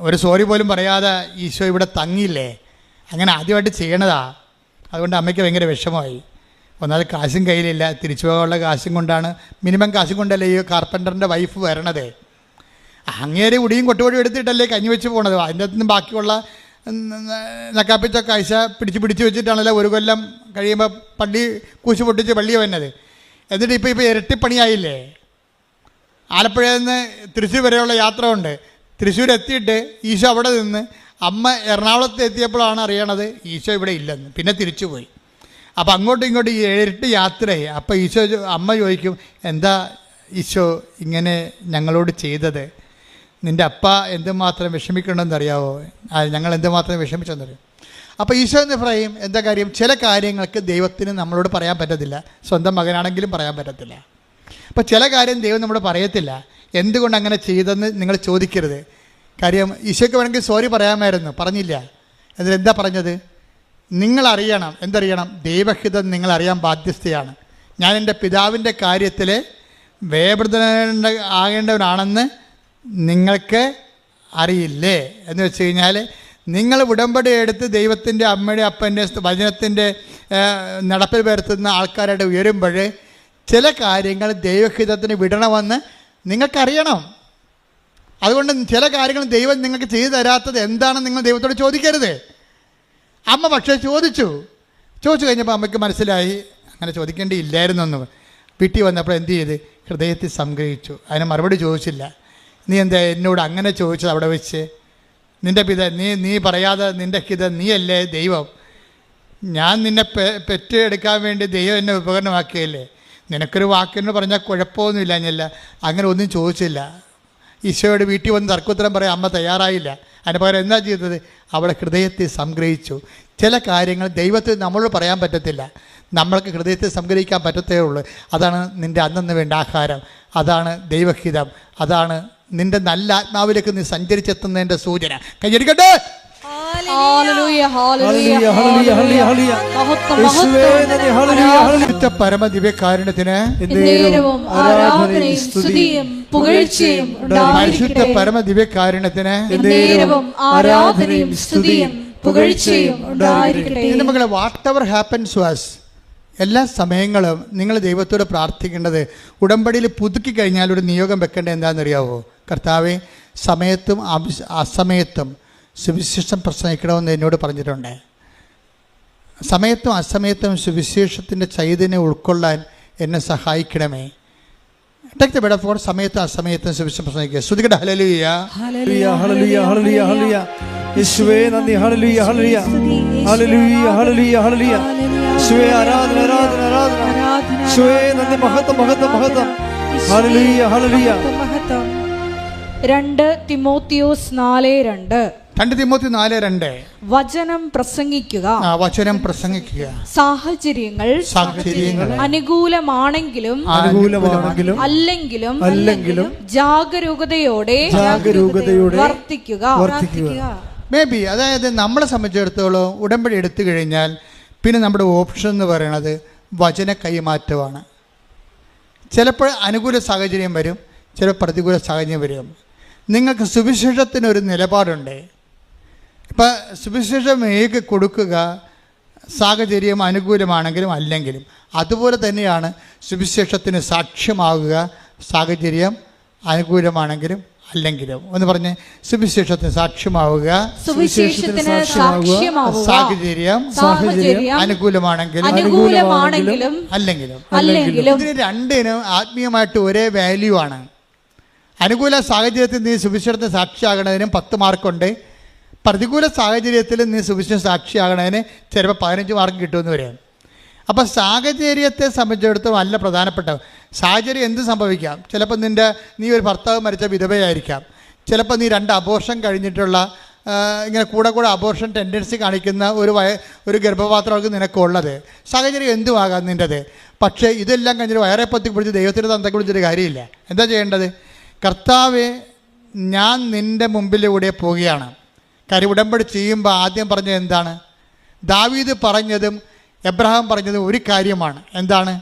ഒരു സോറി പോലും പറയാതെ ഈശോ ഇവിടെ തങ്ങിയില്ലേ. അങ്ങനെ ആദ്യമായിട്ട് ചെയ്യണതാ. അതുകൊണ്ട് അമ്മയ്ക്ക് ഭയങ്കര വിഷമമായി. ഒന്നാമത് കാശും കയ്യിലില്ല, തിരിച്ചു പോകാനുള്ള കാശും കൊണ്ടാണ്, മിനിമം കാശും കൊണ്ടല്ലേ ഈ കാർപ്പൻ്ററിൻ്റെ വൈഫ് വരണത്. അങ്ങേരെ ഉടിയും കൊട്ടുപൊടിയും എടുത്തിട്ടല്ലേ കഞ്ഞി വെച്ച് പോണത്. അതിൻ്റെ അകത്തുനിന്ന് ബാക്കിയുള്ള നക്കാപ്പിച്ച കാഴ്ച പിടിച്ച് വെച്ചിട്ടാണല്ലോ ഒരു കൊല്ലം കഴിയുമ്പോൾ പള്ളി കൂശ് പൊട്ടിച്ച് പള്ളിയെ വന്നത്. എന്നിട്ട് ഇപ്പോൾ ഇരട്ടിപ്പണിയായില്ലേ. ആലപ്പുഴയിൽ നിന്ന് തൃശ്ശൂർ വരെയുള്ള യാത്ര ഉണ്ട്. തൃശ്ശൂർ എത്തിയിട്ട് ഈശോ അവിടെ നിന്ന് അമ്മ എറണാകുളത്ത് എത്തിയപ്പോഴാണ് അറിയണത് ഈശോ ഇവിടെ ഇല്ലെന്ന്. പിന്നെ തിരിച്ചു പോയി. അപ്പോൾ അങ്ങോട്ടും ഇങ്ങോട്ടും ഇരട്ടി യാത്രയായി. അപ്പോൾ ഈശോ അമ്മ ചോദിക്കും, എന്താ ഈശോ ഇങ്ങനെ ഞങ്ങളോട് ചെയ്തത്? നിൻ്റെ അപ്പ എന്തുമാത്രം വിഷമിക്കണമെന്നറിയാവോ? ഞങ്ങൾ എന്തുമാത്രം വിഷമിച്ചെന്നറിയാം. അപ്പോൾ ഈശോ എന്ന് പറയും, എന്താ കാര്യം? ചില കാര്യങ്ങൾക്ക് ദൈവത്തിന് നമ്മളോട് പറയാൻ പറ്റത്തില്ല. സ്വന്തം മകനാണെങ്കിലും പറയാൻ പറ്റത്തില്ല. അപ്പോൾ ചില കാര്യം ദൈവം നമ്മളോട് പറയത്തില്ല. എന്തുകൊണ്ട് അങ്ങനെ ചെയ്തെന്ന് നിങ്ങൾ ചോദിക്കരുത്. കാര്യം ഈശോയ്ക്ക് വേണമെങ്കിൽ സോറി പറയാമായിരുന്നു, പറഞ്ഞില്ല. എന്നിട്ടെന്താ പറഞ്ഞത്? നിങ്ങളറിയണം. എന്തറിയണം? ദൈവഹിതം നിങ്ങളറിയാൻ ബാധ്യസ്ഥയാണ്. ഞാൻ എൻ്റെ പിതാവിൻ്റെ കാര്യത്തിൽ ആകേണ്ടവനാണെന്ന് നിങ്ങൾക്ക് അറിയില്ലേ എന്ന് വെച്ച് കഴിഞ്ഞാൽ, നിങ്ങൾ ഉടമ്പടി എടുത്ത് ദൈവത്തിൻ്റെ അമ്മയുടെ അപ്പൻ്റെ വചനത്തിൻ്റെ നടപ്പിൽ വരുത്തുന്ന ആൾക്കാരായിട്ട് ഉയരുമ്പോൾ ചില കാര്യങ്ങൾ ദൈവഹിതത്തിന് വിടണമെന്ന് നിങ്ങൾക്കറിയണം. അതുകൊണ്ട് ചില കാര്യങ്ങൾ ദൈവം നിങ്ങൾക്ക് ചെയ്തു തരാത്തത് എന്താണെന്ന് നിങ്ങൾ ദൈവത്തോട് ചോദിക്കരുത്. അമ്മ പക്ഷേ ചോദിച്ചു കഴിഞ്ഞപ്പോൾ അമ്മയ്ക്ക് മനസ്സിലായി അങ്ങനെ ചോദിക്കേണ്ടിയില്ലായിരുന്നെന്ന്. വീട്ടിൽ വന്നപ്പോൾ എന്ത് ചെയ്ത്? ഹൃദയത്തിൽ സംഗ്രഹിച്ചു. അതിന് മറുപടി ചോദിച്ചില്ല. നീ എന്താ എന്നോട് അങ്ങനെ ചോദിച്ചത് അവിടെ വെച്ച്? നിൻ്റെ നീ പറയാതെ നിൻ്റെ ഹിതം നീയല്ലേ ദൈവം? ഞാൻ നിന്നെ പെറ്റെടുക്കാൻ വേണ്ടി ദൈവം എന്നെ ഉപകരണമാക്കിയല്ലേ. നിനക്കൊരു വാക്കിന് പറഞ്ഞാൽ കുഴപ്പമൊന്നുമില്ല. ഞാനല്ല അങ്ങനെ ഒന്നും ചോദിച്ചില്ല. ഈശോയോട് വീട്ടിൽ വന്ന് തർക്കുത്തരം പറയാൻ അമ്മ തയ്യാറായില്ല. അതിന് പകരം എന്താ ചെയ്തത്? അവളെ ഹൃദയത്തിൽ സംഗ്രഹിച്ചു. ചില കാര്യങ്ങൾ ദൈവത്തിൽ നമ്മളോട് പറയാൻ പറ്റത്തില്ല, നമ്മൾക്ക് ഹൃദയത്തിൽ സംഗ്രഹിക്കാൻ പറ്റത്തേ ഉള്ളൂ. അതാണ് നിൻ്റെ അന്നന്ന് വേണ്ട ആഹാരം, അതാണ് ദൈവഹിതം, അതാണ് നിൻ്റെ നല്ല ആത്മാവിലേക്ക് നീ സഞ്ചരിച്ചെത്തുന്നതിൻ്റെ സൂചന. കൈയടിക്കട്ടെ. ഹല്ലേലൂയ ഹല്ലേലൂയ ഹല്ലേലൂയ ഹല്ലേലൂയ ഹല്ലേലൂയ മഹത്വം യേശുവേ നന്ദി ഹല്ലേലൂയ ഹല്ലേലൂയ പരമദിവ്യകാരുണ്യത്തിന് എന്നേരവും ആരാധനയും സ്തുതിയും പുകഴ്ചയും പരിശുദ്ധ ഉണ്ടായിരിക്കട്ടെ. പരമദിവ്യകാരുണ്യത്തിന് എന്നേരവും ആരാധനയും സ്തുതിയും പുകഴ്ചയും ഉണ്ടായിരിക്കട്ടെ. എൻ്റെ മക്കളെ, വാട്ട് എവർ ഹാപ്പൻസ് വാസ്, എല്ലാ സമയങ്ങളും നിങ്ങൾ ദൈവത്തോട് പ്രാർത്ഥിക്കേണ്ടത്, ഉടമ്പടിയിൽ പുതുക്കി കഴിഞ്ഞാൽ ഒരു നിയോഗം വെക്കേണ്ടത് എന്താണെന്നറിയാവോ? കർത്താവെ, സമയത്തും അസമയത്തും സുവിശേഷം പ്രസംഗിക്കണമെന്ന് എന്നോട് പറഞ്ഞിട്ടുണ്ട്. സമയത്തും അസമയത്തും സുവിശേഷത്തിൻ്റെ ചൈതന്യം ഉൾക്കൊള്ളാൻ എന്നെ സഹായിക്കണമേ. ടേക്ക് ദ ബെഡ് ഫോർ സമയത്തും അസമയത്തും സുവിശേഷം പ്രസംഗിക്കുക. ശ്രുതികട ഹല്ലേലൂയ ഹല്ലേലൂയ ഹല്ലേലൂയ ഹല്ലേലൂയ ഹല്ലേലൂയ യേശുവേ നന്ദി ഹല്ലേലൂയ ഹല്ലേലൂയ ഹല്ലേലൂയ ഹല്ലേലൂയ ഹല്ലേലൂയ യേശുവേ ആരാധന ആരാധന ആരാധന യേശുവേ നന്ദി മഹത്വം മഹത്വം മഹത്വം ഹല്ലേലൂയ ഹല്ലേലൂയ മഹത്വം. 2 തിമോത്തിയോസ് 4:2 2 തിമോത്തി 4:2 വചനം പ്രസംഗിക്കുക. വചനം പ്രസംഗിക്കുക. സാഹചര്യങ്ങൾ അനുകൂലമാണെങ്കിലും അല്ലെങ്കിലും ജാഗരൂകതയോടെ വർത്തിക്കുക. മേ ബി, അതായത് നമ്മളെ സംബന്ധിച്ചിടത്തോളം ഉടമ്പടി എടുത്തു കഴിഞ്ഞാൽ പിന്നെ നമ്മുടെ ഓപ്ഷൻ എന്ന് പറയുന്നത് വചന കൈമാറ്റമാണ്. ചിലപ്പോൾ അനുകൂല സാഹചര്യം വരും, ചിലപ്പോൾ പ്രതികൂല സാഹചര്യം വരും. നിങ്ങൾക്ക് സുവിശേഷത്തിനൊരു നിലപാടുണ്ട്. ഇപ്പം സുവിശേഷം ഏക കൊടുക്കുക, സാഹചര്യം അനുകൂലമാണെങ്കിലും അല്ലെങ്കിലും. അതുപോലെ തന്നെയാണ് സുവിശേഷത്തിന് സാക്ഷ്യമാകുക, സാഹചര്യം അനുകൂലമാണെങ്കിലും അല്ലെങ്കിലും. ഒന്ന് പറഞ്ഞ്, സുവിശേഷത്തിന് സാക്ഷ്യമാവുക, സാഹചര്യം അനുകൂലമാണെങ്കിലും അല്ലെങ്കിലും. ഇതിന് രണ്ടിനും ആത്മീയമായിട്ട് ഒരേ വാല്യൂ ആണ്. അനുകൂല സാഹചര്യത്തിൽ നീ സുവിശേഷത്തിന് സാക്ഷിയാകണതിനും 10 മാർക്കുണ്ട്. പ്രതികൂല സാഹചര്യത്തിൽ നീ സുവിശേഷം സാക്ഷിയാകണതിന് ചിലപ്പോൾ 15 മാർക്ക് കിട്ടുമെന്ന് വരാം. അപ്പോൾ സാഹചര്യത്തെ സംബന്ധിച്ചിടത്തോളം നല്ല പ്രധാനപ്പെട്ട സാഹചര്യം എന്ത് സംഭവിക്കാം. ചിലപ്പോൾ നീ ഒരു ഭർത്താവ് മരിച്ച വിധവയായിരിക്കാം. ചിലപ്പോൾ നീ 2 അബോർഷൻ കഴിഞ്ഞിട്ടുള്ള ഇങ്ങനെ കൂടെ അബോർഷൻ ടെൻഡൻസി കാണിക്കുന്ന ഒരു ഗർഭപാത്രമൊക്കെ നിനക്കുള്ളത്. സാഹചര്യം എന്തുമാകാം നിൻ്റെത്. പക്ഷേ ഇതെല്ലാം കഴിഞ്ഞിട്ട് വയറെ പൊത്തി പിടിച്ച് ദൈവത്തിൻ്റെ തന്തയ്ക്ക് വിളിച്ചൊരു കാര്യമില്ല. എന്താ ചെയ്യേണ്ടത്? കർത്താവെ, ഞാൻ നിൻ്റെ മുമ്പിലൂടെ പോവുകയാണ്. കാര്യം ഉടമ്പടി ചെയ്യുമ്പോൾ ആദ്യം പറഞ്ഞത് എന്താണ്? ദാവീദ് പറഞ്ഞതും എബ്രഹാം പറഞ്ഞതും ഒരു കാര്യമാണ്. എന്താണ്?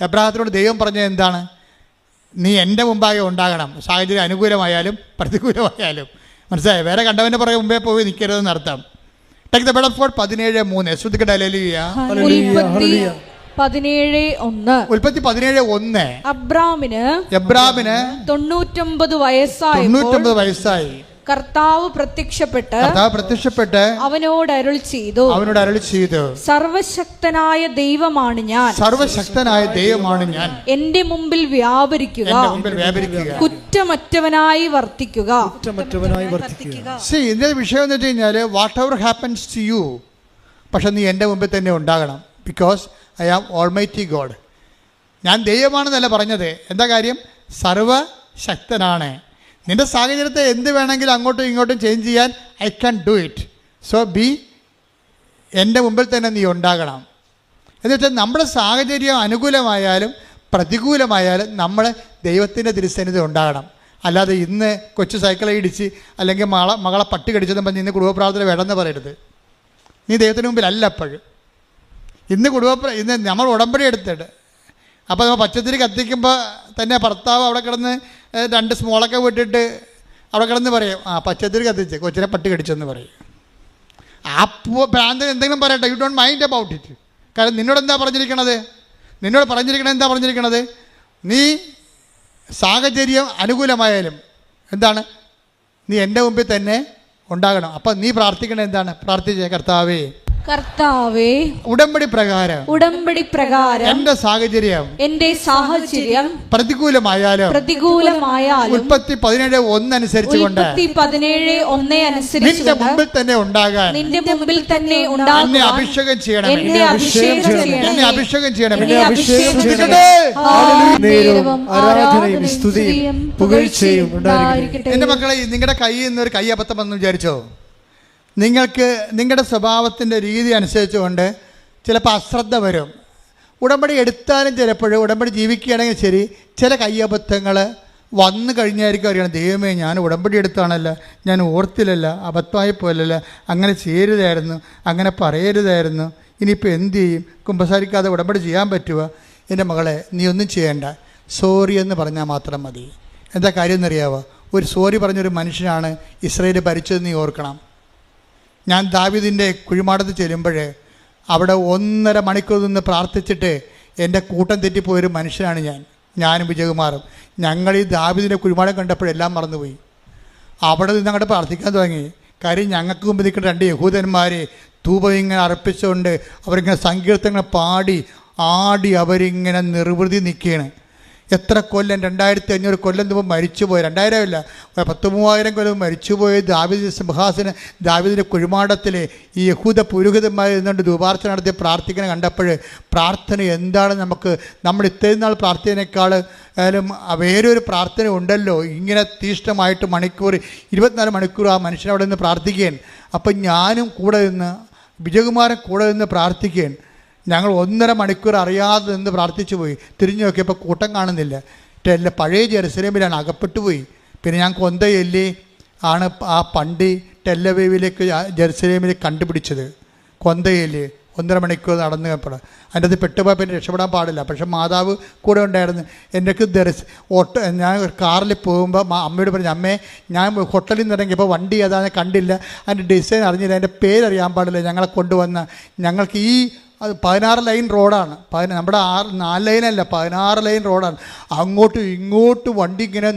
എബ്രഹാത്തിനോട് ദൈവം പറഞ്ഞത് എന്താണ്? നീ എൻ്റെ മുമ്പാകെ ഉണ്ടാകണം, സാഹചര്യം അനുകൂലമായാലും പ്രതികൂലമായാലും. മനസ്സിലായോ? വേറെ കണ്ടവൻ്റെ പുറകെ മുമ്പേ പോയി നിൽക്കരുതെന്ന് അർത്ഥം. ടേക്ക് ദ ബെഡ് ഫോർ 17:3 ശ്രുതിക്കട്ടെ. ഹല്ലേലൂയ. ഉൽപ്പത്തി 17:1 എബ്രാമിന് 99 വയസ്സായി കർത്താവ് പ്രത്യക്ഷപ്പെട്ട് അവനോട് അരുൾ ചെയ്തു, സർവശക്തനായ ദൈവമാണ് ഞാൻ, എന്റെ മുമ്പിൽ വ്യാപരിക്കുക, കുറ്റമറ്റവനായി വർത്തിക്കുക. ഇതിന്റെ വിഷയം എന്ന് വെച്ച് കഴിഞ്ഞാൽ, whatever happens to you, പക്ഷെ നീ എൻ്റെ മുമ്പിൽ തന്നെ ഉണ്ടാകണം. Because I am almighty God. ഞാൻ ദൈവമാണെന്നല്ല പറഞ്ഞത്. എന്താ കാര്യം? സർവശക്തനാണ്. നിൻ്റെ സാഹചര്യത്തെ എന്ത് വേണമെങ്കിലും അങ്ങോട്ടും ഇങ്ങോട്ടും ചേഞ്ച് ചെയ്യാൻ I can do it. So എൻ്റെ മുമ്പിൽ തന്നെ നീ ഉണ്ടാകണം. എന്നുവെച്ചാൽ നമ്മുടെ സാഹചര്യം അനുകൂലമായാലും പ്രതികൂലമായാലും നമ്മൾ ദൈവത്തിൻ്റെ തിരുസന്നിധി ഉണ്ടാകണം. അല്ലാതെ ഇന്ന് കൊച്ചു സൈക്കിളെ ഇടിച്ച് അല്ലെങ്കിൽ മകളെ പട്ടി കടിച്ചതും പറഞ്ഞ് ഇന്ന് കുടുംബപ്രാർത്ഥന വേണമെന്ന് പറയരുത്. നീ ദൈവത്തിന് മുമ്പിലല്ല. അപ്പോഴും ഇന്ന് നമ്മൾ ഉടമ്പടി എടുത്തിട്ട് അപ്പോൾ നമ്മൾ പച്ചത്തിരി കത്തിക്കുമ്പോൾ തന്നെ ഭർത്താവ് അവിടെ കിടന്ന് 2 സ്മോളൊക്കെ വിട്ടിട്ട് അവിടെ കിടന്ന് പറയും, പച്ചത്തിരി കത്തിച്ച് കൊച്ചിനെ പട്ടി കടിച്ചെന്ന് പറയും. ആ ഭ്രാന്തൻ എന്തെങ്കിലും പറയട്ടെ, you don't mind about it. കാരണം നിന്നോട് എന്താ പറഞ്ഞിരിക്കണത്? നീ സാഹചര്യം അനുകൂലമായാലും എന്താണ്, നീ എൻ്റെ മുമ്പിൽ തന്നെ ഉണ്ടാകണം. അപ്പം നീ പ്രാർത്ഥിക്കണത് എന്താണ്? പ്രാർത്ഥിച്ചേ, കർത്താവേ, ഉടമ്പടി പ്രകാരം എന്റെ സാഹചര്യം പ്രതികൂലമായാലും ഉൽപ്പത്തി 17:1 അനുസരിച്ചുകൊണ്ട് നിന്റെ മുമ്പിൽ തന്നെ ഉണ്ടാകാൻ എന്നെ അഭിഷേകം ചെയ്യണം. എന്റെ മക്കളെ, നിങ്ങളുടെ കയ്യിൽ നിന്നൊരു കൈ അബദ്ധം വന്ന് വിചാരിച്ചോ? നിങ്ങൾക്ക് നിങ്ങളുടെ സ്വഭാവത്തിൻ്റെ രീതി അനുസരിച്ചുകൊണ്ട് ചിലപ്പോൾ അശ്രദ്ധ വരും. ഉടമ്പടി എടുത്താലും ചിലപ്പോൾ ഉടമ്പടി ജീവിക്കുകയാണെങ്കിൽ ശരി, ചില കയ്യബദ്ധങ്ങൾ വന്നു കഴിഞ്ഞായിരിക്കും അറിയണം, ദൈവമേ ഞാൻ ഉടമ്പടി എടുത്താണല്ലോ, ഞാൻ ഓർത്തില്ലല്ല, അബദ്ധമായി പോലല്ല, അങ്ങനെ ചെയ്യരുതായിരുന്നു, അങ്ങനെ പറയരുതായിരുന്നു, ഇനിയിപ്പോൾ എന്ത് ചെയ്യും, കുമ്പസാരിക്കാതെ ഉടമ്പടി ചെയ്യാൻ പറ്റുമോ? എൻ്റെ മകളെ, നീ ഒന്നും ചെയ്യേണ്ട, സോറി എന്ന് പറഞ്ഞാൽ മാത്രം മതി. എന്താ കാര്യം എന്നറിയാവോ? ഒരു സോറി പറഞ്ഞൊരു മനുഷ്യനാണ് ഇസ്രായേൽ ഭരിച്ചത്, നീ ഓർക്കണം. ഞാൻ ദാവീദിൻ്റെ കുഴിമാടത്ത് ചെല്ലുമ്പോൾ അവിടെ 1.5 മണിക്കൂർ നിന്ന് പ്രാർത്ഥിച്ചിട്ട് എൻ്റെ കൂട്ടം തെറ്റിപ്പോയൊരു മനുഷ്യനാണ് ഞാനും വിജയകുമാറും. ഞങ്ങൾ ഈ ദാവീദിൻ്റെ കുഴിമാടം കണ്ടപ്പോഴെല്ലാം മറന്നുപോയി. അവിടെ നിന്ന് അങ്ങോട്ട് പ്രാർത്ഥിക്കാൻ തുടങ്ങി. കാര്യം ഞങ്ങൾക്ക് മുമ്പ് നിൽക്കുന്ന 2 യഹൂദന്മാർ ധൂപം ഇങ്ങനെ അർപ്പിച്ചുകൊണ്ട് അവരിങ്ങനെ സങ്കീർത്തനങ്ങൾ പാടി ആടി അവരിങ്ങനെ നിർവൃതി നിൽക്കുകയാണ്. എത്ര കൊല്ലം, 2500 കൊല്ലം മുമ്പ് മരിച്ചുപോയി, 2000 അല്ല 10,000-3000 കൊല്ലം മരിച്ചുപോയ ദാവീദ് സിംഹാസനം, ദാവീദിൻ്റെ കുഴിമാടത്തിൽ ഈ യഹൂദ പുരോഹിതന്മാർ ഇരുന്നുകൊണ്ട് ധൂപാർച്ചന നടത്തി പ്രാർത്ഥിക്കുന്ന കണ്ടപ്പോൾ പ്രാർത്ഥന എന്താണ്, നമ്മൾ ഇത്രയും നാൾ പ്രാർത്ഥനയേക്കാൾ വേറൊരു പ്രാർത്ഥന ഉണ്ടല്ലോ, ഇങ്ങനെ തീഷ്ണമായിട്ട് 24 മണിക്കൂർ ആ മനുഷ്യനവിടെ നിന്ന് പ്രാർത്ഥിക്കുകയാണ്. അപ്പം ഞാനും കൂടെ നിന്ന്, വിജയകുമാരൻ കൂടെ നിന്ന് പ്രാർത്ഥിക്കുകയാണ്. ഞങ്ങൾ 1.5 മണിക്കൂർ അറിയാതെ നിന്ന് പ്രാർത്ഥിച്ചു പോയി. തിരിഞ്ഞു നോക്കിയപ്പോൾ കൂട്ടം കാണുന്നില്ല. പഴയ ജെറുസലേമിലാണ്, അകപ്പെട്ടു പോയി. പിന്നെ ഞാൻ കൊന്തയല്ലി ആണ് ആ പണ്ടി ടെല്ലവീവിലേക്ക് ജെറുസലേമിലേക്ക് കണ്ടുപിടിച്ചത്. കൊന്തയല്ലി 1.5 മണിക്കൂർ നടന്നു കയറപ്പെടാം. അതിൻ്റെ അത് പെട്ടുപോയി, പിന്നെ രക്ഷപ്പെടാൻ പാടില്ല. പക്ഷെ മാതാവ് കൂടെ ഉണ്ടായിരുന്നു. എനിക്ക് ഞാൻ കാറിൽ പോകുമ്പോൾ അമ്മയോട് പറഞ്ഞു, അമ്മേ ഞാൻ ഹോട്ടലിൽ നിന്ന് ഇറങ്ങിയപ്പോൾ വണ്ടി ഏതാണെന്ന് കണ്ടില്ല, അതിൻ്റെ ഡിസൈൻ അറിഞ്ഞില്ല, അതിൻ്റെ പേരറിയാൻ പാടില്ല. ഞങ്ങളെ കൊണ്ടുവന്ന ഞങ്ങൾക്ക് അത് 16 ലൈൻ റോഡാണ്. നമ്മുടെ 4 ലൈനല്ല, 16 ലൈൻ റോഡാണ്. അങ്ങോട്ടും ഇങ്ങോട്ടും വണ്ടി ഇങ്ങനെ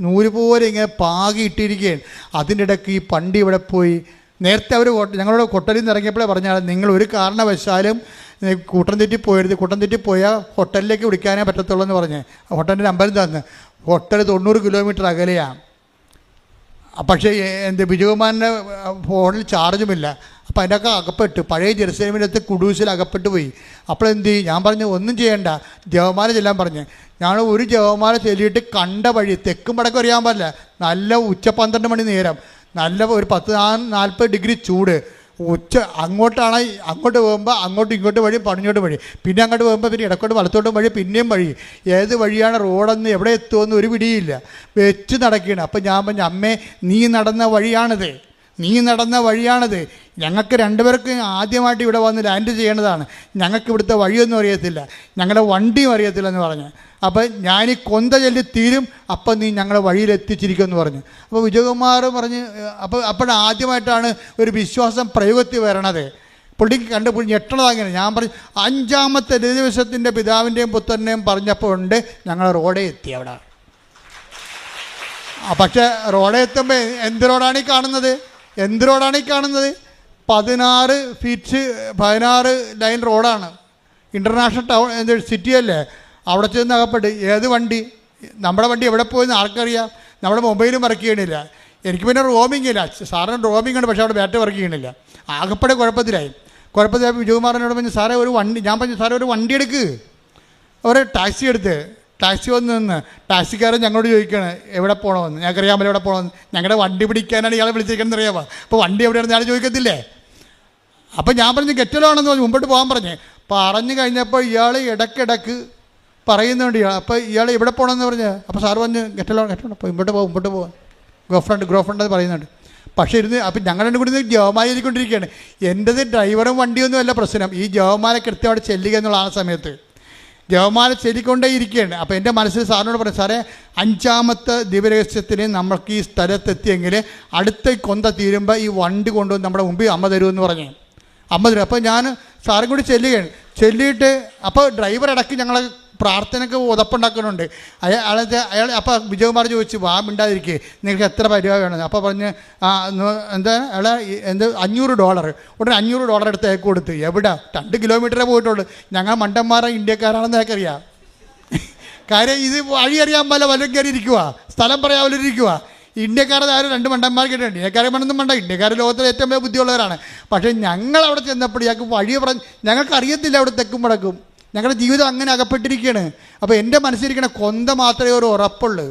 നൂല് പോലെ ഇങ്ങനെ പാകിയിട്ടിരിക്കുകയാണ്. അതിൻ്റെ ഇടയ്ക്ക് ഈ പണ്ടി ഇവിടെ പോയി. നേരത്തെ അവർ ഞങ്ങളോട് ഹോട്ടലിൽ നിന്ന് ഇറങ്ങിയപ്പോഴേ പറഞ്ഞാൽ, നിങ്ങൾ ഒരു കാരണവശാലും കൂട്ടം തെറ്റി പോയത്, കൂട്ടം തെറ്റി പോയാൽ ഹോട്ടലിലേക്ക് വിളിക്കാനേ പറ്റത്തുള്ളൂ എന്ന് പറഞ്ഞ് ഹോട്ടലിൻ്റെ നമ്പർ തന്ന്. ഹോട്ടൽ 90 കിലോമീറ്റർ അകലെയാണ്. പക്ഷേ വിജയകുമാറിൻ്റെ ഫോണിൽ ചാർജുമില്ല. അപ്പോൾ അതിൻ്റെയൊക്കെ അകപ്പെട്ട് പഴയ ജെറുസലേമിനകത്ത് കുഡൂസിൽ അകപ്പെട്ടു പോയി. അപ്പോഴെന്ത് ചെയ്യും? ഞാൻ പറഞ്ഞു, ഒന്നും ചെയ്യണ്ട, ജപമാല ചെല്ലാൻ പറഞ്ഞ്. ഞങ്ങൾ ഒരു ജപമാല ചെല്ലിയിട്ട് കണ്ട വഴി, തെക്കും വടക്കും അറിയാൻ പാടില്ല, നല്ല ഉച്ച 12 മണി നേരം, നല്ല ഒരു 40 ഡിഗ്രി ചൂട്, അങ്ങോട്ട് പോകുമ്പോൾ അങ്ങോട്ടും ഇങ്ങോട്ട് വഴി, പടിഞ്ഞോട്ട് വഴി, പിന്നെ അങ്ങോട്ട് പോകുമ്പോൾ പിന്നെ ഇടക്കോട്ട് വലത്തോട്ടും വഴി, പിന്നെയും വഴി. ഏത് വഴിയാണ് റോഡെന്ന് എവിടെ എത്തുമെന്ന് ഒരു പിടിയില്ല, വെച്ച് നടക്കുകയാണ്. അപ്പം ഞാൻ പറഞ്ഞു, അമ്മേ നീ നടന്ന വഴിയാണത്. ഞങ്ങൾക്ക് 2 പേർക്കും ആദ്യമായിട്ട് ഇവിടെ വന്ന് ലാൻഡ് ചെയ്യേണ്ടതാണ്. ഞങ്ങൾക്ക് ഇവിടുത്തെ വഴിയൊന്നും അറിയത്തില്ല, ഞങ്ങളുടെ വണ്ടിയും അറിയത്തില്ലെന്ന് പറഞ്ഞു. അപ്പം ഞാനീ കൊന്ത ചൊല്ലി തീരും, അപ്പം നീ ഞങ്ങളുടെ വഴിയിലെത്തിച്ചിരിക്കുമെന്ന് പറഞ്ഞു. അപ്പോൾ വിജയകുമാർ പറഞ്ഞ്, അപ്പോഴാദ്യമായിട്ടാണ് ഒരു വിശ്വാസം പ്രയോഗത്തിൽ വരണത്. പുള്ളിക്ക് കണ്ടുപിടി ഞെട്ടണത് അങ്ങനെ. ഞാൻ പറഞ്ഞു, 5-ാമത്തെ ദിവസത്തിൻ്റെ പിതാവിൻ്റെയും പുത്രൻ്റെയും പറഞ്ഞപ്പോൾ ഉണ്ട് ഞങ്ങൾ റോഡേ എത്തി അവിടെ. പക്ഷേ റോഡേ എത്തുമ്പോൾ എന്ത് റോഡാണ് ഈ കാണുന്നത്? 16 ലൈൻ റോഡാണ്. ഇൻ്റർനാഷണൽ ടൗൺ സിറ്റിയല്ലേ. അവിടെ ചെന്ന് അകപ്പെട്ട് ഏത് വണ്ടി, നമ്മുടെ വണ്ടി എവിടെ പോയെന്ന് ആർക്കറിയാം? നമ്മുടെ മൊബൈലും വർക്ക് ചെയ്യണില്ല. എനിക്ക് പിന്നെ റോമിംഗ് ഇല്ല, സാറിന് റോമിംഗ് ഉണ്ട്, പക്ഷേ അവിടെ ബാറ്ററി വർക്ക് ചെയ്യണില്ല. ആകപ്പെടെ കുഴപ്പത്തിലായി. വിജയകുമാറിനോട് പറഞ്ഞു, സാറേ ഒരു വണ്ടി, ഞാൻ പറഞ്ഞു സാറേ ഒരു വണ്ടി എടുക്ക്. ഒരു ടാക്സി വന്ന് നിന്ന് ടാക്സിക്കാരൻ ഞങ്ങളോട് ചോദിക്കുകയാണ് എവിടെ പോകണമെന്ന്. ഞങ്ങൾക്കറിയാമല്ലോ എവിടെ പോകണമെന്ന്. ഞങ്ങളുടെ വണ്ടി പിടിക്കാനാണ് ഇയാളെ വിളിച്ചിരിക്കുന്നത് അറിയാമോ? അപ്പോൾ വണ്ടി എവിടെയാണെന്ന് ഞാൻ ചോദിക്കത്തില്ലേ? അപ്പം ഞാൻ പറഞ്ഞു ഗെറ്റലാണെന്ന് പറഞ്ഞു, മുമ്പോട്ട് പോകാൻ പറഞ്ഞു കഴിഞ്ഞപ്പോൾ ഇയാൾ ഇടയ്ക്കിടയ്ക്ക് പറയുന്നുണ്ട്. അപ്പോൾ ഇയാൾ എവിടെ പോകണമെന്ന് പറഞ്ഞ്, അപ്പോൾ സാറ് പറഞ്ഞ് ഗെറ്റലാണ് അപ്പോൾ മുമ്പോട്ട് പോകാൻ ഗ്രോഫ്രണ്ട് അത് പറയുന്നുണ്ട്. പക്ഷേ അപ്പം ഞങ്ങൾ രണ്ടും കൂടി ജവമാല ചൊല്ലിക്കൊണ്ടിരിക്കുകയാണ്. എൻ്റെത് ഡ്രൈവറും വണ്ടിയൊന്നും അല്ല പ്രശ്നം, ഈ ജവമാല കൃത്യമായിട്ട് ചെല്ലുക എന്നുള്ള ആ സമയത്ത് ജവമാല ചൊല്ലിക്കൊണ്ടേ ഇരിക്കുകയാണ്. അപ്പോൾ എൻ്റെ മനസ്സിൽ സാറിനോട് പറഞ്ഞു, സാറേ 5-ാമത്തെ ദിവരഹസ്യത്തിന് നമ്മൾക്ക് ഈ സ്ഥലത്തെത്തിയെങ്കിൽ അടുത്ത കൊന്ത തീരുമ്പോൾ ഈ വണ്ടി കൊണ്ടുവന്ന് നമ്മുടെ മുമ്പിൽ അമ്മ തരുമെന്ന് പറഞ്ഞു. അമ്മ തരും. അപ്പോൾ ഞാൻ സാറും കൂടി ചെല്ലിയിട്ട് അപ്പോൾ ഡ്രൈവർ ഇടയ്ക്ക് ഞങ്ങളെ പ്രാർത്ഥനയ്ക്ക് ഉതപ്പുണ്ടാക്കുന്നുണ്ട്. അയാൾ അപ്പോൾ വിജയകുമാർ ചോദിച്ചു, വാ മിണ്ടാതിരിക്കേ, നിങ്ങൾക്ക് എത്ര രൂപ വേണം? അപ്പോൾ പറഞ്ഞ് അയാളെ $500. ഉടനെ $500 എടുത്ത് അയക്ക് കൊടുത്ത്. എവിടെ? 2 കിലോമീറ്ററേ പോയിട്ടുള്ളൂ. ഞങ്ങൾ മണ്ടന്മാരെ ഇന്ത്യക്കാരാണെന്ന് അയാൾക്കറിയാം. കാര്യം ഇത് വഴി അറിയാൻ വല്ലതും കയറി ഇരിക്കുക, സ്ഥലം പറയാവല്ലിരിക്കുക. ഇന്ത്യക്കാരുടെ ആരും 2 മണ്ടന്മാർ കേട്ടിട്ടുണ്ട്. ഇന്ത്യക്കാരെ മണ്ണൊന്നും വേണ്ട, ഇന്ത്യക്കാർ ലോകത്തിലെ ഏറ്റവും വലിയ ബുദ്ധിയുള്ളവരാണ്. പക്ഷേ ഞങ്ങളവിടെ ചെന്നപ്പോൾ ഇയാൾക്ക് വഴി പറഞ്ഞ് ഞങ്ങൾക്കറിയത്തില്ല അവിടെ തെക്കും വടക്കും. ഞങ്ങളുടെ ജീവിതം അങ്ങനെ അകപ്പെട്ടിരിക്കുകയാണ്. അപ്പോൾ എൻ്റെ മനസ്സിലിരിക്കണ കൊന്ത മാത്രമേ ഒരു ഉറപ്പുള്ളൂ.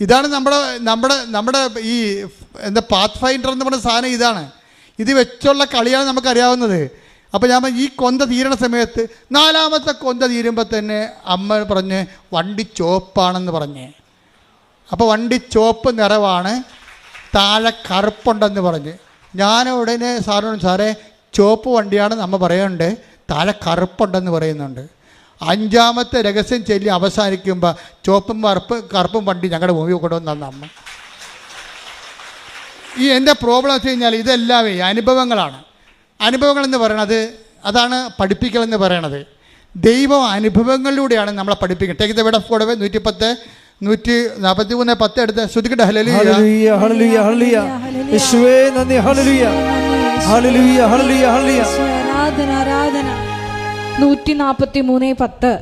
ഇതാണ് നമ്മുടെ ഈ പാത്ത് ഫൈൻഡർ എന്ന് പറഞ്ഞ സാധനം ഇതാണ്. ഇത് വെച്ചുള്ള കളിയാണ് നമുക്കറിയാവുന്നത്. അപ്പോൾ ഞാൻ ഈ കൊന്ത തീരണ സമയത്ത് 4-ാമത്തെ കൊന്ത തീരുമ്പോൾ തന്നെ അമ്മ പറഞ്ഞ് വണ്ടി ചോപ്പാണെന്ന് പറഞ്ഞ്. അപ്പോൾ വണ്ടി ചുവപ്പ് നിറവാണ്, താഴെ കറുപ്പുണ്ടെന്ന് പറഞ്ഞ്. ഞാൻ ഉടനെ സാറിനോട്, സാറേ ചുവപ്പ് വണ്ടിയാണ് നമ്മൾ പറയുന്നുണ്ട്, താഴെ കറുപ്പുണ്ടെന്ന് പറയുന്നുണ്ട്. 5ാമത്തെ രഹസ്യം ചൊല്ലി അവസാനിക്കുമ്പോൾ ചുവപ്പും കറുപ്പും വണ്ടി ഞങ്ങളുടെ മുമ്പിൽ കൊണ്ടുവന്ന അമ്മ. ഈ എൻ്റെ പ്രോബ്ലം വെച്ച് കഴിഞ്ഞാൽ ഇതെല്ലാം അനുഭവങ്ങളാണ്. അനുഭവങ്ങളെന്ന് പറയണത് അതാണ് പഠിപ്പിക്കലെന്ന് പറയണത്. ദൈവം അനുഭവങ്ങളിലൂടെയാണ് നമ്മളെ പഠിപ്പിക്കുന്നത്. Take the word of God 110 143:10 എടുത്ത് ശ്രുതിക്കട്ടെ. ഹല്ലേലൂയ ഹല്ലേലൂയ ഹല്ലേലൂയ യേശുവേ നന്ദി. ഹല്ലേലൂയ ഹല്ലേലൂയ ഹല്ലേലൂയ ഹല്ലേലൂയ. ആരാധന ആരാധന. 143:10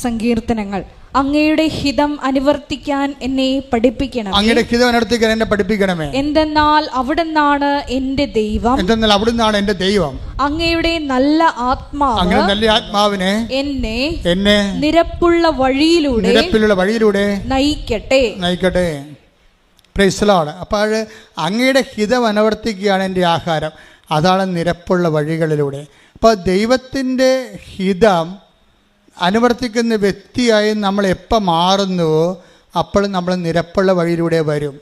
സങ്കീർത്തനങ്ങൾ. അങ്ങയുടെ ഹിതം അനുവർത്തിക്കാൻ എന്നെ പഠിപ്പിക്കണം. അങ്ങയുടെ ഹിതം അനുവർത്തിക്കാൻ എന്നെ പഠിപ്പിക്കണമേ. എന്തെന്നാൽ അവിടുന്നാണ് എന്റെ ദൈവം. എന്തെന്നാൽ അവിടുന്നാണ് എന്റെ ദൈവം. അങ്ങയുടെ നല്ല ആത്മാവ്, അങ്ങയുടെ നല്ല ആത്മാവിനെ എന്നെ നിരപ്പുള്ള വഴിയിലൂടെ നയിക്കട്ടെ. Praise the Lord. അപ്പോൾ അങ്ങയുടെ ഹിതം അനുവർത്തിക്കുകയാണ് എൻ്റെ ആഹാരം. അതാണ് നിരപ്പുള്ള വഴികളിലൂടെ. അപ്പോൾ ദൈവത്തിൻ്റെ ഹിതം അനുവർത്തിക്കുന്ന വ്യക്തിയായി നമ്മൾ എപ്പോൾ മാറുന്നുവോ അപ്പോൾ നമ്മൾ നിരപ്പുള്ള വഴിയിലൂടെ വരും.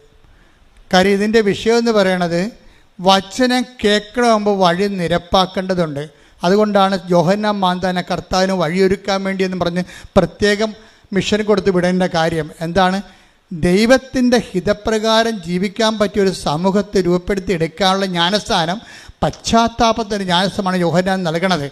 കാര്യം ഇതിൻ്റെ വിഷയം എന്ന് പറയണത് വചനം കേൾക്കണമെങ്കിൽ വഴി നിരപ്പാക്കേണ്ടതുണ്ട്. അതുകൊണ്ടാണ് യോഹന്നാൻ മാന്താനെ കർത്താവിന് വഴിയൊരുക്കാൻ വേണ്ടി എന്ന് പറഞ്ഞ് പ്രത്യേകം മിഷൻ കൊടുത്ത് വിടേണ്ട കാര്യം എന്താണ്? ദൈവത്തിൻ്റെ ഹിതപ്രകാരം ജീവിക്കാൻ പറ്റിയൊരു സമൂഹത്തെ രൂപപ്പെടുത്തി എടുക്കാനുള്ള ജ്ഞാനസ്ഥാനം, പശ്ചാത്താപത്തിൻ്റെ ജ്ഞാനസ്ഥാനമാണ് യോഹന്നാൻ നൽകണത്.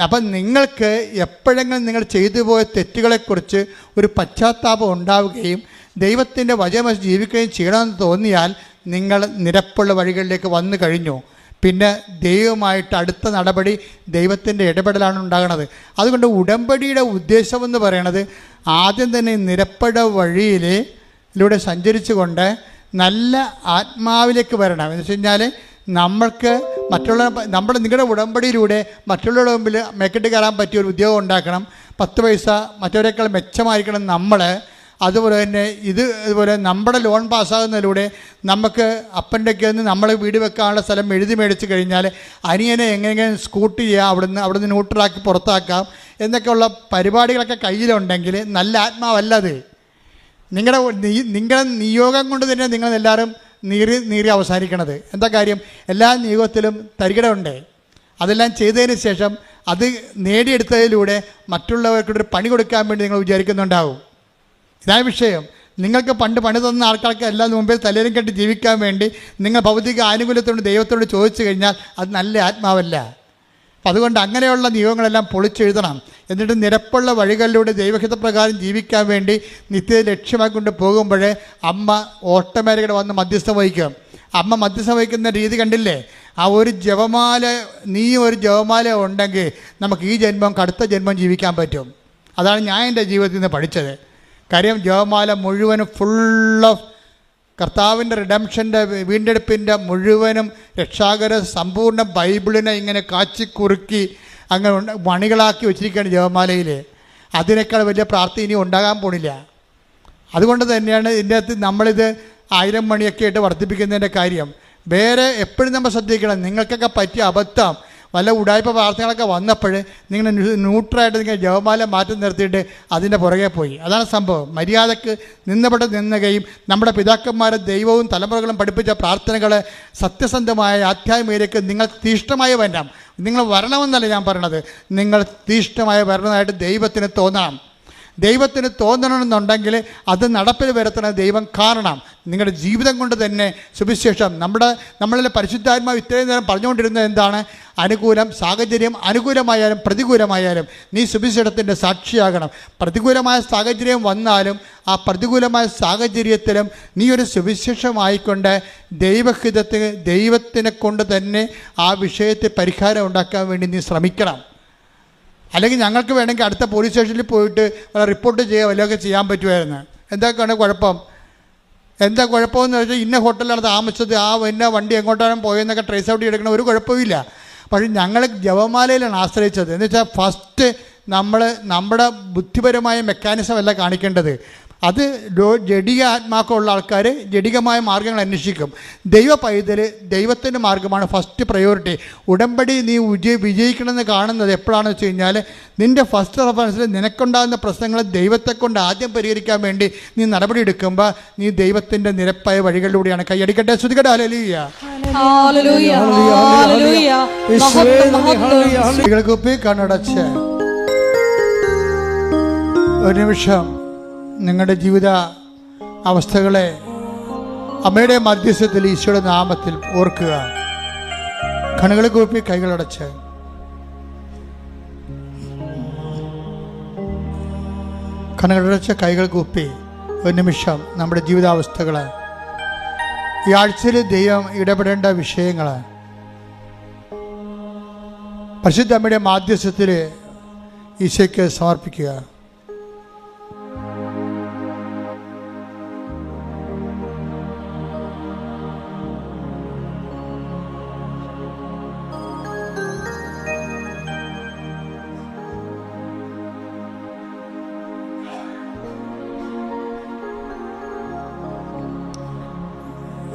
അപ്പം നിങ്ങൾക്ക് എപ്പോഴെങ്കിലും നിങ്ങൾ ചെയ്തു പോയ തെറ്റുകളെക്കുറിച്ച് ഒരു പശ്ചാത്താപം ഉണ്ടാവുകയും ദൈവത്തിൻ്റെ വചനം ജീവിക്കുകയും ചെയ്യണമെന്ന് തോന്നിയാൽ നിങ്ങൾ നിരപ്പുള്ള വഴികളിലേക്ക് വന്നു കഴിഞ്ഞു. പിന്നെ ദൈവമായിട്ട് അടുത്ത നടപടി ദൈവത്തിൻ്റെ ഇടപെടലാണ് ഉണ്ടാകുന്നത്. അതുകൊണ്ട് ഉടമ്പടിയുടെ ഉദ്ദേശമെന്ന് പറയണത് ആദ്യം തന്നെ നിരപ്പുള്ള വഴിയിലൂടെ സഞ്ചരിച്ചു കൊണ്ട് നല്ല ആത്മാവിലേക്ക് വരണം. എന്ന് വെച്ച് കഴിഞ്ഞാൽ നമ്മൾക്ക് നിങ്ങളുടെ ഉടമ്പടിയിലൂടെ മറ്റുള്ളവരുടെ മുമ്പിൽ മേക്കിട്ട് കയറാൻ പറ്റിയ ഒരു ഉദ്യോഗം ഉണ്ടാക്കണം. 10 പൈസ മറ്റവരെക്കാൾ മെച്ചമായിരിക്കണം നമ്മൾ. അതുപോലെ തന്നെ ഇതുപോലെ നമ്മുടെ ലോൺ പാസ്സാകുന്നതിലൂടെ നമുക്ക് അപ്പൻ്റെ ഒക്കെ നിന്ന് നമ്മൾ വീട് വെക്കാനുള്ള സ്ഥലം എഴുതി മേടിച്ച് കഴിഞ്ഞാൽ അനിയനെ എങ്ങനെയെങ്കിലും സ്കൂട്ട് ചെയ്യാം, അവിടുന്ന് ന്യൂട്രലാക്കി പുറത്താക്കാം എന്നൊക്കെയുള്ള പരിപാടികളൊക്കെ കയ്യിലുണ്ടെങ്കിൽ നല്ല ആത്മാവല്ലത്. നിങ്ങളുടെ നിയോഗം കൊണ്ട് തന്നെ നിങ്ങളെല്ലാവരും നീറി അവസാനിക്കണത്. എന്താ കാര്യം? എല്ലാ നിയോഗത്തിലും തരികിടയുണ്ട്. അതെല്ലാം ചെയ്തതിന് ശേഷം അത് നേടിയെടുത്തതിലൂടെ മറ്റുള്ളവർക്കൊരു പണി കൊടുക്കാൻ വേണ്ടി നിങ്ങൾ വിചാരിക്കുന്നുണ്ടാവും. ഇതാണ് വിഷയം. നിങ്ങൾക്ക് പണി തന്ന ആൾക്കാർക്ക് എല്ലാം മുമ്പിൽ തലേലും കെട്ടി ജീവിക്കാൻ വേണ്ടി നിങ്ങൾ ഭൗതിക ആനുകൂല്യത്തോട് ദൈവത്തോട് ചോദിച്ചു കഴിഞ്ഞാൽ അത് നല്ല ആത്മാവല്ല. അപ്പം അതുകൊണ്ട് അങ്ങനെയുള്ള നിയമങ്ങളെല്ലാം പൊളിച്ചെഴുതണം. എന്നിട്ട് നിരപ്പുള്ള വഴികളിലൂടെ ദൈവഹിതപ്രകാരം ജീവിക്കാൻ വേണ്ടി നിത്യത ലക്ഷ്യമാക്കിക്കൊണ്ട് പോകുമ്പോൾ അമ്മ ഓട്ടോമാറ്റിക്കായിട്ട് വന്ന് മധ്യസ്ഥം വഹിക്കും. അമ്മ മധ്യസ്ഥം വഹിക്കുന്ന രീതി കണ്ടില്ലേ? ആ ഒരു ജപമാല, ഒരു ജപമാല ഉണ്ടെങ്കിൽ നമുക്ക് ഈ ജന്മം അടുത്ത ജന്മം ജീവിക്കാൻ പറ്റും. അതാണ് ഞാൻ എൻ്റെ ജീവിതത്തിൽ നിന്ന് പഠിച്ചത്. കാര്യം ജപമാല മുഴുവനും ഫുൾ ഓഫ് കർത്താവിൻ്റെ റിഡംഷൻ്റെ വീണ്ടെടുപ്പിൻ്റെ മുഴുവനും രക്ഷാകര സമ്പൂർണ്ണ ബൈബിളിനെ ഇങ്ങനെ കാച്ചിക്കുറുക്കി അങ്ങനെ മണികളാക്കി വെച്ചിരിക്കുകയാണ് ജപമാലയിൽ. അതിനേക്കാൾ വലിയ പ്രാർത്ഥന ഇനി ഉണ്ടാകാൻ പോണില്ല. അതുകൊണ്ട് തന്നെയാണ് ഇതിൻ്റെ അകത്ത് നമ്മളിത് 1000 മണിയൊക്കെ ആയിട്ട് വർദ്ധിപ്പിക്കുന്നതിൻ്റെ കാര്യം. വേറെ എപ്പോഴും നമ്മൾ ശ്രദ്ധിക്കണം. നിങ്ങൾക്കൊക്കെ പറ്റിയ അബദ്ധം വല്ല ഉടായ്പ പ്രാർത്ഥനകളൊക്കെ വന്നപ്പോൾ നിങ്ങൾ ന്യൂട്രലായിട്ട് നിങ്ങൾ ജപമാല മാറ്റി നിർത്തിയിട്ട് അതിൻ്റെ പുറകെ പോയി. അതാണ് സംഭവം. മര്യാദക്ക് നിന്നുകയും നമ്മുടെ പിതാക്കന്മാരെ ദൈവവും തലമുറകളും പഠിപ്പിച്ച പ്രാർത്ഥനകളെ സത്യസന്ധമായ ആധ്യാത്മികതയിലേക്ക് നിങ്ങൾ തീഷ്ണമായി വരണം. നിങ്ങൾ വരണമെന്നല്ല ഞാൻ പറയണത്, നിങ്ങൾ തീഷ്ണമായി വരണമായിട്ട് ദൈവത്തിന് തോന്നണം. ദൈവത്തിന് തോന്നണമെന്നുണ്ടെങ്കിൽ അത് നടപ്പിൽ വരുത്തണം ദൈവം. കാരണം നിങ്ങളുടെ ജീവിതം കൊണ്ട് തന്നെ സുവിശേഷം നമ്മളിലെ പരിശുദ്ധാത്മാവ് ഇത്രയും നേരം പറഞ്ഞുകൊണ്ടിരുന്നത് എന്താണ്? അനുകൂലം സാഹചര്യം അനുകൂലമായാലും പ്രതികൂലമായാലും നീ സുവിശേഷത്തിൻ്റെ സാക്ഷിയാകണം. പ്രതികൂലമായ സാഹചര്യം വന്നാലും ആ പ്രതികൂലമായ സാഹചര്യത്തിലും നീ ഒരു സുവിശേഷമായിക്കൊണ്ട് ദൈവത്തിനെ കൊണ്ട് തന്നെ ആ വിഷയത്തെ പരിഹാരം ഉണ്ടാക്കാൻ വേണ്ടി നീ ശ്രമിക്കണം. അല്ലെങ്കിൽ ഞങ്ങൾക്ക് വേണമെങ്കിൽ അടുത്ത പോലീസ് സ്റ്റേഷനിൽ പോയിട്ട് റിപ്പോർട്ട് ചെയ്യുക വല്ലതൊക്കെ ചെയ്യാൻ പറ്റുമായിരുന്നു. എന്തൊക്കെയാണ് കുഴപ്പം? എന്താ കുഴപ്പമെന്ന് വെച്ചാൽ ഇന്ന ഹോട്ടലിലാണ് താമസിച്ചത്, ഇന്ന വണ്ടി എങ്ങോട്ടാണ് പോയെന്നൊക്കെ ട്രേസ് ഔട്ട് ചെയ്തെടുക്കണം, ഒരു കുഴപ്പമില്ല. പക്ഷേ ഞങ്ങൾ ജപമാലയിലാണ് ആശ്രയിച്ചത്. എന്ന് വെച്ചാൽ ഫസ്റ്റ് നമ്മുടെ ബുദ്ധിപരമായ മെക്കാനിസം അല്ല കാണിക്കേണ്ടത്. അത് ജഡിക ആത്മാക്കമുള്ള ആൾക്കാർ ജഡികമായ മാർഗ്ഗങ്ങൾ അന്വേഷിക്കും. ദൈവ പൈതൽ ദൈവത്തിൻ്റെ മാർഗ്ഗമാണ് ഫസ്റ്റ് പ്രയോറിറ്റി. ഉടമ്പടി നീ വിജയിക്കണമെന്ന് കാണുന്നത് എപ്പോഴാണെന്ന് വെച്ച് കഴിഞ്ഞാൽ നിൻ്റെ ഫസ്റ്റ് റെഫറൻസിൽ നിനക്കുണ്ടാകുന്ന പ്രശ്നങ്ങൾ ദൈവത്തെ കൊണ്ട് ആദ്യം പരിഹരിക്കാൻ വേണ്ടി നീ നടപടി എടുക്കുമ്പോൾ നീ ദൈവത്തിൻ്റെ നിരപ്പായ വഴികളിലൂടെയാണ്. കൈയടിക്കട്ടെ, ശ്രുതികട്ടെ, ഹല്ലേലൂയ. കുപ്പി കണ്ണടച്ച് ഒരു നിമിഷം നിങ്ങളുടെ ജീവിത അവസ്ഥകളെ അമ്മയുടെ മധ്യസ്ഥത്തിൽ ഈശോയുടെ നാമത്തിൽ ഓർക്കുക. കണ്ണുകൾ കൂപ്പി കൈകളടച്ച് കണ്ണുകളടച്ച് കൈകൾ കൂപ്പി ഒരു നിമിഷം നമ്മുടെ ജീവിതാവസ്ഥകൾ, ഈ ആഴ്ചയിൽ ദൈവം ഇടപെടേണ്ട വിഷയങ്ങൾ പരിശുദ്ധ അമ്മയുടെ മാധ്യസ്ഥത്തിൽ ഈശോയ്ക്ക് സമർപ്പിക്കുക.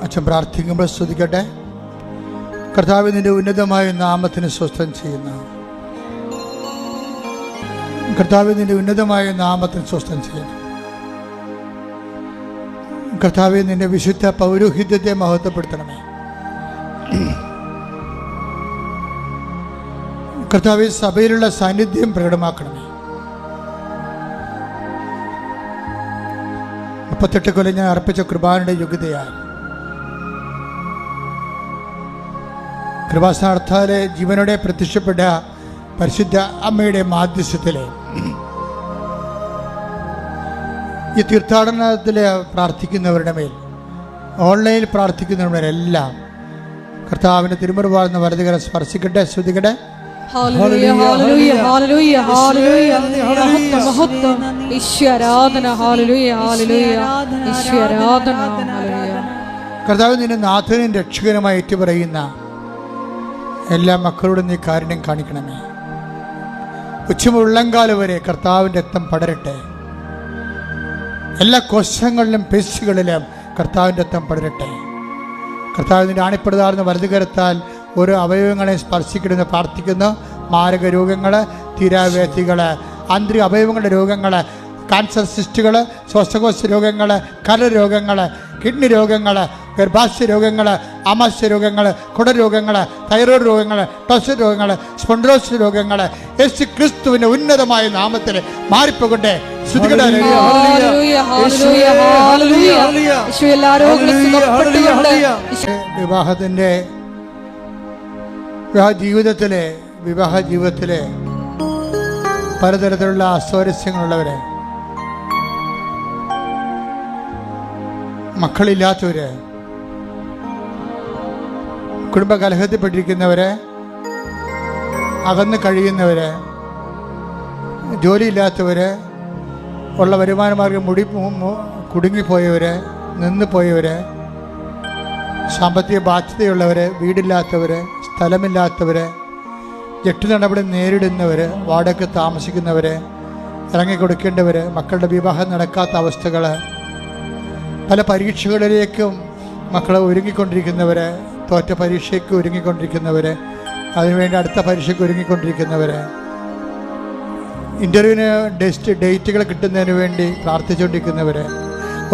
അച്ഛൻ പ്രാർത്ഥിക്കുമ്പോൾ ശ്രദ്ധിക്കട്ടെ. കർത്താവ് നിന്റെ ഉന്നതമായ നാമത്തിന് സ്വസ്ഥം ചെയ്യുന്ന കർത്താവ് നിന്റെ ഉന്നതമായ നാമത്തിന് സ്വസ്ഥം ചെയ്യുന്നു. കർത്താവ് നിന്റെ വിശുദ്ധ പൗരോഹിത്യത്തെ മഹത്വപ്പെടുത്തണമേ. കർത്താവ് സഭയിലുള്ള സാന്നിധ്യം പ്രകടമാക്കണമേ. 38 കൊല്ലം ഞാൻ അർപ്പിച്ച കൃപാനയുടെ യോഗ്യതയാൽ കൃപാസ്ഥാനത്താലെ ജീവനോടെ പ്രത്യക്ഷപ്പെട്ട പരിശുദ്ധ അമ്മയുടെ മാധ്യസ്ഥത്തിലെ ഈ തീർത്ഥാടനത്തിൽ പ്രാർത്ഥിക്കുന്നവരുടെ മേൽ, ഓൺലൈനിൽ പ്രാർത്ഥിക്കുന്നവരുടെ മേലെല്ലാം കർത്താവിൻ്റെ തിരുമുറിവാർന്ന വലതുകരം സ്പർശിക്കട്ടെ. ശ്രുതിക്കട്ടെ. കർത്താവ് നിന്റെ നാഥനും രക്ഷകനുമായി ഏറ്റുപറയുന്ന എല്ലാ മക്കളോടും നീ കാരുണ്യം കാണിക്കണമേ. ഉച്ചമുള്ളങ്കാല വരെ കർത്താവിൻ്റെ രക്തം പടരട്ടെ. എല്ലാ കോശങ്ങളിലും പേശികളിലും കർത്താവിൻ്റെ രക്തം പടരട്ടെ. കർത്താവിൻ്റെ ആണിപ്പെടുതാർന്ന വലതുകരത്താൽ ഓരോ അവയവങ്ങളെ സ്പർശിക്കണമെന്ന് പ്രാർത്ഥിക്കുന്നു. മാരക രോഗങ്ങൾ, തീരാവേദികൾ, ആന്തരിക അവയവങ്ങളുടെ രോഗങ്ങൾ, കാൻസർ സിസ്റ്റുകൾ, ശ്വാസകോശ രോഗങ്ങൾ, കരരോഗങ്ങൾ, കിഡ്നി രോഗങ്ങൾ, ഗർഭാശയ രോഗങ്ങൾ, ആമാശയ രോഗങ്ങൾ, കുടരോഗങ്ങൾ, തൈറോയ്ഡ് രോഗങ്ങൾ, ടോൺസിൽ രോഗങ്ങൾ, സ്പോണ്ടിലോസിസ് രോഗങ്ങൾ യേശു ക്രിസ്തുവിന്റെ ഉന്നതമായ നാമത്തിൽ മാറിപ്പോകട്ടെ. വിവാഹത്തിന്റെ വിവാഹ ജീവിതത്തിലെ പലതരത്തിലുള്ള അസ്വാരസ്യങ്ങളുള്ളവര്, മക്കളില്ലാത്തവര്, കുടുംബകലഹത്തിൽപ്പെട്ടിരിക്കുന്നവര്, അകന്ന് കഴിയുന്നവര്, ജോലിയില്ലാത്തവര്, ഉള്ള വരുമാന മാർഗം കുടുങ്ങിപ്പോയവര്, നിന്ന് പോയവര്, സാമ്പത്തിക ബാധ്യതയുള്ളവർ, വീടില്ലാത്തവർ, സ്ഥലമില്ലാത്തവർ, ജപ്തി നടപടി നേരിടുന്നവർ, വാടക താമസിക്കുന്നവർ, ഇറങ്ങിക്കൊടുക്കേണ്ടവർ, മക്കളുടെ വിവാഹം നടക്കാത്ത അവസ്ഥകൾ, പല പരീക്ഷകളിലേക്കും മക്കളെ ഒരുങ്ങിക്കൊണ്ടിരിക്കുന്നവർ, തോറ്റ പരീക്ഷയ്ക്ക് ഒരുങ്ങിക്കൊണ്ടിരിക്കുന്നവർ, അതിനുവേണ്ടി അടുത്ത പരീക്ഷയ്ക്ക് ഒരുങ്ങിക്കൊണ്ടിരിക്കുന്നവർ, ഇൻ്റർവ്യൂവിന് ഡേറ്റുകൾ കിട്ടുന്നതിന് വേണ്ടി പ്രാർത്ഥിച്ചുകൊണ്ടിരിക്കുന്നവർ,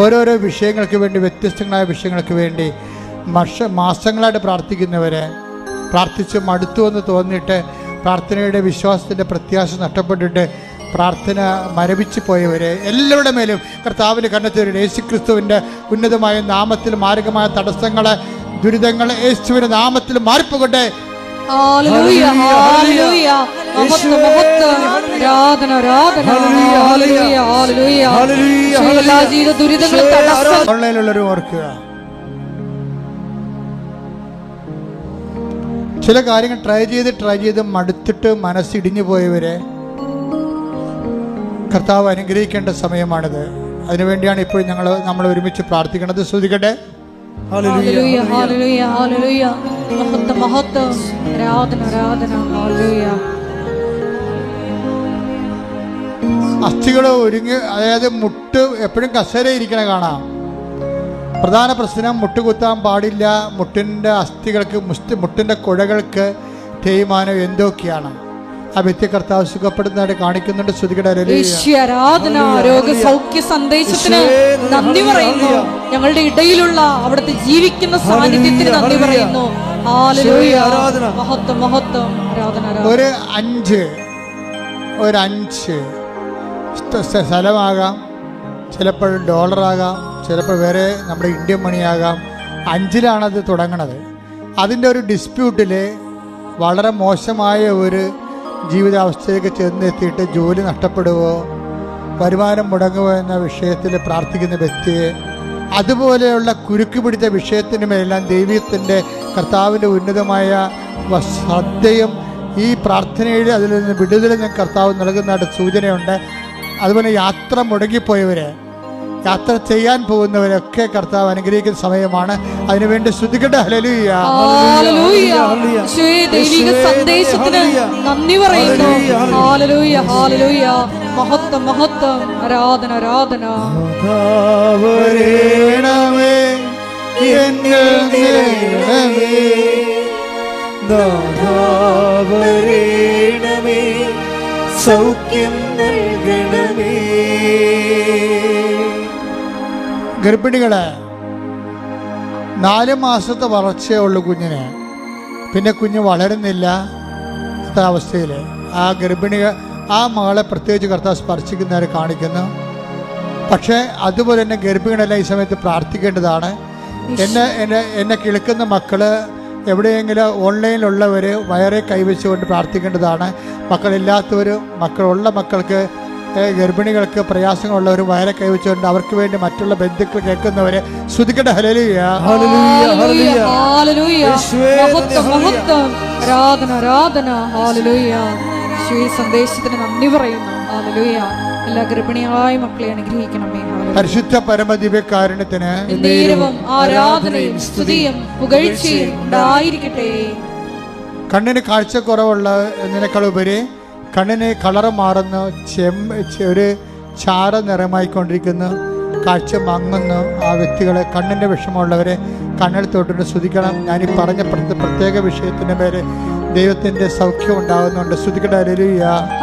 ഓരോരോ വിഷയങ്ങൾക്ക് വേണ്ടി, വ്യത്യസ്തങ്ങളായ വിഷയങ്ങൾക്ക് വേണ്ടി മാസങ്ങളായിട്ട് പ്രാർത്ഥിക്കുന്നവർ, പ്രാർത്ഥിച്ച് മടുത്തു എന്ന് തോന്നിയിട്ട് പ്രാർത്ഥനയുടെ വിശ്വാസത്തിൻ്റെ പ്രത്യാശ നഷ്ടപ്പെട്ടിട്ട് പ്രാർത്ഥന മരവിച്ച് പോയവർ, എല്ലാവരുടെ മേലും കർത്താവിൻ്റെ കണ്ടെത്തിയവർ യേശുക്രിസ്തുവിൻ്റെ ഉന്നതമായ നാമത്തിൽ മാരകമായ തടസ്സങ്ങൾ, ദുരിതങ്ങൾ യേശുവിൻ്റെ നാമത്തിൽ മാറിപ്പോകട്ടെ. ഓൺലൈനിലുള്ളവരും ഓർക്കുക, ചില കാര്യങ്ങൾ ട്രൈ ചെയ്ത് മടുത്തിട്ട് മനസ്സിടിഞ്ഞു പോയവരെ കർത്താവ് അനുഗ്രഹിക്കേണ്ട സമയമാണിത്. അതിനുവേണ്ടിയാണ് ഇപ്പോൾ നമ്മൾ ഒരുമിച്ച് പ്രാർത്ഥിക്കുന്നത്. ശ്രദ്ധിക്കട്ടെ. ഹല്ലേലൂയ, ഹല്ലേലൂയ, ഹല്ലേലൂയ. മഹത്വം, മഹത്വം, ആരാധന, ആരാധന. ഹല്ലേലൂയ. അസ്ഥികൾ ഒരുങ്ങി, അതായത് മുട്ട് എപ്പോഴും കസേര ഇരിക്കണ കാണാം. പ്രധാന പ്രശ്നം മുട്ട് കുത്താൻ പാടില്ല. മുട്ടിൻ്റെ അസ്ഥികൾക്ക് മുട്ടിൻ്റെ കുഴകൾക്ക് തേയ്മാനം എന്തൊക്കെയാണ്. ആ വ്യക്തി കർത്താവ് സുഖപ്പെടുന്നതായിട്ട് കാണിക്കുന്നുണ്ട്. ആരാധന, രോഗസൗഖ്യ സന്ദേശത്തിന് നന്ദി പറയുന്നു. ഞങ്ങളുടെ ഇടയിലുള്ള അവിടുത്തെ ജീവിക്കുന്ന സാന്നിധ്യത്തിന് നന്ദി പറയുന്നു. മഹത്വം മഹത്വം. ഒരു 5 സ്ഥലമാകാം, ചിലപ്പോൾ ഡോളറാകാം, ചിലപ്പോൾ വേറെ നമ്മുടെ ഇന്ത്യൻ മണിയാകാം. 5-ലാണത് തുടങ്ങണത്. അതിൻ്റെ ഒരു ഡിസ്പ്യൂട്ടിൽ വളരെ മോശമായ ഒരു ജീവിതാവസ്ഥയിലേക്ക് ചെന്നെത്തിയിട്ട് ജോലി നഷ്ടപ്പെടുവോ, വരുമാനം മുടങ്ങുമോ എന്ന വിഷയത്തിൽ പ്രാർത്ഥിക്കുന്ന വ്യക്തിയെ, അതുപോലെയുള്ള കുരുക്ക് പിടിച്ച വിഷയത്തിനുമെല്ലാം ദൈവത്തിൻ്റെ കർത്താവിൻ്റെ ഉന്നതമായ ശ്രദ്ധയും ഈ പ്രാർത്ഥനയിൽ അതിൽ നിന്ന് വിടുതലും കർത്താവ് നൽകുന്നതായിട്ട് സൂചനയുണ്ട്. അതുപോലെ യാത്ര മുടങ്ങിപ്പോയവരെ, യാത്ര ചെയ്യാൻ പോകുന്നവരൊക്കെ കർത്താവ് അനുഗ്രഹിക്കുന്ന സമയമാണ്. അതിനുവേണ്ടി സ്തുതിക്കട്ടെ. ഹല്ലേലൂയ. ദൈവിക സന്ദേശത്തിന് നന്ദി പറയുന്നു. ഹല്ലേലൂയ ഹല്ലേലൂയ. മഹത്വം മഹത്വം. ആരാധന ആരാധന. സൗഖ്യം നൽകണമേ. ഗർഭിണികളെ 4 മാസത്തെ വളർച്ചയേ ഉള്ളൂ കുഞ്ഞിന്. പിന്നെ കുഞ്ഞ് വളരുന്നില്ല. അവസ്ഥയിൽ ആ ഗർഭിണികൾ, ആ മകളെ പ്രത്യേകിച്ച് കർത്താവ് സ്പർശിക്കുന്നവരെ കാണിക്കുന്നു. പക്ഷേ അതുപോലെ തന്നെ ഗർഭിണികളെല്ലാം ഈ സമയത്ത് പ്രാർത്ഥിക്കേണ്ടതാണ്. എന്നെ കേൾക്കുന്ന മക്കള്, എവിടെയെങ്കിലും ഓൺലൈനിലുള്ളവർ വയറെ കൈവച്ചുകൊണ്ട് പ്രാർത്ഥിക്കേണ്ടതാണ്. മക്കളില്ലാത്തവരും മക്കളുള്ള മക്കൾക്ക്, ഗർഭിണികൾക്ക് പ്രയാസങ്ങളുള്ളവർ വയറെ കൈവച്ചുകൊണ്ട് അവർക്ക് വേണ്ടി മറ്റുള്ള ബന്ധുക്കൾ കേൾക്കുന്നവരെ സ്തുതിക്കട്ടെ. ഹല്ലേലൂയ ഹല്ലേലൂയ ഹല്ലേലൂയ. മഹത്വം മഹത്വം. ആരാധന ആരാധന. ഹല്ലേലൂയ. ഈ സന്ദേശത്തിന് നന്ദി പറയുന്നു. ഹല്ലേലൂയ. എല്ലാ ഗർഭിണിയായ മക്കളെ അനുഗ്രഹിക്കണമേ. പരിശുദ്ധ പരമദിവ്യകാരുണ്യത്തിന് നേരവും ആരാധനയും സ്തുതിയും പുകഴ്ചയും ഉണ്ടായിരിക്കട്ടെ. കണ്ണിന് കാഴ്ചക്കുറവുള്ള എന്നതിനേക്കാൾ ഉപരി കണ്ണിന് കളറ് മാറുന്നു, ഒരു ചാര നിറമായിക്കൊണ്ടിരിക്കുന്നു, കാഴ്ച മങ്ങുന്നു. ആ വ്യക്തികളെ, കണ്ണിൻ്റെ വിഷമമുള്ളവരെ കണ്ണിൽ തൊട്ടിട്ട് സ്തുതിക്കണം. ഞാനീ പറഞ്ഞ പ്രത്യേക വിഷയത്തിൻ്റെ പേര് ദൈവത്തിന്റെ സൗഖ്യം ഉണ്ടാകുന്നുണ്ട്. സ്തുതിക്കട്ടെ. ഹല്ലേലൂയ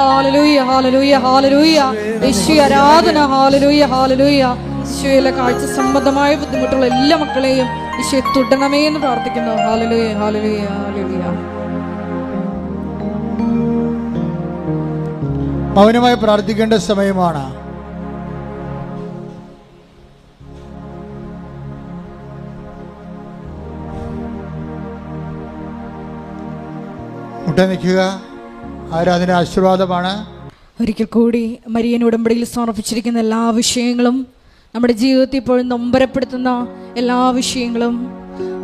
ഹല്ലേലൂയ ഹല്ലേലൂയ ഹല്ലേലൂയ. യേശുവേ ആരാധന. Hallelujah hallelujah. യേശുവിലെ കാഴ്ച സംബന്ധമായ ബുദ്ധിമുട്ടുള്ള എല്ലാ മക്കളെയും യേശുവേ തുടരണമേ എന്ന് പ്രാർത്ഥിക്കുന്നു. ഹല്ലേലൂയ ഹല്ലേലൂയ ഹല്ലേലൂയ. മൗനമായി പ്രാർത്ഥിക്കേണ്ട സമയമാണ്. മുട്ട നിൽക്കുക. ആരാധന ആശീർവാദമാണ്. ഒരിക്കൽ കൂടി മരിയൻ ഉടമ്പടിയിൽ സമർപ്പിച്ചിരിക്കുന്ന എല്ലാ വിഷയങ്ങളും, നമ്മുടെ ജീവിതത്തിൽ ഇപ്പോഴും നൊമ്പരപ്പെടുത്തുന്ന എല്ലാ വിഷയങ്ങളും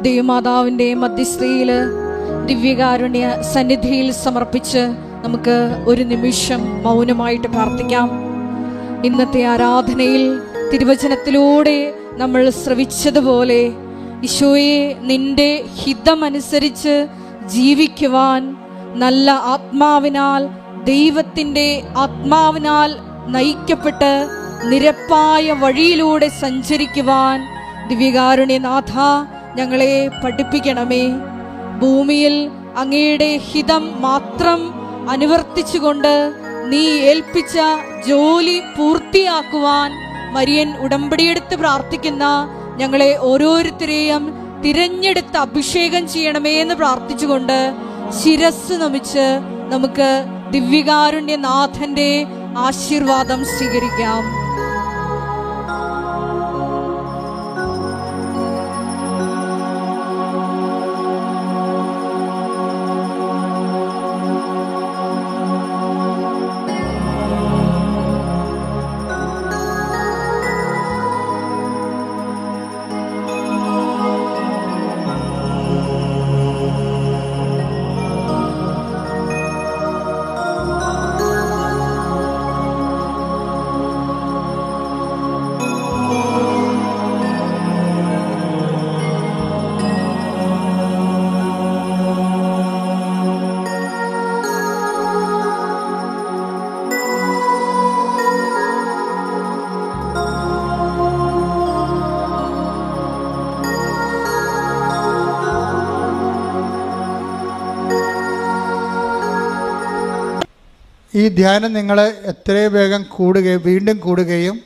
ദൈവമാതാവിൻ്റെ മധ്യസ്ഥയിൽ ദിവ്യകാരുണ്യ സന്നിധിയിൽ സമർപ്പിച്ച് നമുക്ക് ഒരു നിമിഷം മൗനമായിട്ട് പ്രാർത്ഥിക്കാം. ഇന്നത്തെ ആരാധനയിൽ തിരുവചനത്തിലൂടെ നമ്മൾ ശ്രവിച്ചതുപോലെ ഈശോയെ, നിന്റെ ഹിതമനുസരിച്ച് ജീവിക്കുവാൻ, നല്ല ആത്മാവിനാൽ, ദൈവത്തിൻ്റെ ആത്മാവിനാൽ നയിക്കപ്പെട്ട് നിരപ്പായ വഴിയിലൂടെ സഞ്ചരിക്കുവാൻ ദിവ്യകാരുണ്യനാഥ ഞങ്ങളെ പഠിപ്പിക്കണമേ. ഭൂമിയിൽ അങ്ങയുടെ ഹിതം മാത്രം അനുവർത്തിച്ചുകൊണ്ട് നീ ഏൽപ്പിച്ച ജോലി പൂർത്തിയാക്കുവാൻ മരിയൻ ഉടമ്പടിയെടുത്ത് പ്രാർത്ഥിക്കുന്ന ഞങ്ങളെ ഓരോരുത്തരെയും തിരഞ്ഞെടുത്ത് അഭിഷേകം ചെയ്യണമേ എന്ന് പ്രാർത്ഥിച്ചുകൊണ്ട് ശിരസ് നമിച്ച് നമുക്ക് ദിവ്യകാരുണ്യനാഥന്റെ ആശീർവാദം സ്വീകരിക്കാം. ധ്യാനം നിങ്ങൾ എത്രയും വേഗം വീണ്ടും കൂടുകയും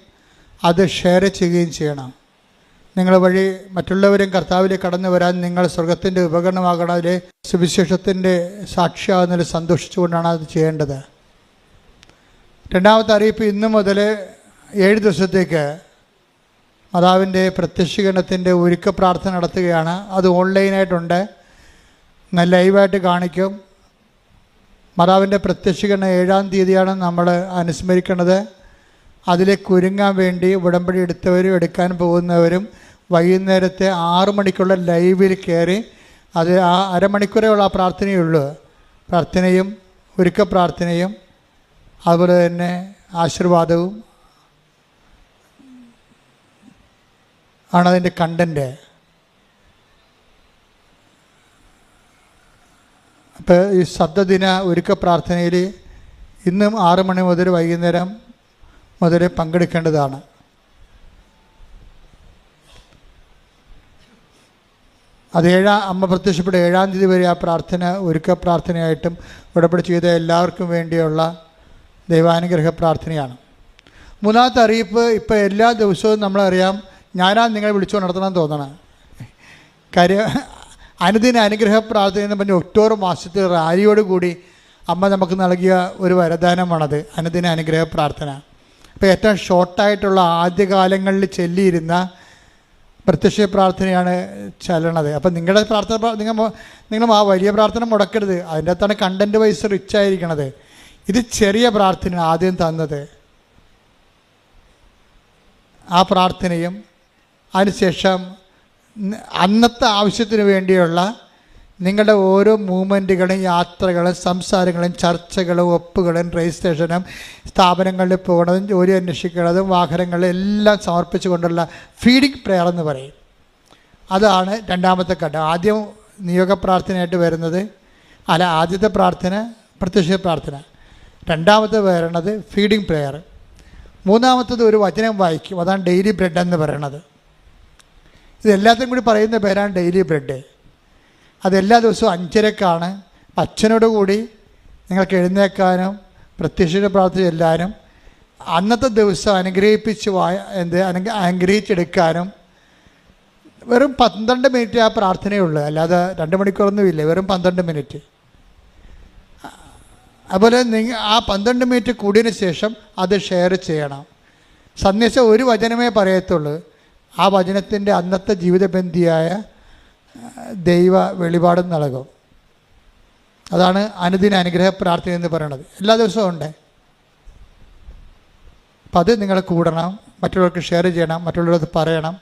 അത് ഷെയർ ചെയ്യുകയും ചെയ്യണം. നിങ്ങൾ വഴി മറ്റുള്ളവരും കർത്താവിലേക്ക് കടന്നു വരാൻ നിങ്ങൾ സ്വർഗത്തിൻ്റെ ഉപകരണമാകണം. അതിലെ സുവിശേഷത്തിൻ്റെ സാക്ഷിയാകുന്നതിൽ സന്തോഷിച്ചുകൊണ്ടാണ് അത് ചെയ്യേണ്ടത്. രണ്ടാമത്തെ അറിയിപ്പ്, ഇന്ന് മുതൽ 7 ദിവസത്തേക്ക് മാതാവിൻ്റെ പ്രത്യക്ഷീകരണത്തിൻ്റെ ഒരുക്ക പ്രാർത്ഥന നടത്തുകയാണ്. അത് ഓൺലൈനായിട്ടുണ്ട്, ലൈവായിട്ട് കാണിക്കും. മാതാവിൻ്റെ പ്രത്യക്ഷീകരണം 7-ാം തീയതിയാണ് നമ്മൾ അനുസ്മരിക്കുന്നത്. അതിലേക്ക് ഒരുങ്ങാൻ വേണ്ടി ഉടമ്പടി എടുത്തവരും എടുക്കാൻ പോകുന്നവരും വൈകുന്നേരത്തെ 6 മണിക്കുള്ള ലൈവിൽ കയറി അത് ആ അരമണിക്കൂറേയുള്ള ആ പ്രാർത്ഥനയുള്ളൂ. പ്രാർത്ഥനയും ഒരുക്ക പ്രാർത്ഥനയും അതുപോലെ തന്നെ ആശീർവാദവും ആണതിൻ്റെ കണ്ടൻറ്റ്. അപ്പോൾ ഈ ശബ്ദദിന ഒരുക്ക പ്രാർത്ഥനയിൽ ഇന്നും 6 മണി മുതൽ വൈകുന്നേരം മുതൽ പങ്കെടുക്കേണ്ടതാണ്. അത് അമ്മ പ്രത്യക്ഷപ്പെട്ട 7-ാം തീയതി വരെ ആ പ്രാർത്ഥന ഒരുക്ക പ്രാർത്ഥനയായിട്ടും ഉടമ്പടി ചെയ്ത എല്ലാവർക്കും വേണ്ടിയുള്ള ദൈവാനുഗ്രഹ പ്രാർത്ഥനയാണ്. മൂന്നാമത്തെ അറിയിപ്പ്, ഇപ്പോൾ എല്ലാ ദിവസവും നമ്മളറിയാം നിങ്ങളെ വിളിച്ചുകൊണ്ട് നടത്തണം തോന്നണം. കാര്യം അനുദിന അനുഗ്രഹ പ്രാർത്ഥന എന്ന് പറഞ്ഞ് ഒക്ടോബർ മാസത്തിൽ റാലിയോടുകൂടി അമ്മ നമുക്ക് നൽകിയ ഒരു വരദാനമാണത്, അനുദിന അനുഗ്രഹ പ്രാർത്ഥന. അപ്പോൾ ഏറ്റവും ഷോർട്ടായിട്ടുള്ള ആദ്യകാലങ്ങളിൽ ചൊല്ലിയിരുന്ന പ്രത്യക്ഷ പ്രാർത്ഥനയാണ് ചെല്ലണത്. അപ്പം നിങ്ങളുടെ പ്രാർത്ഥന നിങ്ങൾ ആ വലിയ പ്രാർത്ഥന മുടക്കരുത്. അതിൻ്റെ അകത്താണ് കണ്ടൻറ്റ് വൈസ് റിച്ച് ആയിരിക്കണത്. ഇത് ചെറിയ പ്രാർത്ഥന ആദ്യം തന്നത്. ആ പ്രാർത്ഥനയും അതിനുശേഷം അന്നത്തെ ആവശ്യത്തിന് വേണ്ടിയുള്ള നിങ്ങളുടെ ഓരോ മൂവ്മെൻറ്റുകളും യാത്രകളും സംസാരങ്ങളും ചർച്ചകളും ഒപ്പുകളും രജിസ്ട്രേഷനും സ്ഥാപനങ്ങളിൽ പോകണതും ജോലി അന്വേഷിക്കുന്നതും വാഹനങ്ങളും എല്ലാം സമർപ്പിച്ചുകൊണ്ടുള്ള ഫീഡിംഗ് പ്രെയർ എന്ന് പറയും. അതാണ് രണ്ടാമത്തെ ഘട്ടം. ആദ്യം നിയോഗ പ്രാർത്ഥനയായിട്ട് വരുന്നത് ആദ്യത്തെ പ്രാർത്ഥന പ്രത്യക്ഷ പ്രാർത്ഥന, രണ്ടാമത്തെ വരണത് ഫീഡിംഗ് പ്രെയർ, മൂന്നാമത്തത് ഒരു വചനം വായിക്കും. അതാണ് ഡെയിലി ബ്രെഡ് എന്ന് പറയണത്. ഇതെല്ലാത്തിനും കൂടി പറയുന്ന പേരാണ് ഡെയിലി ബ്രെഡ്. അതെല്ലാ ദിവസവും 5:30 അച്ഛനോട് കൂടി നിങ്ങൾക്ക് എഴുന്നേൽക്കാനും പ്രത്യക്ഷ പ്രാർത്ഥന ചെല്ലാനും അന്നത്തെ ദിവസം അനുഗ്രഹിപ്പിച്ച് അനുഗ്രഹിച്ചെടുക്കാനും വെറും 12 മിനിറ്റ് ആ പ്രാർത്ഥനയുള്ളൂ. അല്ലാതെ 2 മണിക്കൂറൊന്നുമില്ല, വെറും 12 മിനിറ്റ്. അതുപോലെ ആ 12 മിനിറ്റ് കൂടിയതിന് ശേഷം അത് ഷെയർ ചെയ്യണം. സന്ദേശം ഒരു വചനമേ പറയത്തുള്ളൂ. ആ വചനത്തിൻ്റെ അന്നത്തെ ജീവിതബന്ധിയായ ദൈവ വെളിപാടും നൽകും. അതാണ് അനുദിന അനുഗ്രഹ പ്രാർത്ഥന എന്ന് പറയുന്നത്. എല്ലാ ദിവസവും ഉണ്ട്. അപ്പം അത് നിങ്ങൾ കൂടണം, മറ്റുള്ളവർക്ക് ഷെയർ ചെയ്യണം, മറ്റുള്ളവർക്ക് പറയണം.